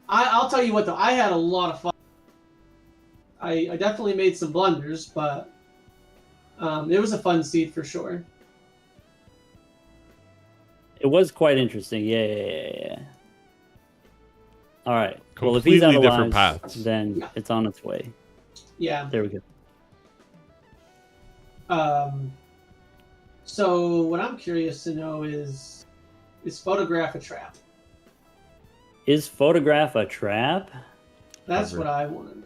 [SPEAKER 4] I'll tell you what though, I had a lot of fun. I definitely made some blunders, but it was a fun seed for sure.
[SPEAKER 3] It was quite interesting. Yeah. All right. Well, if he's
[SPEAKER 2] Completely
[SPEAKER 3] out of
[SPEAKER 2] different
[SPEAKER 3] lives,
[SPEAKER 2] paths.
[SPEAKER 3] then
[SPEAKER 4] Yeah.
[SPEAKER 3] it's on its way.
[SPEAKER 4] Yeah.
[SPEAKER 3] There we go.
[SPEAKER 4] So what I'm curious to know is photograph a trap?
[SPEAKER 3] Is photograph a trap?
[SPEAKER 4] That's
[SPEAKER 2] Cover.
[SPEAKER 4] what I want to know.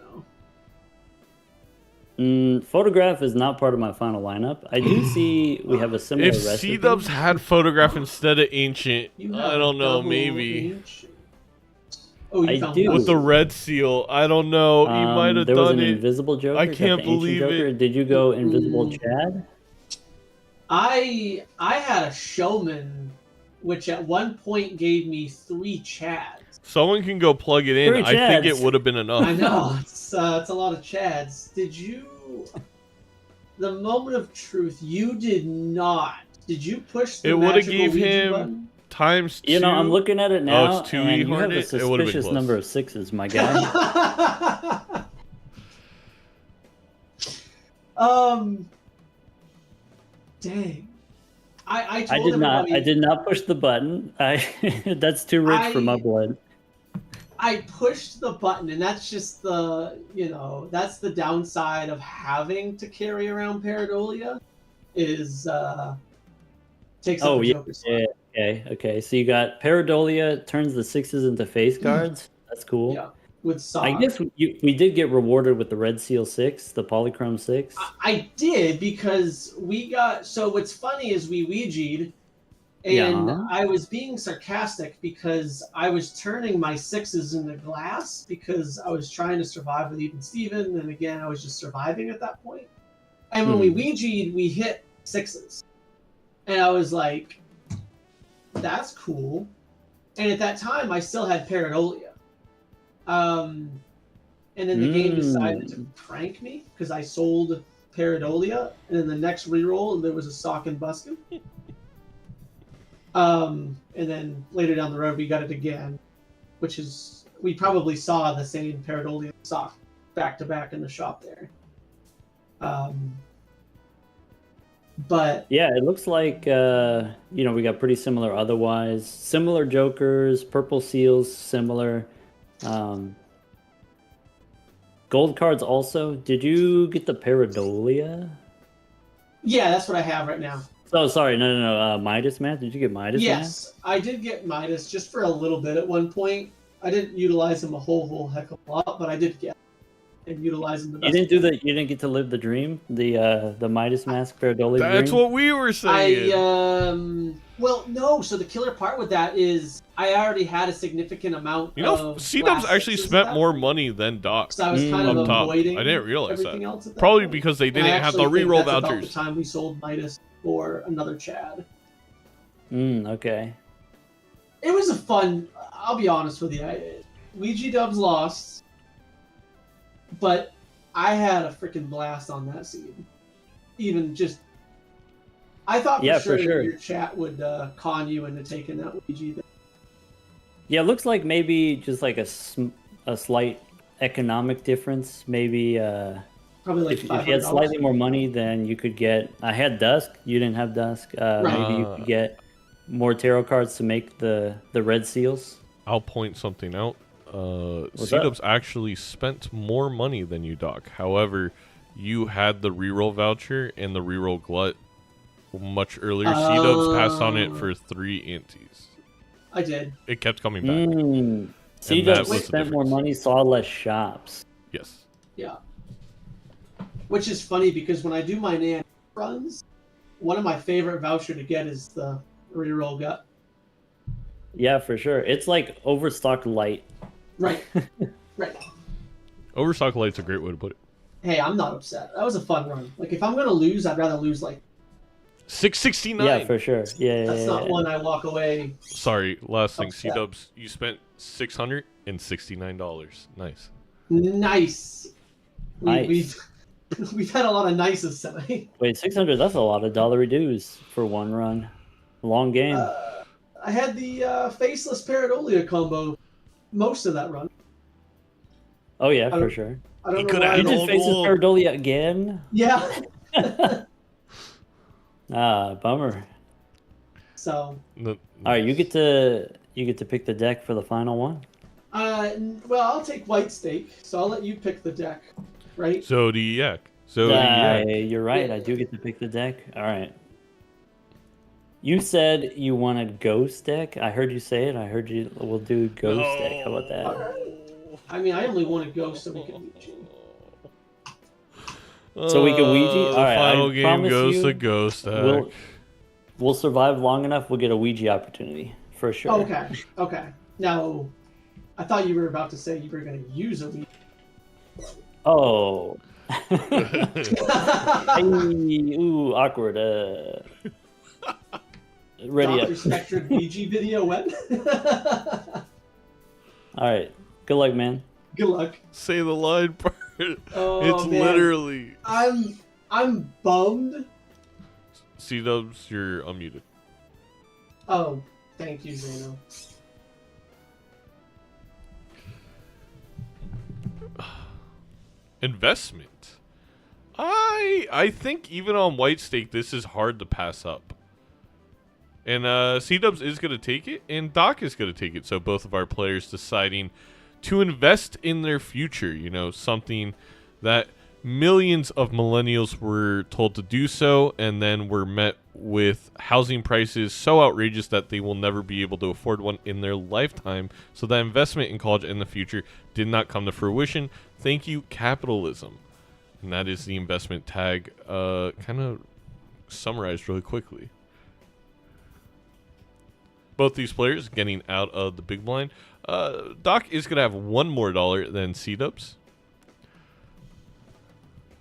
[SPEAKER 3] Photograph is not part of my final lineup. I do see we have a similar
[SPEAKER 2] If
[SPEAKER 3] recipe.
[SPEAKER 2] Seadubbs had photograph instead of ancient,
[SPEAKER 4] You
[SPEAKER 2] I
[SPEAKER 4] have
[SPEAKER 2] don't know,
[SPEAKER 4] double
[SPEAKER 2] maybe.
[SPEAKER 4] ancient. Oh, you
[SPEAKER 3] I
[SPEAKER 4] found
[SPEAKER 3] do.
[SPEAKER 4] double.
[SPEAKER 2] With the red seal, I don't know. He might have
[SPEAKER 3] there was
[SPEAKER 2] done
[SPEAKER 3] an
[SPEAKER 2] it.
[SPEAKER 3] invisible Joker.
[SPEAKER 2] I
[SPEAKER 3] Is that
[SPEAKER 2] can't
[SPEAKER 3] the ancient
[SPEAKER 2] believe
[SPEAKER 3] Joker?
[SPEAKER 2] it.
[SPEAKER 3] Did you go invisible Chad?
[SPEAKER 4] I had a showman, which at one point gave me 3 chads.
[SPEAKER 2] Someone can go plug it in.
[SPEAKER 3] Three
[SPEAKER 2] I think it
[SPEAKER 3] Chads.
[SPEAKER 2] would have been enough.
[SPEAKER 4] I know it's a lot of chads. Did you? The moment of truth. You did not. Did you push the
[SPEAKER 2] It would have
[SPEAKER 4] magical
[SPEAKER 2] gave
[SPEAKER 4] Ouija
[SPEAKER 2] him
[SPEAKER 4] button?
[SPEAKER 2] times 2.
[SPEAKER 3] You know, I'm looking at it now,
[SPEAKER 2] it's 2
[SPEAKER 3] and you have a
[SPEAKER 2] E-Hornet? It would've been
[SPEAKER 3] suspicious
[SPEAKER 2] close.
[SPEAKER 3] number of 6s, my guy.
[SPEAKER 4] Dang. I told
[SPEAKER 3] I did not push the button. That's too rich for my blood.
[SPEAKER 4] I pushed the button, and that's just that's the downside of having to carry around Pareidolia, is takes up the Joker slot.
[SPEAKER 3] Yeah, okay. So you got Pareidolia turns the 6s into face cards. That's cool.
[SPEAKER 4] Yeah, with Sock.
[SPEAKER 3] I guess we did get rewarded with the Red Seal 6, the Polychrome 6.
[SPEAKER 4] I did, because we got. So what's funny is we Ouija'd, and
[SPEAKER 3] Yeah.
[SPEAKER 4] I was being sarcastic because I was turning my 6s into glass because I was trying to survive with even Steven, and again I was just surviving at that point. And when we Ouija'd, we hit 6s, and I was like, "That's cool." And at that time, I still had Pareidolia. And then the game decided to prank me because I sold Pareidolia, and then the next reroll there was a Sock and Buskin. And then later down the road we got it again, which is we probably saw the same Pareidolia and Sock back to back in the shop there. But
[SPEAKER 3] Yeah, it looks like we got pretty similar otherwise. Similar Jokers, purple seals, similar. Gold cards also. Did you get the Pareidolia?
[SPEAKER 4] yeah, that's what I have right now.
[SPEAKER 3] Oh, sorry, no. Midas Mask. Did you get Midas Mask?
[SPEAKER 4] Yes, I did get Midas just for a little bit at one point. I didn't utilize him a whole heck of a lot, but I did get and utilize him the
[SPEAKER 3] You
[SPEAKER 4] best.
[SPEAKER 3] didn't do that. You didn't get to live the dream. The Midas Mask Pareidolia
[SPEAKER 2] That's
[SPEAKER 3] dream.
[SPEAKER 2] what we were saying.
[SPEAKER 4] Well, no. So the killer part with that is I already had a significant amount.
[SPEAKER 2] You know,
[SPEAKER 4] of
[SPEAKER 2] Seadubbs
[SPEAKER 4] glass
[SPEAKER 2] actually
[SPEAKER 4] sixes
[SPEAKER 2] spent
[SPEAKER 4] at that
[SPEAKER 2] more
[SPEAKER 4] point.
[SPEAKER 2] money than Doc.
[SPEAKER 4] So I was kind of
[SPEAKER 2] up top.
[SPEAKER 4] avoiding.
[SPEAKER 2] I didn't realize
[SPEAKER 4] everything
[SPEAKER 2] that.
[SPEAKER 4] else at that
[SPEAKER 2] Probably
[SPEAKER 4] point.
[SPEAKER 2] because they
[SPEAKER 4] And I
[SPEAKER 2] didn't have the
[SPEAKER 4] actually think
[SPEAKER 2] reroll
[SPEAKER 4] that's about
[SPEAKER 2] vouchers.
[SPEAKER 4] the time we sold Midas for another Chad.
[SPEAKER 3] Okay.
[SPEAKER 4] It was a fun. I'll be honest with you. Ouija Dubs lost, but I had a freaking blast on that seed. Even just, I thought for sure your chat would con you into taking that Ouija.
[SPEAKER 3] Yeah, it looks like maybe just like a slight economic difference. Maybe
[SPEAKER 4] Probably like
[SPEAKER 3] if you had slightly more money, then you could get. I had Dusk. You didn't have Dusk. Maybe you could get more tarot cards to make the red seals.
[SPEAKER 2] I'll point something out.
[SPEAKER 3] What's
[SPEAKER 2] Seadubbs actually spent more money than you, Doc. However, you had the reroll voucher and the reroll glut much earlier. Seadubbs passed on it for 3 antes.
[SPEAKER 4] I did.
[SPEAKER 2] It kept coming back.
[SPEAKER 3] Seadubbs spent more money, saw less shops.
[SPEAKER 2] Yes.
[SPEAKER 4] Yeah. Which is funny because when I do my NAN runs, one of my favorite voucher to get is the reroll gut.
[SPEAKER 3] Yeah, for sure. It's like overstocked light.
[SPEAKER 4] Right. Right.
[SPEAKER 2] Overstock Light's a great way to put it.
[SPEAKER 4] Hey, I'm not upset. That was a fun run. Like, if I'm gonna lose, I'd rather lose like
[SPEAKER 2] 669.
[SPEAKER 3] Yeah, for sure. Yeah,
[SPEAKER 4] that's not one I walk away.
[SPEAKER 2] Sorry, last thing,
[SPEAKER 4] Upset.
[SPEAKER 2] Seadubbs, you spent $669. Nice.
[SPEAKER 4] Nice.
[SPEAKER 3] Nice.
[SPEAKER 4] We've had a lot of nices tonight.
[SPEAKER 3] Wait, 600, that's a lot of dollary dues for one run. Long game.
[SPEAKER 4] I had the faceless Paradolia combo most of that run.
[SPEAKER 3] Oh, yeah,
[SPEAKER 4] I
[SPEAKER 3] for
[SPEAKER 4] don't-
[SPEAKER 3] sure.
[SPEAKER 4] I don't
[SPEAKER 2] You
[SPEAKER 4] know
[SPEAKER 2] could
[SPEAKER 4] why.
[SPEAKER 2] have
[SPEAKER 3] You
[SPEAKER 2] had
[SPEAKER 3] did
[SPEAKER 2] all
[SPEAKER 3] Faces
[SPEAKER 2] gold.
[SPEAKER 3] Paradolia again?
[SPEAKER 4] Yeah.
[SPEAKER 3] Ah, bummer.
[SPEAKER 4] So,
[SPEAKER 3] All right, you get to pick the deck for the final one.
[SPEAKER 4] well, I'll take White Stake, so I'll let you pick the deck, right?
[SPEAKER 2] Zodiac. Zodiac.
[SPEAKER 3] You're right. I do get to pick the deck. All right. You said you wanted Ghost deck. I heard you say it. I heard you. We'll do Ghost deck. How about that?
[SPEAKER 4] I mean, I only want to go so we can reach you.
[SPEAKER 3] So we can Ouija?
[SPEAKER 2] The
[SPEAKER 3] All right,
[SPEAKER 2] final
[SPEAKER 3] I
[SPEAKER 2] game
[SPEAKER 3] promise
[SPEAKER 2] goes
[SPEAKER 3] you
[SPEAKER 2] to Ghost deck.
[SPEAKER 3] We'll survive long enough. We'll get a Ouija opportunity for sure.
[SPEAKER 4] Okay. Now, I thought you were about to say you were going to use a Ouija.
[SPEAKER 3] Oh. Hey, ooh, awkward. Ready up.
[SPEAKER 4] DrSpectred Ouija video when?
[SPEAKER 3] All right. Good luck, man.
[SPEAKER 4] Good luck.
[SPEAKER 2] Say the line part.
[SPEAKER 4] Oh,
[SPEAKER 2] It's
[SPEAKER 4] man.
[SPEAKER 2] literally.
[SPEAKER 4] I'm bummed.
[SPEAKER 2] Seadubbs, you're unmuted.
[SPEAKER 4] Oh, thank you, Zeno.
[SPEAKER 2] Investment. I think even on White Stake, this is hard to pass up. And Seadubbs is going to take it, and Doc is going to take it. So both of our players deciding to invest in their future. You know, something that millions of millennials were told to do so, and then were met with housing prices so outrageous that they will never be able to afford one in their lifetime. So that investment in college in the future did not come to fruition. Thank you, capitalism. And that is the investment tag, kind of summarized really quickly. Both these players getting out of the big blind. Doc is going to have one more dollar than Seadubbs.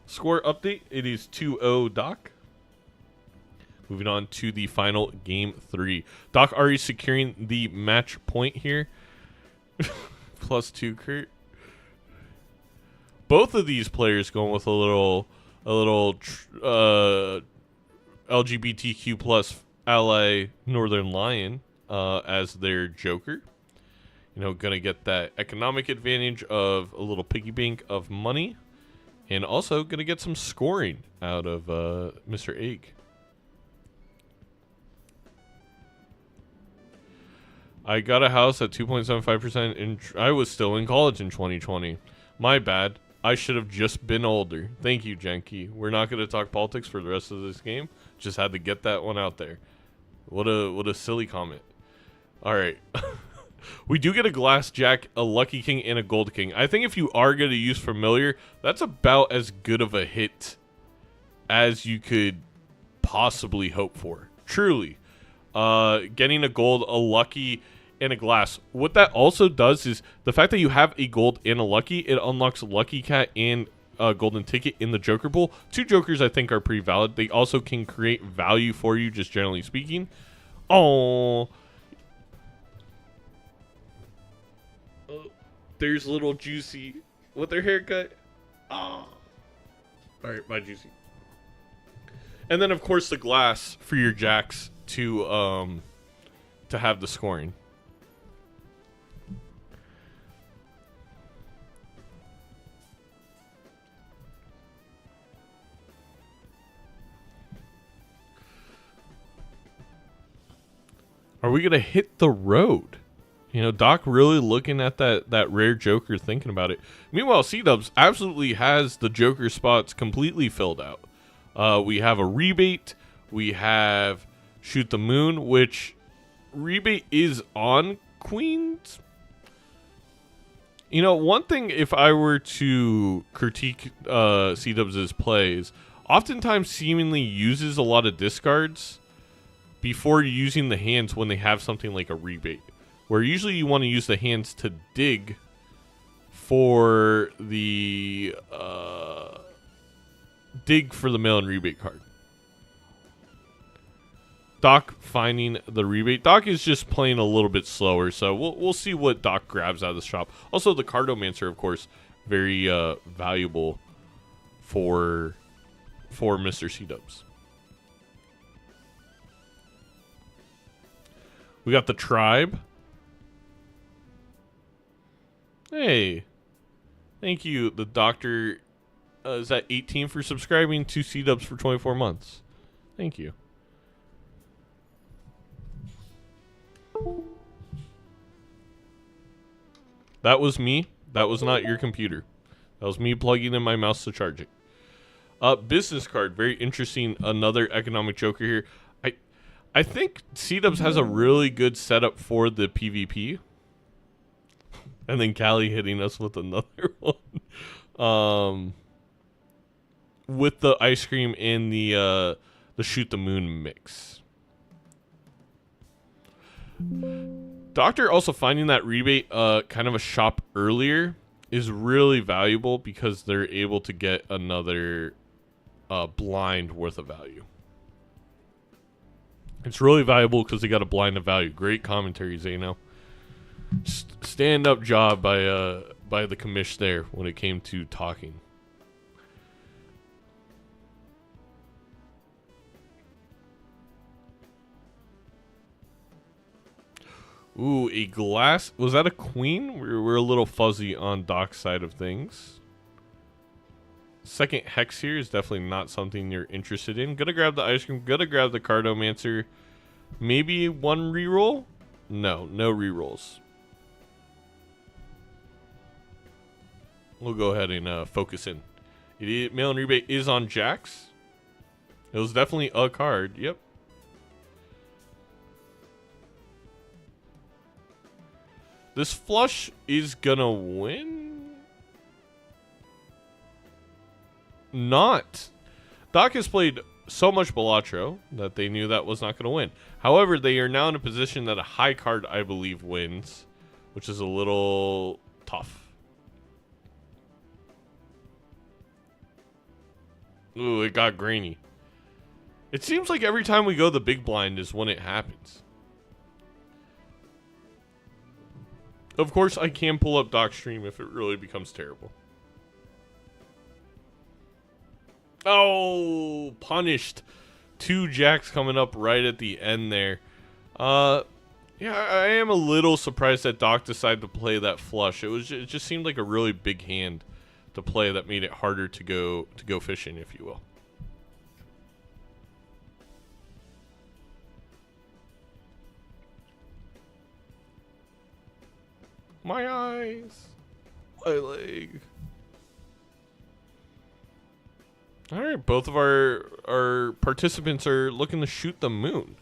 [SPEAKER 2] Score update, it is 2-0 Doc. Moving on to the final game 3. Doc already securing the match point here. +2 Kurt. Both of these players going with a little LGBTQ plus ally Northern Lion as their Joker. You know, gonna get that economic advantage of a little piggy bank of money, and also gonna get some scoring out of Mr. Egg. I got a house at 2.75%, and I was still in college in 2020. My bad. I should have just been older. Thank you, Genki. We're not going to talk politics for the rest of this game. Just had to get that one out there. What a silly comment. All right. We do get a glass jack, a lucky king, and a gold king. I think if you are going to use familiar, that's about as good of a hit as you could possibly hope for. Truly. Getting a gold, a lucky, and a glass. What that also does is the fact that you have a gold and a lucky, it unlocks Lucky Cat and a golden ticket in the Joker pool. 2 Jokers I think are pretty valid. They also can create value for you, just generally speaking. Oh, there's little Juicy with their haircut. Oh. All right, bye, Juicy. And then of course the glass for your jacks to have the scoring. Are we gonna hit the road? You know, Doc really looking at that rare Joker, thinking about it. Meanwhile, Seadubbs absolutely has the Joker spots completely filled out. We have a rebate. We have Shoot the Moon, which rebate is on Queens. You know, one thing, if I were to critique Seadubbs' plays, oftentimes seemingly uses a lot of discards before using the hands when they have something like a rebate, where usually you want to use the hands to dig for the dig for the mail-in rebate card. Doc finding the rebate. Doc is just playing a little bit slower, so we'll see what Doc grabs out of the shop. Also, the Cardomancer, of course, very valuable for Mr. Seadubbs. We got the Tribe. Hey, thank you. The Doctor is at 18 for subscribing to Seadubbs for 24 months. Thank you. That was me. That was not your computer. That was me plugging in my mouse to charge it. Business card. Very interesting. Another economic joker here. I think Seadubbs has a really good setup for the PvP. And then Callie hitting us with another one. With the ice cream and the shoot the moon mix. Doctor also finding that rebate kind of a shop earlier is really valuable because they're able to get another blind worth of value. It's really valuable because they got a blind of value. Great commentary, Zeno. Stand up job by the commish there when it came to talking. Ooh, a glass. Was that a queen? We're a little fuzzy on Doc's side of things. Second hex here is definitely not something you're interested in. Gonna grab the ice cream. Gonna grab the Cardomancer. Maybe one reroll? No rerolls. We'll go ahead and focus in. Mail-in rebate is on Jax. It was definitely a card. Yep. This flush is gonna win? Not. Doc has played so much Balatro that they knew that was not gonna win. However, they are now in a position that a high card, I believe, wins, which is a little tough. Ooh, it got grainy. It seems like every time we go the big blind is when it happens. Of course, I can pull up Doc's stream if it really becomes terrible. Oh, punished. 2 jacks coming up right at the end there. Yeah, I am a little surprised that Doc decided to play that flush. It just seemed like a really big hand to play that made it harder to go fishing, if you will. My eyes. My leg. Alright, both of our participants are looking to shoot the moon.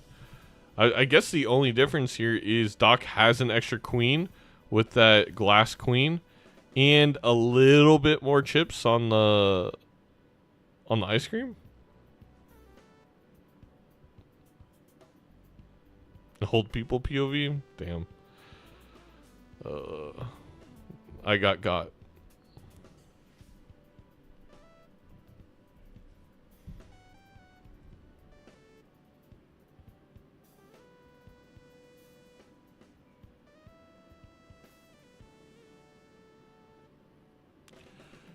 [SPEAKER 2] I guess the only difference here is Doc has an extra queen with that glass queen and a little bit more chips on the ice cream. Hold people POV? Damn. I got.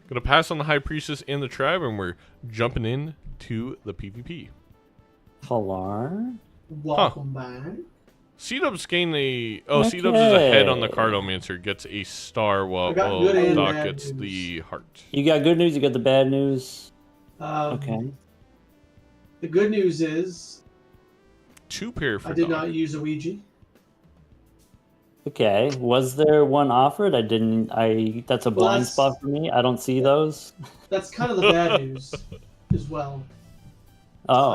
[SPEAKER 2] Gonna pass on the High Priestess and the Tribe, and we're jumping in to the PvP.
[SPEAKER 3] Hello?
[SPEAKER 4] Welcome back.
[SPEAKER 2] Seadubbs gain a... Oh,
[SPEAKER 3] Okay.
[SPEAKER 2] Seadubbs is ahead on the Cardomancer. Gets a star while
[SPEAKER 4] I got good and
[SPEAKER 2] Doc
[SPEAKER 4] bad
[SPEAKER 2] gets
[SPEAKER 4] news.
[SPEAKER 2] the heart.
[SPEAKER 3] You got good news, you got the bad news.
[SPEAKER 4] Okay. The good news is
[SPEAKER 2] 2 pair for
[SPEAKER 4] I did
[SPEAKER 2] Doc.
[SPEAKER 4] not use a Ouija.
[SPEAKER 3] Okay. Was there one offered? That's a
[SPEAKER 4] Well,
[SPEAKER 3] blind
[SPEAKER 4] that's-
[SPEAKER 3] spot for me. I don't see those.
[SPEAKER 4] That's kind of the bad news as well.
[SPEAKER 3] Oh.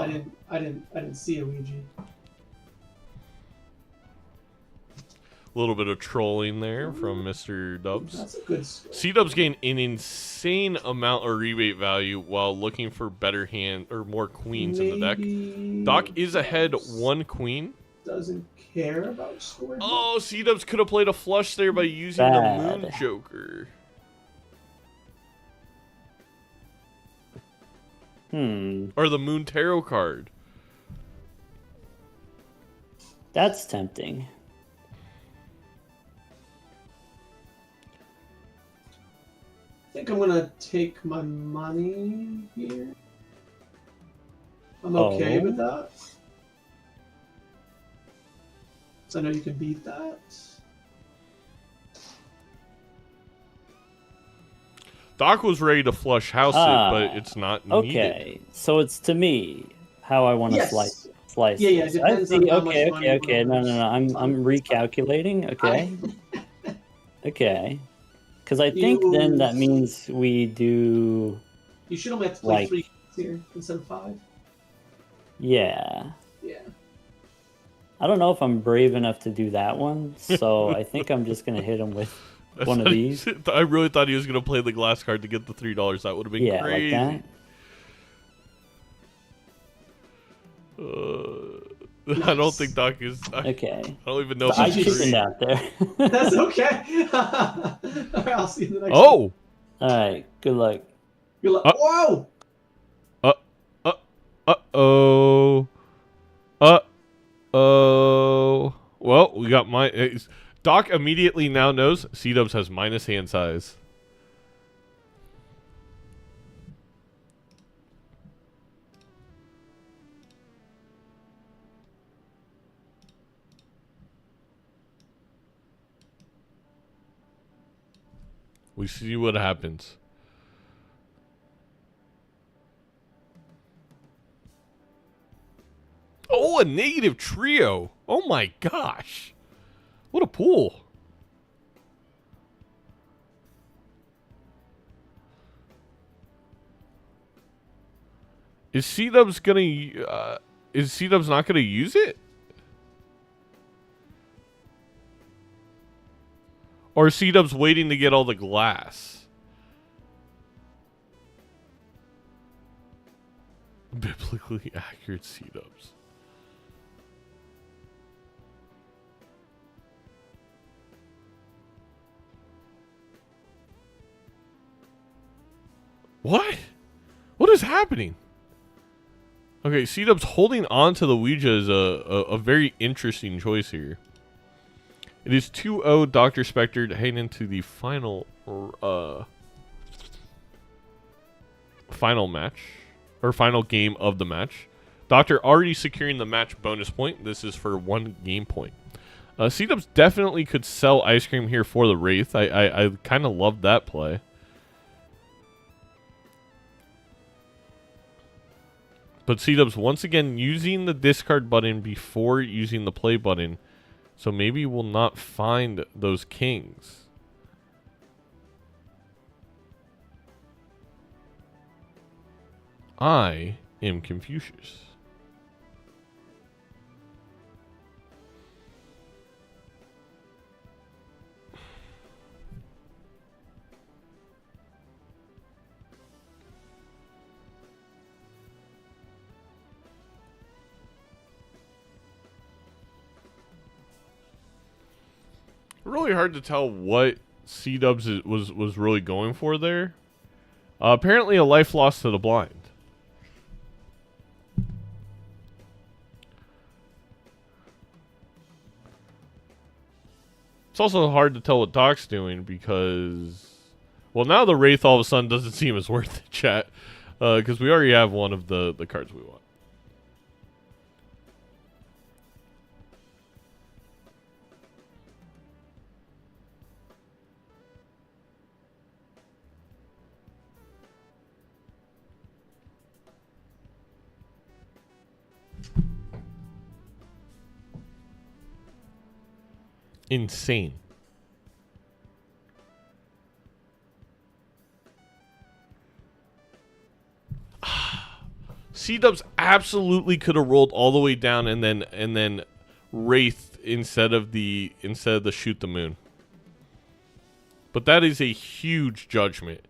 [SPEAKER 4] I didn't see a Ouija.
[SPEAKER 2] A little bit of trolling there from Mr. Dubbs.
[SPEAKER 4] That's a good score.
[SPEAKER 2] Seadubbs gain an insane amount of rebate value while looking for better hand or more queens in the deck.
[SPEAKER 4] Maybe
[SPEAKER 2] Doc is ahead 1 queen.
[SPEAKER 4] doesn't care about scoring.
[SPEAKER 2] Oh, Seadubbs could have played a flush there by using the
[SPEAKER 3] Bad.
[SPEAKER 2] Moon Joker. Or the Moon Tarot card.
[SPEAKER 3] That's tempting.
[SPEAKER 4] I think I'm gonna take my money here. I'm okay with that. So I know you can beat that.
[SPEAKER 2] Doc was ready to flush house it, but it's not needed.
[SPEAKER 3] Okay, so it's to me how I want to slice.
[SPEAKER 4] Yeah, it depends on how much money you
[SPEAKER 3] Okay.
[SPEAKER 4] want.
[SPEAKER 3] No. I'm recalculating. Okay. Okay. Because I think then that means we do.
[SPEAKER 4] You should only have to play 3 here instead of 5.
[SPEAKER 3] Yeah.
[SPEAKER 4] Yeah.
[SPEAKER 3] I don't know if I'm brave enough to do that one, so I think I'm just gonna hit him with one of these.
[SPEAKER 2] I really thought he was gonna play the glass card to get the $3. That would have been crazy.
[SPEAKER 3] Like
[SPEAKER 2] that. I don't think Doc is.
[SPEAKER 3] Okay.
[SPEAKER 2] I don't even know if
[SPEAKER 3] I
[SPEAKER 2] it's
[SPEAKER 3] chickened out there.
[SPEAKER 4] That's okay. All right, I'll see you in the next
[SPEAKER 2] Oh!
[SPEAKER 3] All right. Good luck.
[SPEAKER 4] Good luck. Whoa!
[SPEAKER 2] Uh-oh. Well, we got my... Doc immediately now knows Seadubbs has minus hand size. We see what happens. Oh, a negative trio. Oh my gosh. What a pool. Is Seadubbs gonna is Seadubbs not gonna use it? Or is Seadubbs waiting to get all the glass? Biblically accurate Seadubbs. What? What is happening? Okay, Seadubbs holding on to the Ouija is a very interesting choice here. It is 2-0 DrSpectred heading into the final final match. Or final game of the match. Doctor already securing the match bonus point. This is for 1 game point. Seadubbs definitely could sell ice cream here for the Wraith. I kind of love that play. But Seadubbs once again using the discard button before using the play button. So maybe we'll not find those kings. I am Confucius. Really hard to tell what Seadubbs was really going for there. Apparently a life lost to the blind. It's also hard to tell what Doc's doing because... Well, now the Wraith all of a sudden doesn't seem as worth it, chat. Because we already have one of the cards we want. Insane. Seadubbs absolutely could have rolled all the way down and then Wraith instead of the shoot the moon. But that is a huge judgment.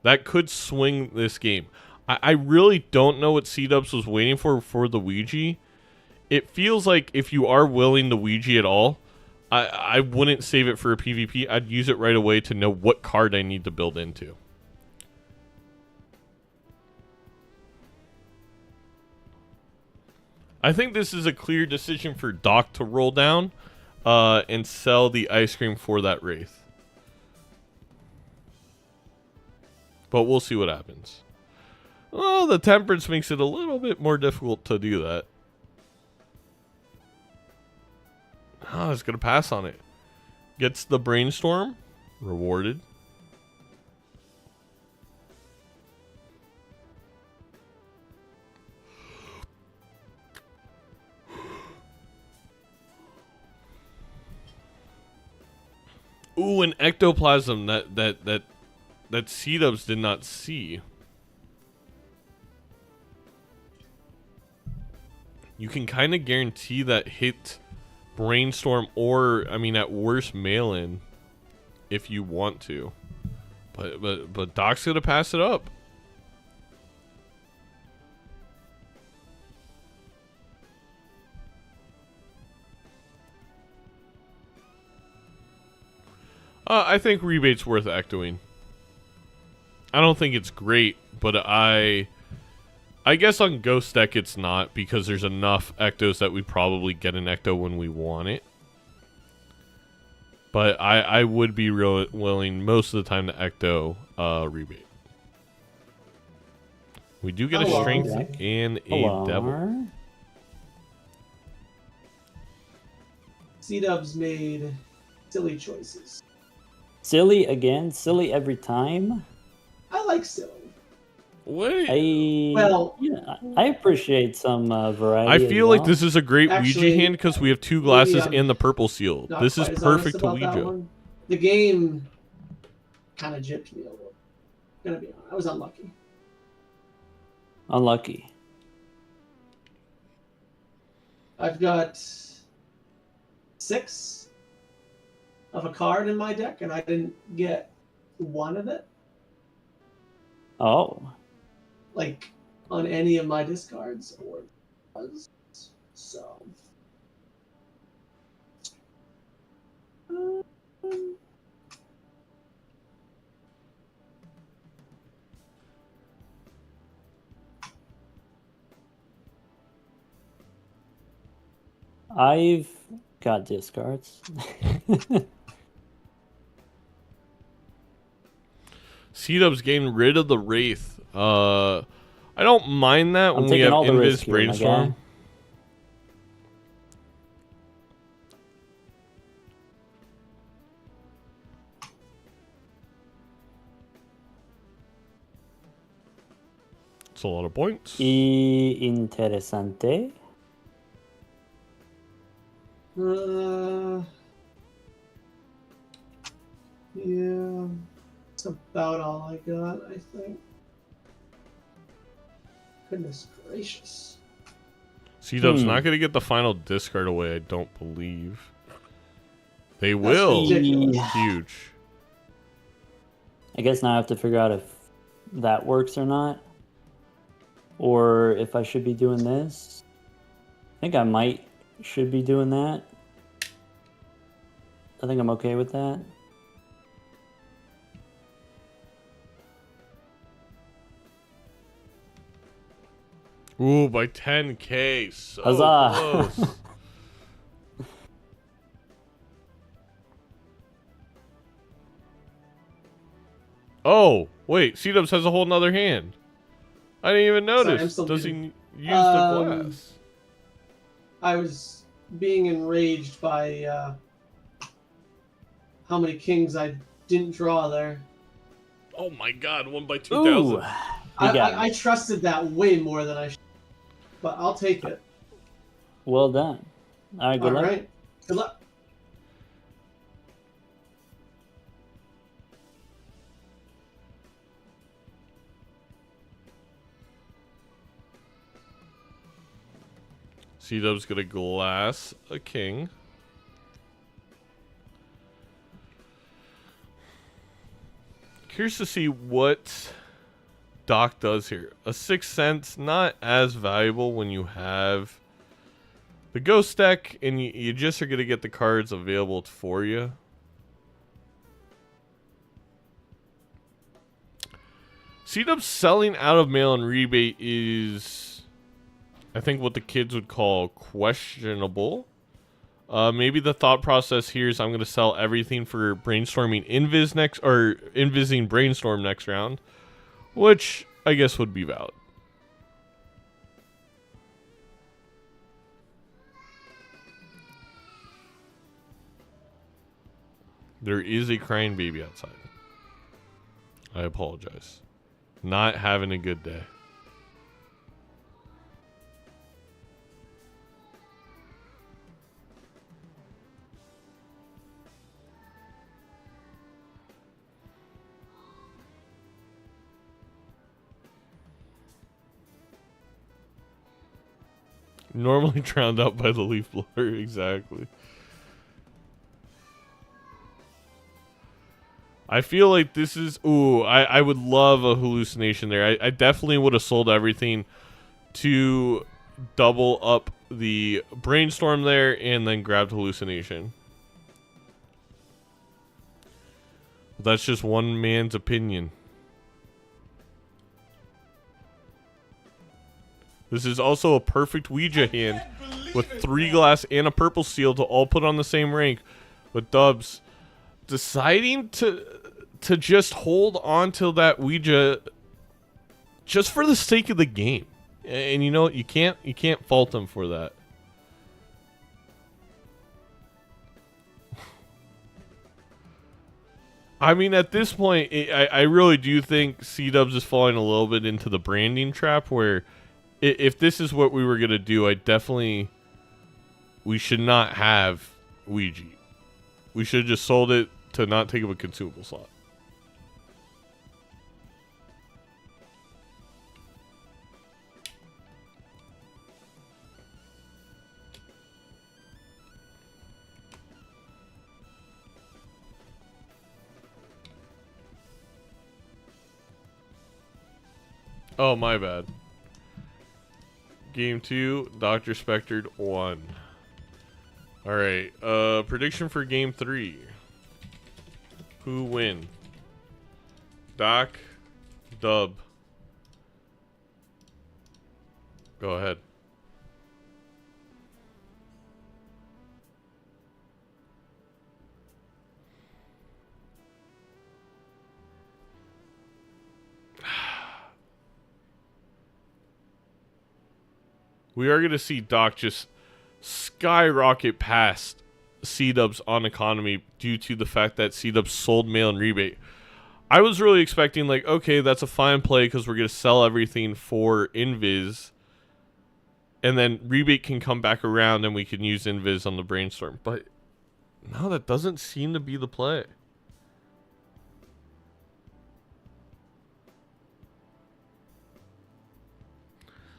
[SPEAKER 2] That could swing this game. I really don't know what Seadubbs was waiting for the Ouija. It feels like if you are willing to Ouija at all, I wouldn't save it for a PvP. I'd use it right away to know what card I need to build into. I think this is a clear decision for Doc to roll down and sell the ice cream for that Wraith. But we'll see what happens. Well, the Temperance makes it a little bit more difficult to do that. Oh, it's going to pass on it. Gets the Brainstorm. Rewarded. Ooh, an ectoplasm that Seadubbs did not see. You can kind of guarantee that hit Brainstorm or, I mean, at worst, mail-in if you want to. But Doc's gonna pass it up. I think Rebate's worth ectoing. I don't think it's great, but I guess on Ghost Deck it's not, because there's enough ectos that we probably get an ecto when we want it. But I would be real willing most of the time to ecto Rebate. We do get a strength and a devil.
[SPEAKER 4] Seadubbs made silly choices.
[SPEAKER 3] Silly again? Silly every time?
[SPEAKER 4] I like silly.
[SPEAKER 2] Wait.
[SPEAKER 3] I appreciate some variety.
[SPEAKER 2] I feel like this is a great Ouija hand because we have two glasses and the purple seal. This is perfect to Ouija.
[SPEAKER 4] The game kind of gypped me a little. Gonna be honest, I was unlucky.
[SPEAKER 3] Unlucky.
[SPEAKER 4] I've got 6 of a card in my deck, and I didn't get one of it.
[SPEAKER 3] Oh.
[SPEAKER 4] Like, on any of my discards, or so.
[SPEAKER 3] I've got discards.
[SPEAKER 2] Seadubbs getting rid of the Wraith. I don't mind that when we have Invis Brainstorm. It's a lot of points.
[SPEAKER 3] Interesante.
[SPEAKER 4] Yeah, that's about all I got, I think. Goodness gracious.
[SPEAKER 2] Seadubbs not going to get the final discard away, I don't believe. They will. Huge.
[SPEAKER 3] I guess now I have to figure out if that works or not. Or if I should be doing this. I think I should be doing that. I think I'm okay with that.
[SPEAKER 2] Ooh, by 10K. So
[SPEAKER 3] Huzzah.
[SPEAKER 2] close. Oh, wait. Seadubbs has a whole nother hand. I didn't even notice. Does he use the glass?
[SPEAKER 4] I was being enraged by how many kings I didn't draw there.
[SPEAKER 2] Oh my god, 1 by 2,000.
[SPEAKER 4] I trusted that way more than I should. But I'll take it.
[SPEAKER 3] Well done. All right, good luck.
[SPEAKER 4] Right. Good luck.
[SPEAKER 2] Seadubbs gonna glass a king. Curious to see what Doc does here. A 6th Sense, not as valuable when you have the Ghost deck and you just are gonna get the cards available for you. Seadubbs selling out of mail and rebate is I think what the kids would call questionable. Maybe the thought process here is I'm going to sell everything for brainstorming invis next, or invising brainstorm next round, which I guess would be valid. There is a crying baby outside. I apologize. Not having a good day. Normally drowned out by the leaf blower, exactly. I feel like this is... Ooh, I would love a hallucination there. I definitely would have sold everything to double up the brainstorm there and then grabbed hallucination. That's just one man's opinion. This is also a perfect Ouija hand with 3 glass and a purple seal to all put on the same rank, with Dubbs deciding to just hold on to that Ouija just for the sake of the game. And you know what? You can't fault him for that. I mean, at this point, I really do think Seadubbs is falling a little bit into the branding trap where if this is what we were going to do, we should not have Ouija. We should have just sold it to not take up a consumable slot. Oh, my bad. Game 2, DrSpectred 1. Alright, prediction for Game 3. Who win? Doc, Dub. Go ahead. We are going to see Doc just skyrocket past Seadubbs on economy due to the fact that Seadubbs sold mail and rebate. I was really expecting, like, okay, that's a fine play because we're going to sell everything for Invis. And then rebate can come back around and we can use Invis on the brainstorm. But no, that doesn't seem to be the play.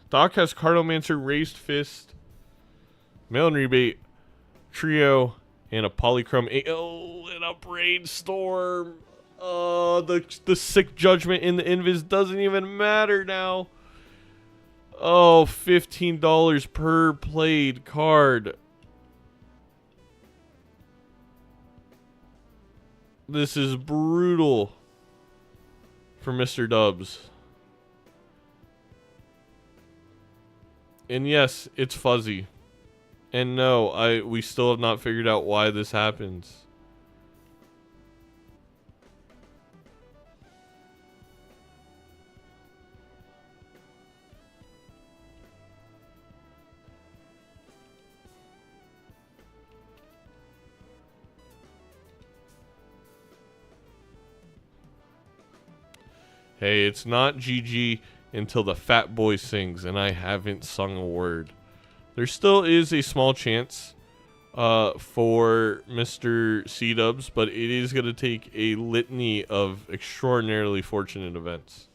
[SPEAKER 2] Doc has Cardomancer, Raised Fist, Mail and Rebate, Trio, and a Polychrome. Oh, and a Brainstorm. Oh, the sick judgment in the Invis doesn't even matter now. Oh, $15 per played card. This is brutal for Mr. Dubbs. And yes, it's fuzzy. And no, we still have not figured out why this happens. Hey, it's not GG until the fat boy sings, and I haven't sung a word. There still is a small chance for Mr. Seadubbs, but it is going to take a litany of extraordinarily fortunate events.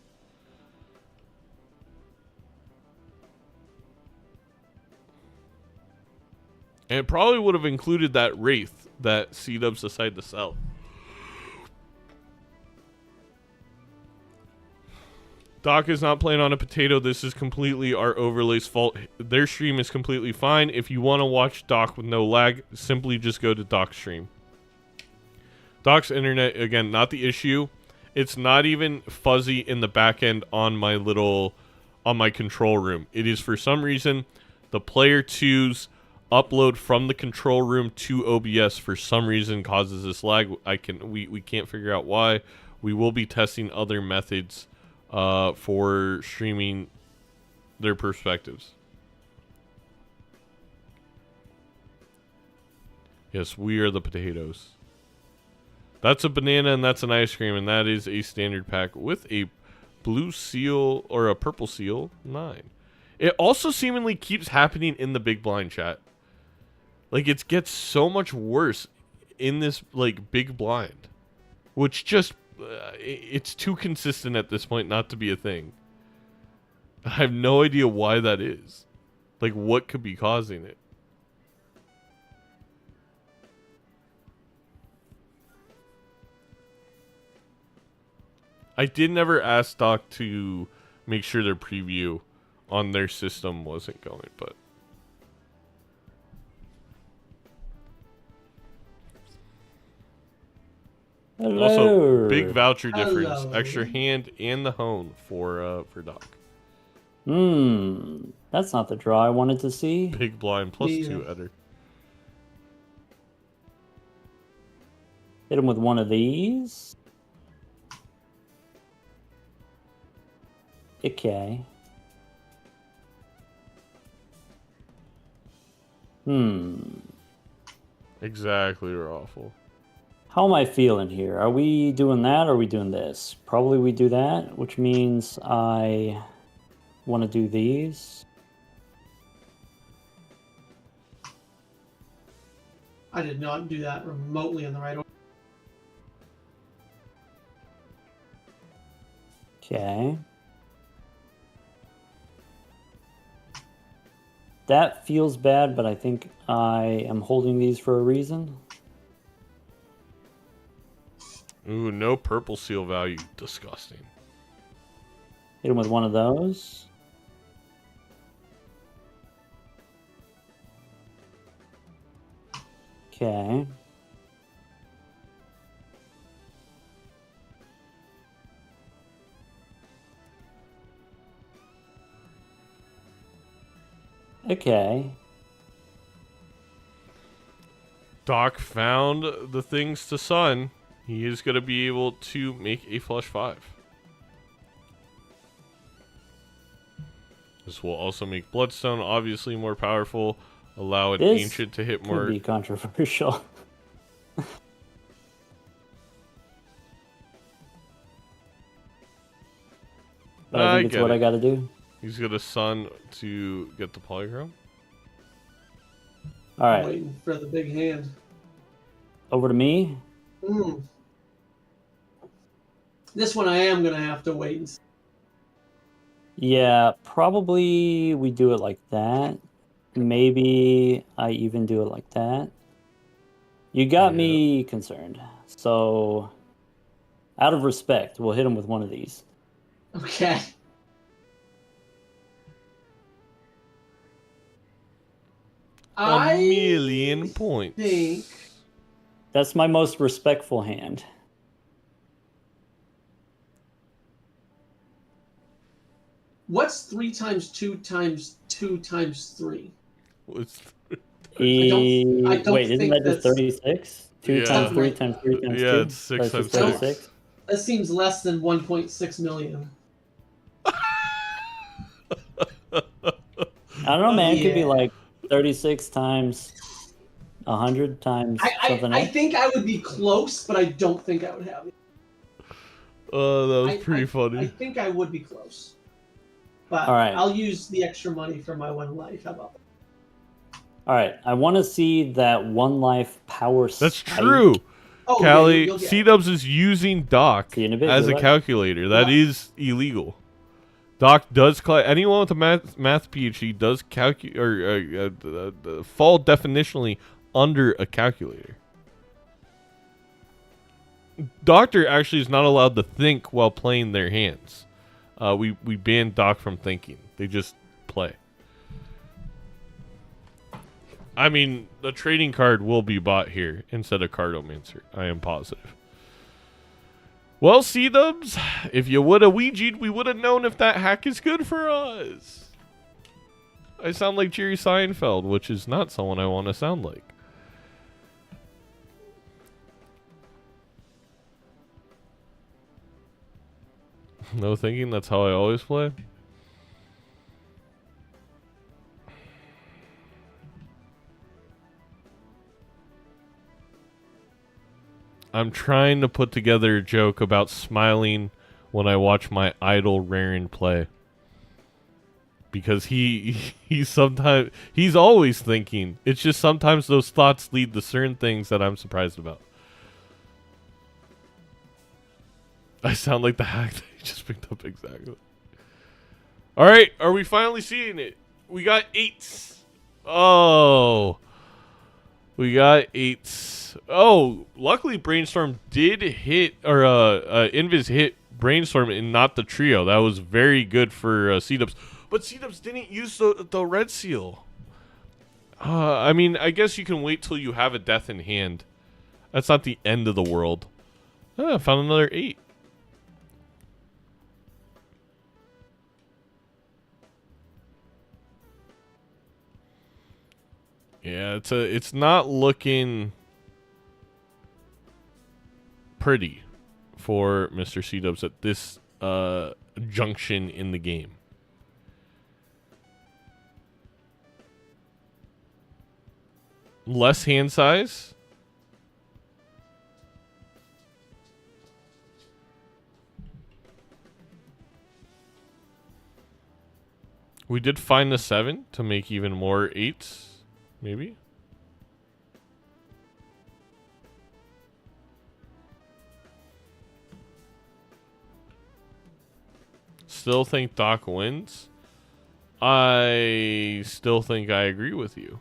[SPEAKER 2] And it probably would have included that Wraith that Seadubbs decided to sell. Doc is not playing on a potato. This is completely our overlay's fault. Their stream is completely fine. If you want to watch Doc with no lag, simply just go to Doc's stream. Doc's internet, again, not the issue. It's not even fuzzy in the back end on my little on my control room. It is for some reason the player 2's upload from the control room to OBS for some reason causes this lag. We can't figure out why. We will be testing other methods for streaming their perspectives. Yes, we are the potatoes. That's a banana and that's an ice cream, and that is a standard pack with a blue seal or a purple seal 9. It also seemingly keeps happening in the big blind chat. Like, it gets so much worse in this like big blind, which just it's too consistent at this point not to be a thing. I have no idea why that is. Like, what could be causing it? I did never ask Doc to make sure their preview on their system wasn't going, but
[SPEAKER 3] Hello.
[SPEAKER 2] also big voucher difference,
[SPEAKER 4] Hello.
[SPEAKER 2] extra hand and the hone for Doc.
[SPEAKER 3] That's not the draw I wanted to see.
[SPEAKER 2] Big blind plus
[SPEAKER 4] Yeah.
[SPEAKER 2] 2 Eder.
[SPEAKER 3] Hit him with one of these. Okay.
[SPEAKER 2] Exactly, we're awful.
[SPEAKER 3] How am I feeling here? Are we doing that or are we doing this? Probably we do that, which means I want to do these.
[SPEAKER 4] I did not do that remotely in the right order.
[SPEAKER 3] Okay. That feels bad, but I think I am holding these for a reason.
[SPEAKER 2] Ooh, no purple seal value. Disgusting.
[SPEAKER 3] Hit him with one of those. Okay. Okay.
[SPEAKER 2] Doc found the things to sun. He is going to be able to make a flush 5. This will also make Bloodstone obviously more powerful. Allow an
[SPEAKER 3] This
[SPEAKER 2] Ancient to hit
[SPEAKER 3] Could
[SPEAKER 2] more.
[SPEAKER 3] be controversial. But I think it's
[SPEAKER 2] get
[SPEAKER 3] what
[SPEAKER 2] it.
[SPEAKER 3] I gotta do.
[SPEAKER 2] He's going to sun to get the polychrome.
[SPEAKER 3] All right,
[SPEAKER 4] Waiting for the big hand.
[SPEAKER 3] over to me.
[SPEAKER 4] This one I am gonna have to wait and see.
[SPEAKER 3] Yeah, probably we do it like that. Maybe I even do it like that. You got me concerned. So, out of respect, we'll hit him with one of these.
[SPEAKER 4] Okay.
[SPEAKER 2] A million points.
[SPEAKER 4] think
[SPEAKER 3] That's my most respectful hand.
[SPEAKER 4] what's 3 times 2 times 2 times 3?
[SPEAKER 2] What's
[SPEAKER 4] I don't
[SPEAKER 3] Wait, isn't
[SPEAKER 4] think
[SPEAKER 3] that just
[SPEAKER 4] that's-
[SPEAKER 3] 36? 2
[SPEAKER 2] Yeah.
[SPEAKER 3] times 3
[SPEAKER 4] Something
[SPEAKER 3] times 3 times 2?
[SPEAKER 2] Yeah, it's 6
[SPEAKER 3] That's just
[SPEAKER 2] times 6.
[SPEAKER 3] 36?
[SPEAKER 4] That seems less than 1.6 million.
[SPEAKER 3] I don't know, man. It could be
[SPEAKER 4] Yeah.
[SPEAKER 3] like 36 times 100 times something
[SPEAKER 4] I
[SPEAKER 3] else.
[SPEAKER 4] think I would be close, but I don't think I would have it.
[SPEAKER 2] That was
[SPEAKER 4] I
[SPEAKER 2] pretty funny.
[SPEAKER 4] I think I would be close. But
[SPEAKER 3] All right.
[SPEAKER 4] I'll use the extra money for my 1 life. How about that?
[SPEAKER 3] All right, I want to see that 1 life power
[SPEAKER 2] That's
[SPEAKER 3] spike.
[SPEAKER 2] true.
[SPEAKER 4] Oh,
[SPEAKER 2] Callie,
[SPEAKER 4] you'll get it.
[SPEAKER 2] Seadubbs is using Doc
[SPEAKER 3] See you in a bit,
[SPEAKER 2] as a
[SPEAKER 3] good luck.
[SPEAKER 2] calculator. That
[SPEAKER 4] Yeah.
[SPEAKER 2] is illegal. Doc does anyone with a math PhD does calculate or fall definitionally under a calculator. Doctor actually is not allowed to think while playing their hands. We banned Doc from thinking. They just play. I mean, the trading card will be bought here instead of Cardomancer. I am positive. Well, Seadubbs, if you would have Ouija'd, we would have known if that hack is good for us. I sound like Jerry Seinfeld, which is not someone I want to sound like. No thinking, that's how I always play. I'm trying to put together a joke about smiling when I watch my idol Raren play. Because he's always thinking. It's just sometimes those thoughts lead to certain things that I'm surprised about. I sound like the hack that he just picked up exactly. Alright, are we finally seeing it? We got 8s. Oh. We got 8s. Oh, luckily Brainstorm did hit, or Invis hit Brainstorm and not the trio. That was very good for Seadubbs. But Seadubbs didn't use the red seal. I mean, I guess you can wait till you have a death in hand. That's not the end of the world. I found another 8. Yeah, it's not looking pretty for Mr. Seadubbs at this junction in the game. Less hand size. We did find the 7 to make even more 8s. Maybe. Still think Doc wins. I still think I agree with you.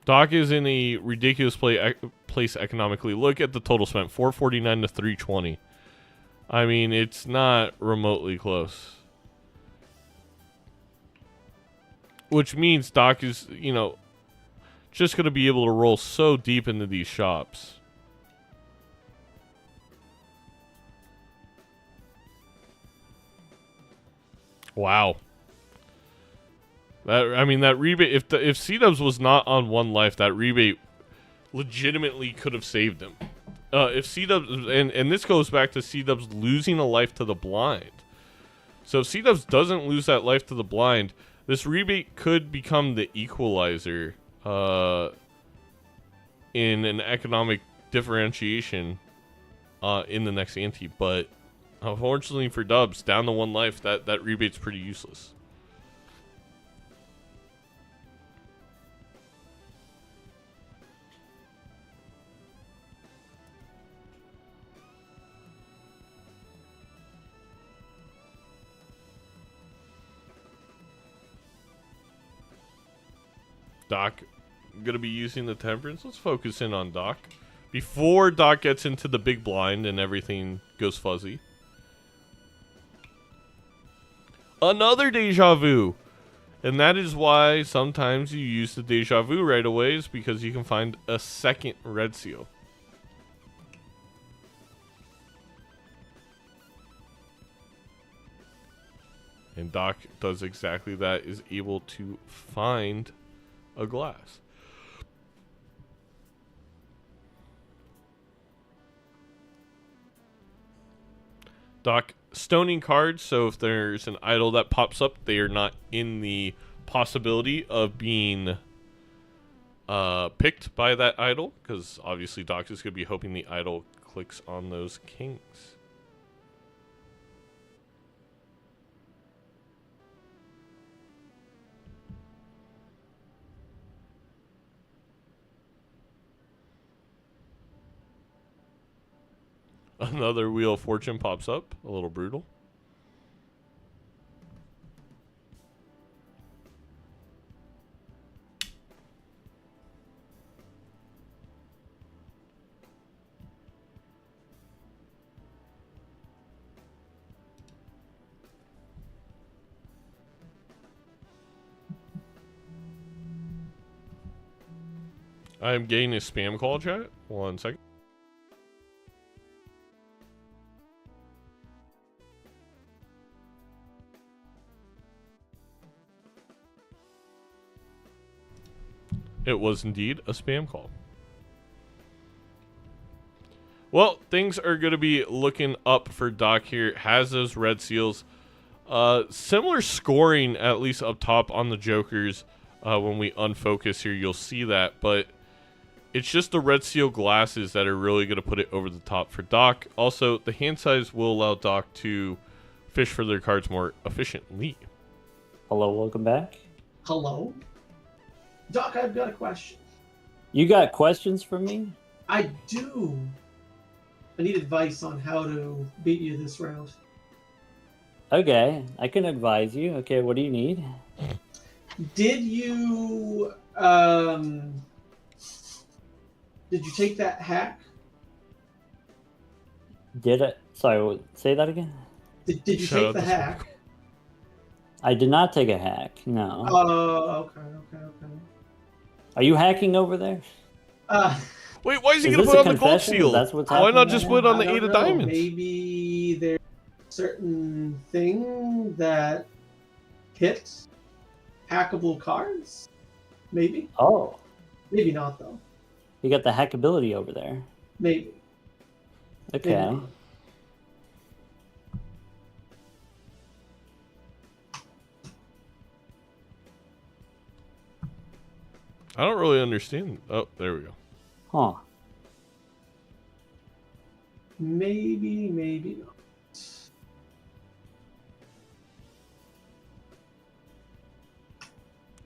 [SPEAKER 2] Doc is in a ridiculous place economically. Look at the total spent, 449 to 320. I mean, it's not remotely close. Which means Doc is, you know, just going to be able to roll so deep into these shops. Wow. I mean, that rebate, if Seadubbs was not on 1 life, that rebate legitimately could have saved him. If Seadubbs, and this goes back to Seadubbs losing a life to the blind. So if Seadubbs doesn't lose that life to the blind, this rebate could become the equalizer in an economic differentiation in the next ante. But unfortunately for Dubs, down to 1 life, that rebate's pretty useless. Doc gonna be using the Temperance. Let's focus in on Doc before Doc gets into the big blind and everything goes fuzzy. Another deja vu, and that is why sometimes you use the deja vu right away, is because you can find a second red seal. And Doc does exactly that, is able to find a glass. Doc stoning cards, so if there's an idol that pops up, they are not in the possibility of being picked by that idol, because obviously Doc is going to be hoping the idol clicks on those kings. Another Wheel of Fortune pops up. A little brutal. I'm getting a spam call, chat. 1 second. It was indeed a spam call. Well, things are going to be looking up for Doc here. Has those red seals. Similar scoring, at least up top on the Jokers. When we unfocus here, you'll see that. But it's just the red seal glasses that are really going to put it over the top for Doc. Also, the hand size will allow Doc to fish for their cards more efficiently.
[SPEAKER 3] Hello, welcome back.
[SPEAKER 4] Hello? Doc, I've got a question.
[SPEAKER 3] You got questions for me?
[SPEAKER 4] I do. I need advice on how to beat you this round.
[SPEAKER 3] Okay, I can advise you. Okay, what do you need?
[SPEAKER 4] Did you take that hack?
[SPEAKER 3] Did it? Sorry, say that again?
[SPEAKER 4] Did you
[SPEAKER 2] Shout
[SPEAKER 4] take
[SPEAKER 2] out
[SPEAKER 4] the
[SPEAKER 2] to
[SPEAKER 4] hack?
[SPEAKER 3] I did not take a hack, no.
[SPEAKER 4] Oh, okay.
[SPEAKER 3] Are you hacking over there?
[SPEAKER 2] Wait, why is he
[SPEAKER 3] Is
[SPEAKER 2] going to
[SPEAKER 3] this
[SPEAKER 2] put
[SPEAKER 3] a
[SPEAKER 2] on the gold
[SPEAKER 3] confession?
[SPEAKER 2] seal?
[SPEAKER 3] That's what's
[SPEAKER 2] Why
[SPEAKER 3] happening
[SPEAKER 2] not just
[SPEAKER 3] right
[SPEAKER 2] put
[SPEAKER 3] now?
[SPEAKER 2] on the
[SPEAKER 4] I don't
[SPEAKER 2] 8 of
[SPEAKER 4] know.
[SPEAKER 2] diamonds?
[SPEAKER 4] Maybe there's a certain thing that hits hackable cards? Maybe?
[SPEAKER 3] Oh,
[SPEAKER 4] Maybe not, though.
[SPEAKER 3] you got the hackability over there.
[SPEAKER 4] Maybe.
[SPEAKER 3] Okay.
[SPEAKER 4] Maybe not.
[SPEAKER 2] I don't really understand. Oh, there we go.
[SPEAKER 3] Huh.
[SPEAKER 4] Maybe not.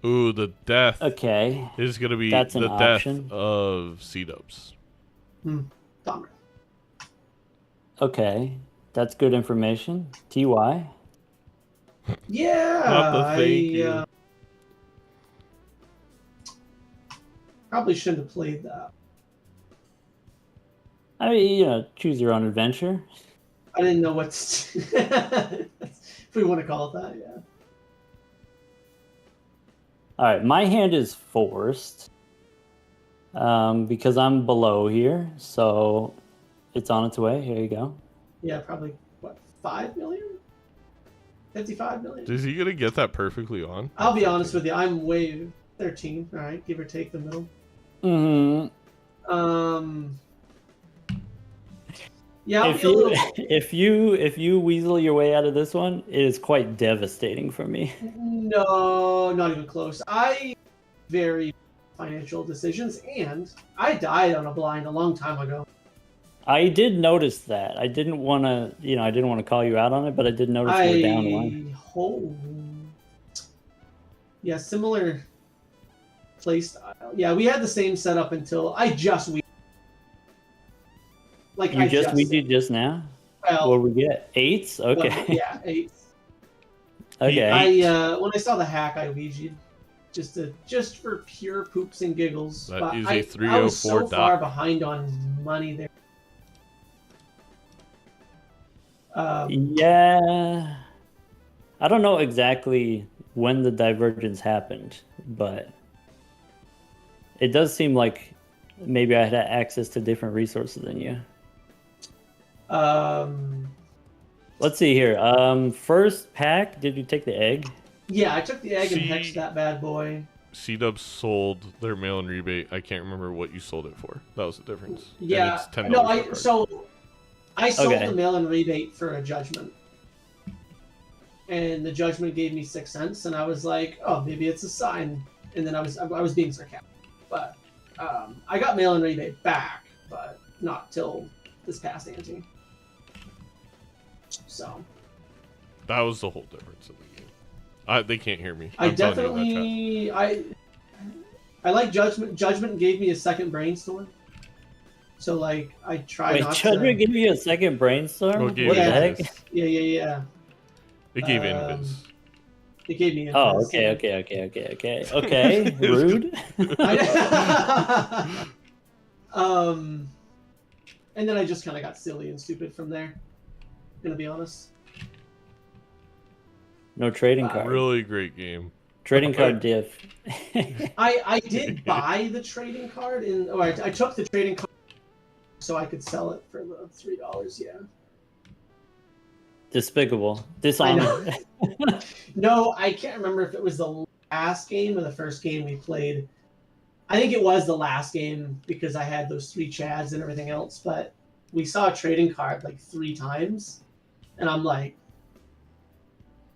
[SPEAKER 2] Ooh, the death
[SPEAKER 3] Okay.
[SPEAKER 2] is going to be
[SPEAKER 3] That's an
[SPEAKER 2] the
[SPEAKER 3] option.
[SPEAKER 2] death of Seadubbs.
[SPEAKER 4] Bummer.
[SPEAKER 3] Okay. That's good information. TY?
[SPEAKER 4] Yeah.
[SPEAKER 2] Not the thank you.
[SPEAKER 4] Probably shouldn't have played that.
[SPEAKER 3] I mean, choose your own adventure.
[SPEAKER 4] I didn't know what to if we want to call it that, yeah.
[SPEAKER 3] All right, my hand is forced because I'm below here, so it's on its way. Here you go.
[SPEAKER 4] Yeah, probably, what, 5 million? 55 million?
[SPEAKER 2] Is he going to get that perfectly on?
[SPEAKER 4] I'll be honest with you, I'm way 13, all right, give or take the middle.
[SPEAKER 3] Mm-hmm.
[SPEAKER 4] Yeah, I'll
[SPEAKER 3] If
[SPEAKER 4] be a
[SPEAKER 3] you
[SPEAKER 4] little...
[SPEAKER 3] if you weasel your way out of this one, it is quite devastating for me.
[SPEAKER 4] No, not even close. I very financial decisions, and I died on a blind a long time ago.
[SPEAKER 3] I did notice that. I didn't want to, I didn't want to call you out on it, but I did notice you were down one.
[SPEAKER 4] Yeah, similar play style. Yeah, we had the same setup until I just
[SPEAKER 3] You just weeded just now?
[SPEAKER 4] Well,
[SPEAKER 3] What did we get? 8s? Okay.
[SPEAKER 4] Yeah, 8.
[SPEAKER 3] Okay.
[SPEAKER 4] When I saw the hack, I Ouija'd just for pure poops and giggles.
[SPEAKER 2] That
[SPEAKER 4] but
[SPEAKER 2] is a
[SPEAKER 4] I
[SPEAKER 2] 304
[SPEAKER 4] was so
[SPEAKER 2] Doc.
[SPEAKER 4] far behind on money there.
[SPEAKER 3] Yeah. I don't know exactly when the divergence happened, but it does seem like maybe I had access to different resources than you. Let's see here. First pack, did you take the egg?
[SPEAKER 4] Yeah, I took the egg and hexed that bad boy.
[SPEAKER 2] Seadubbs sold their mail-in rebate. I can't remember what you sold it for. That was the difference.
[SPEAKER 4] Yeah,
[SPEAKER 2] and it's $10
[SPEAKER 4] no,
[SPEAKER 2] per card.
[SPEAKER 4] I sold
[SPEAKER 3] Okay.
[SPEAKER 4] the mail-in rebate for a judgment, and the judgment gave me 6 cents, and I was like, oh, maybe it's a sign. And then I was being sarcastic, but I got mail-in rebate back, but not till this past ante. So
[SPEAKER 2] That was the whole difference in the game. They can't hear me.
[SPEAKER 4] I
[SPEAKER 2] I'm telling you in that
[SPEAKER 4] definitely I like judgment. Judgment gave me a second brainstorm. So like I try
[SPEAKER 3] Wait,
[SPEAKER 4] not
[SPEAKER 3] Judgment
[SPEAKER 4] to.
[SPEAKER 3] give you a second brainstorm?
[SPEAKER 2] Well,
[SPEAKER 3] What
[SPEAKER 2] give
[SPEAKER 3] the
[SPEAKER 2] you
[SPEAKER 3] heck?
[SPEAKER 2] this.
[SPEAKER 4] Yeah.
[SPEAKER 2] It gave invis.
[SPEAKER 4] It gave me.
[SPEAKER 3] Oh,
[SPEAKER 4] invis,
[SPEAKER 3] okay. Okay, rude.
[SPEAKER 4] And then I just kind of got silly and stupid from there. Gonna be honest.
[SPEAKER 3] No trading card.
[SPEAKER 2] Really great game.
[SPEAKER 3] Trading card diff.
[SPEAKER 4] I did buy the trading card I took the trading card so I could sell it for the $3. Yeah.
[SPEAKER 3] Despicable. Dishonored.
[SPEAKER 4] No, I can't remember if it was the last game or the first game we played. I think it was the last game because I had those 3 Chads and everything else, but we saw a trading card like 3 times, and I'm like,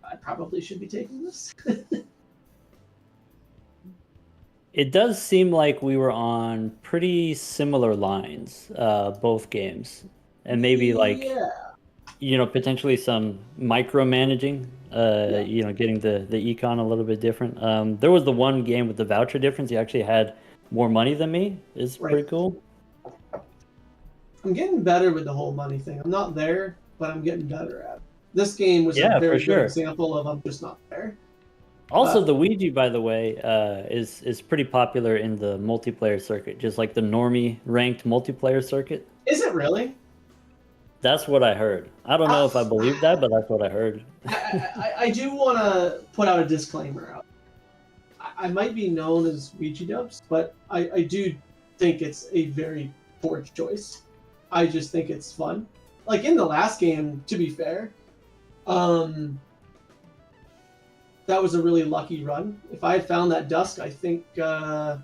[SPEAKER 4] I probably should be taking this.
[SPEAKER 3] It does seem like we were on pretty similar lines, both games, and maybe like potentially some micromanaging. Getting the econ a little bit different. There was the one game with the voucher difference. You actually had more money than me. Is pretty cool.
[SPEAKER 4] I'm getting better with the whole money thing. I'm not there, but I'm getting better at it. This game was a very good example of I'm just not there.
[SPEAKER 3] Also, the Ouija, by the way, is pretty popular in the multiplayer circuit, just like the normie ranked multiplayer circuit.
[SPEAKER 4] Is it really?
[SPEAKER 3] That's what I heard. I don't know if I believe that, but that's what I heard.
[SPEAKER 4] I do want to put out a disclaimer out. I might be known as Seadubbs, but I do think it's a very poor choice. I just think it's fun. Like in the last game, to be fair, that was a really lucky run. If I had found that dusk, I think probably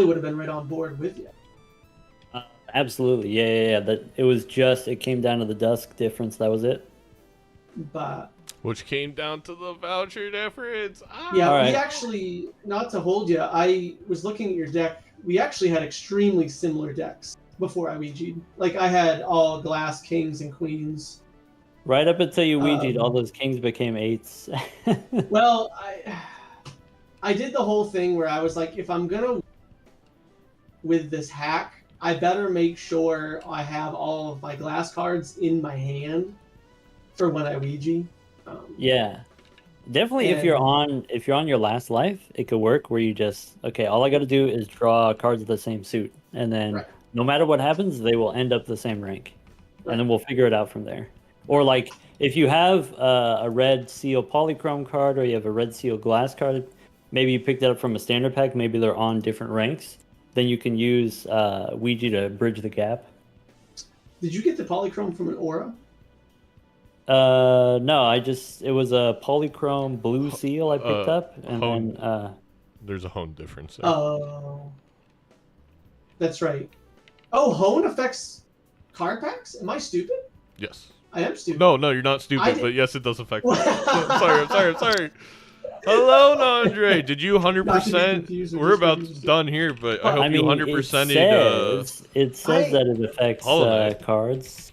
[SPEAKER 4] would have been right on board with you.
[SPEAKER 3] Absolutely, yeah. That it came down to the dusk difference. That was it.
[SPEAKER 4] But
[SPEAKER 2] which came down to the voucher difference.
[SPEAKER 4] Yeah, we actually, not to hold you, I was looking at your deck. We actually had extremely similar decks before I Ouija'd. Like I had all glass kings and queens.
[SPEAKER 3] Right up until you Ouija'd, all those kings became 8s.
[SPEAKER 4] Well, I did the whole thing where I was like, if I'm gonna with this hack, I better make sure I have all of my glass cards in my hand for when I Ouija.
[SPEAKER 3] Yeah, definitely. If you're on your last life, it could work where you just all I got to do is draw cards of the same suit, and then no matter what happens, they will end up the same rank, and then we'll figure it out from there. Or like if you have a red seal polychrome card, or you have a red seal glass card, maybe you picked that up from a standard pack. Maybe they're on different ranks. Then you can use Ouija to bridge the gap.
[SPEAKER 4] Did you get the polychrome from an aura?
[SPEAKER 3] No, it was a polychrome blue seal I picked up, and then
[SPEAKER 2] there's a hone difference there.
[SPEAKER 4] Oh, that's right. Oh, hone affects card packs? Am I stupid?
[SPEAKER 2] Yes.
[SPEAKER 4] I am stupid.
[SPEAKER 2] No, you're not stupid, but yes, it does affect them. I'm sorry. Hello, Andre. Did you 100%? We're about done here, but I hope you 100%ed.
[SPEAKER 3] It says that it affects cards.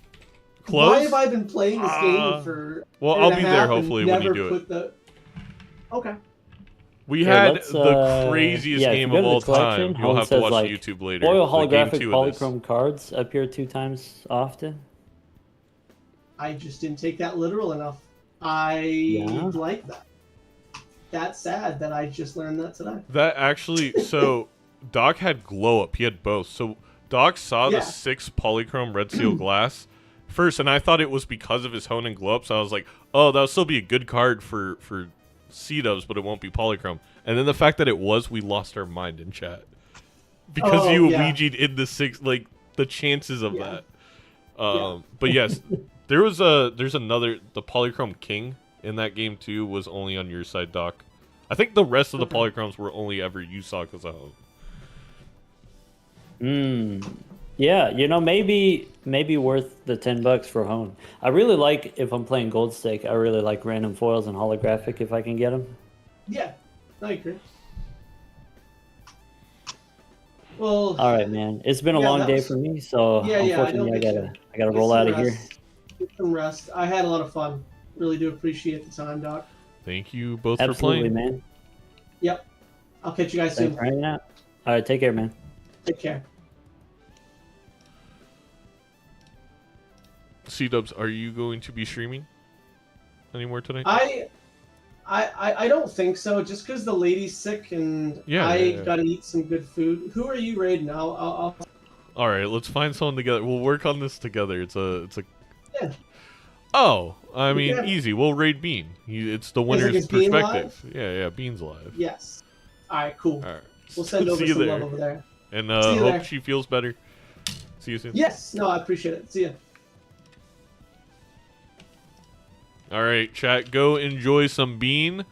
[SPEAKER 2] Close?
[SPEAKER 4] Why have I been playing this game for?
[SPEAKER 2] Well, I'll be there hopefully when you do it.
[SPEAKER 4] Okay.
[SPEAKER 2] We had the craziest game of all time. You'll have to watch YouTube later.
[SPEAKER 3] Foil holographic polychrome cards appear 2 times often.
[SPEAKER 4] I just didn't take that literal enough. I like that. That's sad that I just learned that today.
[SPEAKER 2] That actually, so Doc had glow up. He had both. So Doc saw the 6 polychrome red seal glass first, and I thought it was because of his hone and glow up. So I was like, oh, that'll still be a good card for Seadubbs, but it won't be polychrome. And then the fact that it was, we lost our mind in chat because you Ouija'd in the 6, like the chances of that. But yes, there's another, the polychrome king in that game too was only on your side, Doc. I think the rest of the polychromes were only ever you saw because of hone.
[SPEAKER 3] Yeah, maybe worth the $10 for hone. I really like, if I'm playing gold stake, I really like random foils and holographic if I can get them.
[SPEAKER 4] Yeah, I agree. Well,
[SPEAKER 3] all right, man. It's been a long day for me, so unfortunately I gotta roll out of here.
[SPEAKER 4] Get some rest. I had a lot of fun. Really do appreciate the time, Doc.
[SPEAKER 2] Thank you both for playing.
[SPEAKER 3] Man.
[SPEAKER 4] Yep. I'll catch you guys soon.
[SPEAKER 3] Thanks for hanging out. All right, take care, man.
[SPEAKER 4] Take care.
[SPEAKER 2] Seadubbs, are you going to be streaming anymore tonight?
[SPEAKER 4] I don't think so. Just because the lady's sick and I gotta eat some good food. Who are you raiding? I'll...
[SPEAKER 2] All right, let's find someone together. We'll work on this together. It's a. Oh, I mean, easy. We'll raid Bean. It's the winner's perspective. Yeah, Bean's alive.
[SPEAKER 4] Yes. All right, cool.
[SPEAKER 2] All right.
[SPEAKER 4] We'll send over some love over there.
[SPEAKER 2] And hope she feels better. See you soon.
[SPEAKER 4] Yes. No, I appreciate it. See ya.
[SPEAKER 2] All right, chat. Go enjoy some Bean.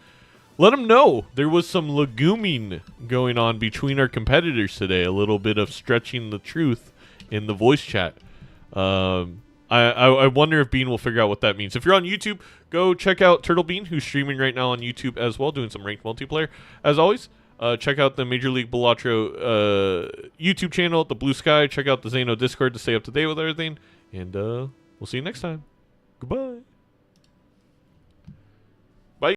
[SPEAKER 2] let them know there was some leguming going on between our competitors today. A little bit of stretching the truth in the voice chat. I wonder if Bean will figure out what that means. If you're on YouTube, go check out Turtle Bean, who's streaming right now on YouTube as well, doing some ranked multiplayer. As always, check out the Major League Balatro YouTube channel, the Blue Sky. Check out the Zano Discord to stay up to date with everything. And we'll see you next time. Goodbye.